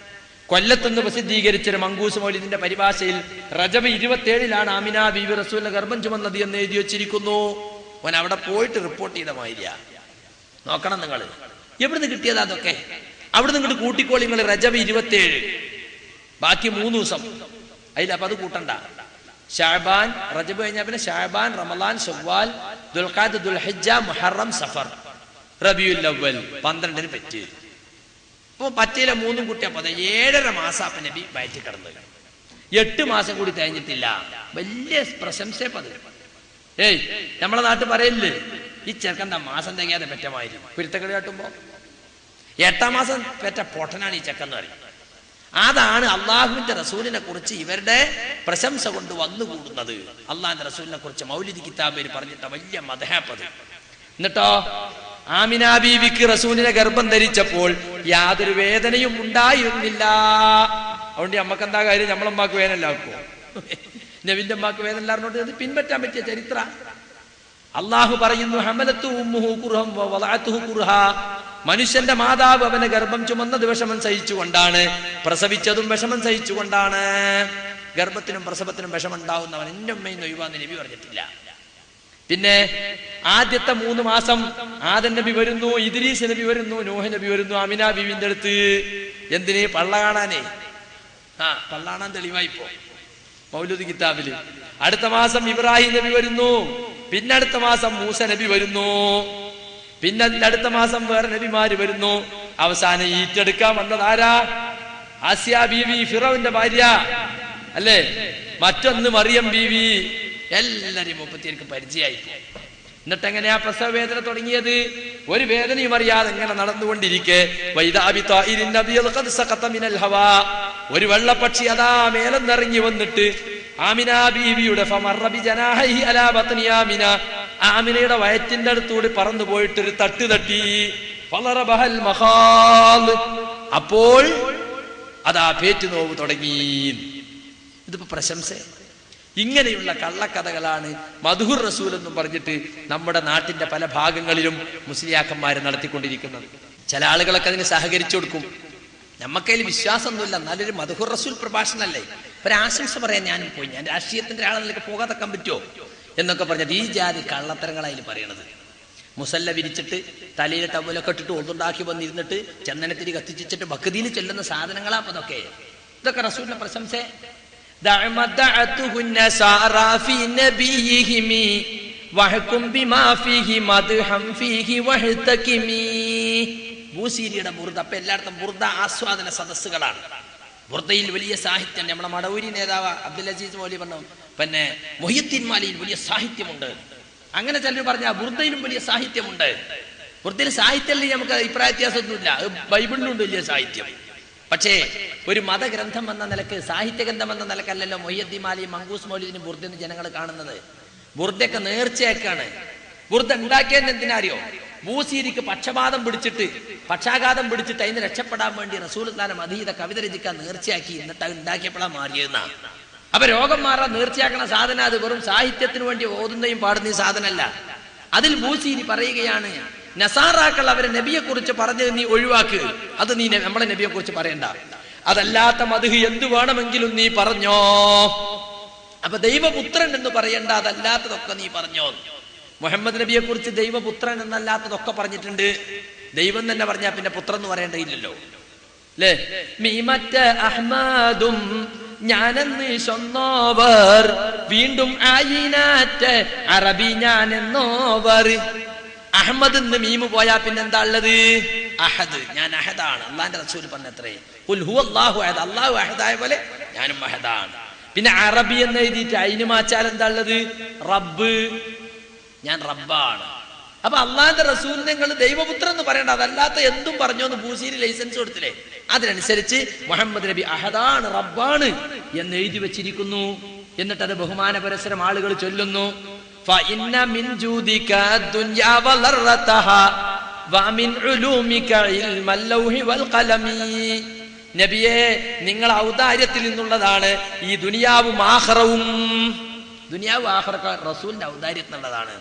കൊല്ലത്തുനിന്ന് പ്രസിദ്ധീകരിച്ചൊരു മങ്കൂസ് മൗലിദിന്റെ പരിഭാഷയിൽ റജബ് 27 ആമിന ബീവി റസൂലിനെ ഗർഭം ചുമന്നത് എന്ന് എഴുതി വെച്ചിരിക്കുന്നു. ഓൻ അവിടെ പോയിട്ട് റിപ്പോർട്ട് ചെയ്ത മാതിരിയാ. നോക്കണം നിങ്ങൾ, എവിടുന്ന് കിട്ടിയതാ അതൊക്കെ? അവിടുന്ന് ഇങ്ങോട്ട് കൂട്ടിക്കോളി നിങ്ങൾ. റജബ് 27, ബാക്കി 3 ദിവസം അതിൽ. അപ്പൊ അത് കൂട്ടണ്ട. ഷഅബാൻ, റജബ് കഴിഞ്ഞാൽ പിന്നെ ഷഅബാൻ, റമളാൻ, ശവ്വാൽ, ദുൽഖഅദ്, ദുൽഹിജ്ജ, മുഹറം, സഫർ, റബീഉൽ അവ്വൽ 12 പറ്റി. ഇപ്പൊ പറ്റിയില്ല 3 കുട്ടിയാ. 7.5 മാസം അപ്പൊ നബി വയറ്റി കിടന്നു. 8 മാസം കൂടി കഴിഞ്ഞിട്ടില്ല. വലിയ പ്രശംസപ്പത്. ഏയ് നമ്മളെ നാട്ടിൽ പറയില്ലേ, ഈ ചെറുക്കന്താ മാസം തികയാതെ പെറ്റമായിരുന്നു കുരുത്തക്കടി കാട്ടുമ്പോ. 8-ാം മാസം പെറ്റ പൊട്ടനാണ് ഈ ചെക്കെന്ന് പറയും. അതാണ് അള്ളാഹുവിന്റെ റസൂലിനെ കുറിച്ച് ഇവരുടെ പ്രശംസ കൊണ്ട് വന്നുകൂടുന്നത്. അള്ളാഹിന്റെ റസൂലിനെ കുറിച്ച് മൗലിദ് കിതാബിൽ പറഞ്ഞിട്ട വലിയ മദ്ഹപ്പത്. എന്നിട്ടോ ആമിന ബീവിക്ക് റസൂലിനെ ഗർഭം ധരിച്ചപ്പോൾ യാതൊരു വേദനയും ഉണ്ടായിരുന്നില്ല. അതുകൊണ്ട് നമ്മക്കെന്താ കാര്യം, നമ്മളമ്മക്ക് വേദന ആക്കുമോ? നബിന്റെ അമ്മക്ക് വേദന ഇല്ലാറിനോട്ട് അത് പിൻപറ്റാൻ പറ്റിയ ചരിത്ര. അള്ളാഹു പറയുന്നു, ഹമലത്തു ഉമ്മുഹു കുർഹം വവളഅതുഹു കുർഹാ. മനുഷ്യന്റെ മാതാവ് അവനെ ഗർഭം ചുമന്നത് വിഷമം സഹിച്ചുകൊണ്ടാണ്, പ്രസവിച്ചതും വിഷമം സഹിച്ചുകൊണ്ടാണ്. ഗർഭത്തിനും പ്രസവത്തിനും വിഷമം ഉണ്ടാവുന്നവൻ എന്റെ ഉമ്മയും നൊയ്വാന്ന് നബി പറഞ്ഞിട്ടില്ല. പിന്നെ ആദ്യത്തെ 3 മാസം ആദം നബി വരുന്നു, ഇദ്രീസ് നബി വരുന്നു, നൂഹ് നബി വരുന്നു ആമിന ബീവിന്റെ അടുത്ത്. എന്തിന്? പള്ള കാണാനേ. പള്ള കാണാൻ തെളിവായിപ്പോ മൗലൂദ് കിതാബില്. അടുത്ത മാസം ഇബ്രാഹിം നബി വരുന്നു, പിന്നെ അടുത്ത മാസം മൂസ നബി വരുന്നു. പിന്നെ അതിന്റെ അടുത്ത മാസം വേറെ നബിമാര് വരുന്നു. അവസാനം ഈറ്റെടുക്കാൻ വന്നത് ആരാ? ആസിയ ബീവി, ഫിറൗന്റെ ഭാര്യ അല്ലേ? മറ്റൊന്ന് മറിയം ബീവി. എല്ലാരെയും മുപ്പത്തിയേർക്ക് പരിചയമായി. എന്നിട്ട് എങ്ങനെയാ പ്രസവ വേദന തുടങ്ങിയത്? ഒരു വേദനയും അറിയാതെ ഇങ്ങനെ നടന്നുകൊണ്ടിരിക്കെ ഒരു വെള്ളപ്പക്ഷി അതാ മേലെന്നിറങ്ങി വന്നിട്ട് ആമിന ബീവിയുടെ ആമിനയുടെ വയറ്റിന്റെ അടുത്തൂടെ പറന്നു പോയിട്ടൊരു തട്ട് തട്ടി. അപ്പോൾ അതാ പേറ്റുനോവ് തുടങ്ങി. ഇതിപ്പോ പ്രശംസ. ഇങ്ങനെയുള്ള കള്ളക്കഥകളാണ് മദ്ഹുർ റസൂൽ എന്നും പറഞ്ഞിട്ട് നമ്മുടെ നാട്ടിന്റെ പല ഭാഗങ്ങളിലും മുസ്ലിയാക്കന്മാർ നടത്തിക്കൊണ്ടിരിക്കുന്നത്. ചില ആളുകളൊക്കെ അതിന് സഹകരിച്ചു കൊടുക്കും. നമുക്കതിൽ വിശ്വാസമൊന്നുമില്ല, നല്ലൊരു മദ്ഹുർ റസൂൽ പ്രഭാഷണല്ലേ, ഒരു ആശംസ പറയാൻ ഞാനും പോയി, ഞാൻ രാഷ്ട്രീയത്തിന്റെ ആളുകളിലേക്ക് പോകാതെക്കാൻ പറ്റുമോ എന്നൊക്കെ പറഞ്ഞത് ഈ ജാതി കള്ളത്തരങ്ങളായി പറയണത്. മുസല്ല വിരിച്ചിട്ട് തലയിൽ ടവലൊക്കെ ഇട്ടിട്ട് ഒന്നുണ്ടാക്കി വന്നിരുന്നിട്ട് ചന്ദനത്തിരി കത്തിച്ചിട്ട് ഭക്തിയിൽ ചെല്ലുന്ന സാധനങ്ങളാ അപ്പൊ ഇതൊക്കെ റസൂലിന്റെ പ്രശംസ. ബൂസീരിയുടെ ബുർദ, അപ്പൊ എല്ലായിടത്തും ബുർദ ആസ്വാദന സദസ്സുകളാണ്. ബുർദയിൽ വലിയ സാഹിത്യം. നമ്മുടെ മടവൂരി നേതാവ് അബ്ദുൽ അസീസ് മൗലവി പറഞ്ഞു, പിന്നെ മൊഹിയുദ്ദീൻ മാലിയിൽ വലിയ സാഹിത്യമുണ്ട്. അങ്ങനെ ചിലർ പറഞ്ഞ ബുർദയിലും വലിയ സാഹിത്യമുണ്ട്. ബുർദയിൽ സാഹിത്യത്തിൽ നമുക്ക് അഭിപ്രായ വ്യത്യാസമൊന്നുമില്ല, ബൈബിളിലുണ്ട് വലിയ സാഹിത്യം. പക്ഷേ ഒരു മതഗ്രന്ഥം എന്ന നിലക്ക്, സാഹിത്യഗ്രന്ഥം എന്ന നിലക്കല്ലല്ലോ മൊഹിയുദ്ദീൻ മാലിയും മങ്കൂസ് മൗലിദിനും ബുർദയും ജനങ്ങൾ കാണുന്നത്. ബുർദയൊക്കെ നേർച്ചയൊക്കെയാണ്. ബുർദ ഉണ്ടാക്കിയതിന് എന്തിനാറിയോ? ബൂസീരിക്ക് പക്ഷാഘാതം പിടിച്ചിട്ട് അതിന് രക്ഷപ്പെടാൻ വേണ്ടി റസൂലുള്ളാഹിന്റെ മദീഹ കവിത രചിക്കാൻ നേർച്ചയാക്കി. എന്നിട്ട് അത് ഉണ്ടാക്കിയപ്പോഴാ മാറിയെന്നാ. അപ്പൊ രോഗം മാറാൻ നേർച്ചയാക്കണ സാധനം അത് വെറും സാഹിത്യത്തിന് വേണ്ടി ഓതുന്നതും പാടുന്ന സാധനമല്ല. അതിൽ ബൂസീരി പറയുകയാണ്, നസാറാക്കൾ അവരെ നബിയെ കുറിച്ച് പറഞ്ഞത് നീ ഒഴിവാക്ക്, അത് നീ നമ്മളെ നബിയെ കുറിച്ച് പറയണ്ട. അതല്ലാത്ത മദ്ഹ് എന്തു വേണമെങ്കിലും നീ പറഞ്ഞോ. അപ്പൊ ദൈവപുത്രൻ എന്ന് പറയണ്ട, അതല്ലാത്തതൊക്കെ നീ പറഞ്ഞോ. മുഹമ്മദ് നബിയെ കുറിച്ച് ദൈവപുത്രൻ എന്നല്ലാത്തതൊക്കെ പറഞ്ഞിട്ടുണ്ട്. ദൈവം തന്നെ പറഞ്ഞാൽ പിന്നെ പുത്രൻ എന്ന് പറയേണ്ടതില്ലല്ലോ അല്ലേ? മീമറ്റ അഹ്മദും ഞാനെന്ന് ചൊന്നോവർ, വീണ്ടും ആയിനാറ്റ അറബി ഞാനെന്നോവർ. അഹമ്മദ് എന്ന് മീമ് പോയാ പിന്നെ എന്താ ഉള്ളത്? അഹദ്, ഞാൻ അഹദാണ്. അള്ളാന്റെ റസൂൽ പറഞ്ഞത്രേ, ഖുൽ ഹുവല്ലാഹു അഹദ്, അള്ളാഹു അഹദായ പോലെ ഞാനും അഹദാണ്. പിന്നെ അറബി എന്ന് എഴുതിയിട്ട് അതിന് മാച്ചാൽ എന്താ ഉള്ളത്? റബ്ബ്, ഞാൻ റബ്ബാണ്. അപ്പൊ അള്ളാന്റെ റസൂലിനെ നിങ്ങൾ ദൈവപുത്രൻ എന്ന് പറയണ്ട, അതല്ലാത്ത എന്തും പറഞ്ഞോന്ന് ബൂസീരി ലൈസൻസ് കൊടുത്തില്ലേ? അതിനനുസരിച്ച് മുഹമ്മദ് നബി അഹദാണ്, റബ്ബാണ് എന്ന് എഴുതി വെച്ചിരിക്കുന്നു. എന്നിട്ട് അത് ബഹുമാന പരസ്പരം ആളുകൾ ചൊല്ലുന്നു. നബിയെ, നിങ്ങൾ ഔദാര്യത്തിൽ നിന്നുള്ളതാണ് ഈ ദുനിയാവും ആഖിറവും. ദുനിയാവും ആഖിറവും റസൂലിന്റെ ഔദാര്യത്തിനുള്ളതാണ്.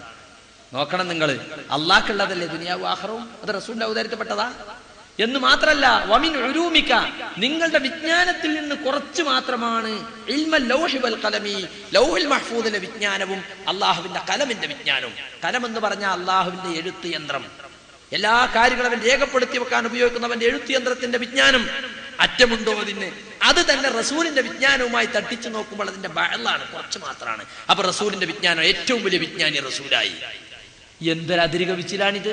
നോക്കണം നിങ്ങൾ, അള്ളാഹ്ക്കുള്ളതല്ലേ ദുനിയാവും ആഖിറവും, അത് റസൂലിന്റെ ഔദാര്യത്തിൽപ്പെട്ടതാ. എന്ന് മാത്രല്ല, വമിൻ ഉലൂമിക, നിങ്ങളുടെ വിജ്ഞാനത്തിൽ നിന്ന് കുറച്ച് മാത്രമാണ് ഇൽമൽ ലൗഹി വൽ ഖലമി, ലൗഹുൽ മഹ്ഫൂദിലെ വിജ്ഞാനവും അള്ളാഹുവിന്റെ കലമിന്റെ വിജ്ഞാനവും. കലം എന്ന് പറഞ്ഞാൽ അള്ളാഹുവിന്റെ എഴുത്ത് യന്ത്രം. എല്ലാ കാര്യങ്ങളും അവൻ രേഖപ്പെടുത്തി വെക്കാൻ ഉപയോഗിക്കുന്നവന്റെ എഴുത്ത് യന്ത്രത്തിന്റെ വിജ്ഞാനം അറ്റമുണ്ടോ അതിന്? അത് തന്നെ റസൂലിന്റെ വിജ്ഞാനവുമായി തട്ടിച്ചു നോക്കുമ്പോൾ അതിന്റെ ബഅലാണ്, കുറച്ച് മാത്രമാണ്. അപ്പൊ റസൂലിന്റെ വിജ്ഞാനം ഏറ്റവും വലിയ വിജ്ഞാനി റസൂലായി. എന്തൊരധിക വിച്ചിലാണിത്!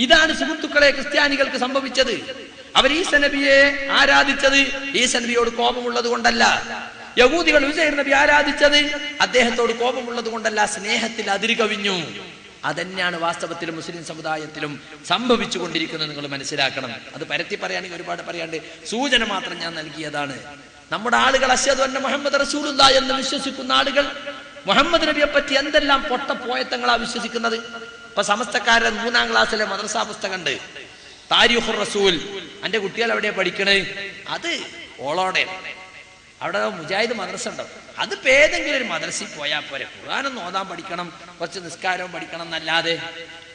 ഇതാണ് സുഹൃത്തുക്കളെ ക്രിസ്ത്യാനികൾക്ക് സംഭവിച്ചത്. അവർ ഈസ നബിയെ ആരാധിച്ചത് ഈസ നബിയോട് കോപമുള്ളത് കൊണ്ടല്ല. യഹൂദികൾ ഉസൈർ നബി ആരാധിച്ചത് അദ്ദേഹത്തോട് കോപമുള്ളത് കൊണ്ടല്ല, സ്നേഹത്തിൽ അതിരുകവിഞ്ഞു. അതന്നെയാണ് വാസ്തവത്തിലും മുസ്ലിം സമുദായത്തിലും സംഭവിച്ചു കൊണ്ടിരിക്കുന്നത്. നിങ്ങൾ മനസ്സിലാക്കണം. അത് പരത്തി പറയുകയാണെങ്കിൽ ഒരുപാട് പറയാണ്ട്, സൂചന മാത്രം ഞാൻ നൽകിയതാണ്. നമ്മുടെ ആളുകൾ അശ്ഹദു അന്ന മുഹമ്മദ് റസൂലുള്ളാഹി എന്ന് വിശ്വസിക്കുന്ന ആളുകൾ മുഹമ്മദ് നബിയെ പറ്റി എന്തെല്ലാം പൊട്ടപ്പോയത്തങ്ങളാ വിശ്വസിക്കുന്നത്. ഇപ്പൊ സമസ്തക്കാരുടെ 3ാം ക്ലാസ്സിലെ മദ്രസാ പുസ്തകമുണ്ട്, താരിഖുർ റസൂൽ. എന്റെ കുട്ടികൾ എവിടെയാ പഠിക്കണേ? അത് ഓളോടെ അവിടെ മുജാഹിദ് മദ്രസ ഉണ്ടാവും. അതിപ്പോ ഏതെങ്കിലും ഒരു മദ്രസയിൽ പോയാൽ പോരെ. ഖുർആനൊന്നും ഓതാൻ പഠിക്കണം, കുറച്ച് നിസ്കാരവും പഠിക്കണം എന്നല്ലാതെ.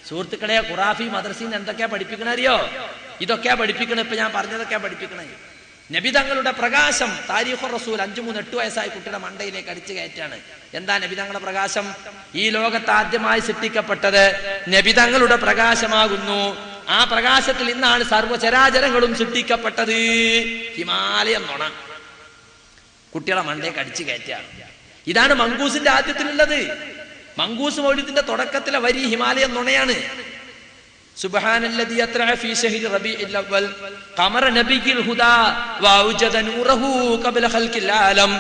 സുഹൃത്തുക്കളെ, ഖുറാഫി മദ്രസയിൽ എന്തൊക്കെയാ പഠിപ്പിക്കണറിയോ? ഇതൊക്കെയാ പഠിപ്പിക്കണേ. ഇപ്പൊ ഞാൻ പറഞ്ഞതൊക്കെയാ പഠിപ്പിക്കണേ. നബി തങ്ങളുടെ പ്രകാശം, താരിഖുർ റസൂൽ 5, 3, 8 വയസ്സായ കുട്ടിയുടെ മണ്ടയിലേക്ക് അടിച്ചു കയറ്റാണ്. എന്താ നബി തങ്ങളുടെ പ്രകാശം? ഈ ലോകത്ത് ആദ്യമായി സൃഷ്ടിക്കപ്പെട്ടത് നബി തങ്ങളുടെ പ്രകാശമാകുന്നു. ആ പ്രകാശത്തിൽ ഇന്നാണ് സർവ്വചരാചരങ്ങളും സൃഷ്ടിക്കപ്പെട്ടത്. ഹിമാലയം നുണ കുട്ടികളെ മണ്ടേക്ക് അടിച്ചു കയറ്റുക. ഇതാണ് മങ്കൂസിന്റെ ആദ്യത്തിലുള്ളത്. മങ്കൂസ് മൗലിദിന്റെ തുടക്കത്തിലെ വരി ഹിമാലയം നുണയാണ്. സുബ്ഹാനല്ലദീ അത്റഅ ഫീ ശഹ്രി റബീഇൽ അവ്വൽ ഖമറ നബിയിൽ ഹുദാ വഅൗജദ നൂറഹു ഖബ്ല ഖൽഖിൽ ആലം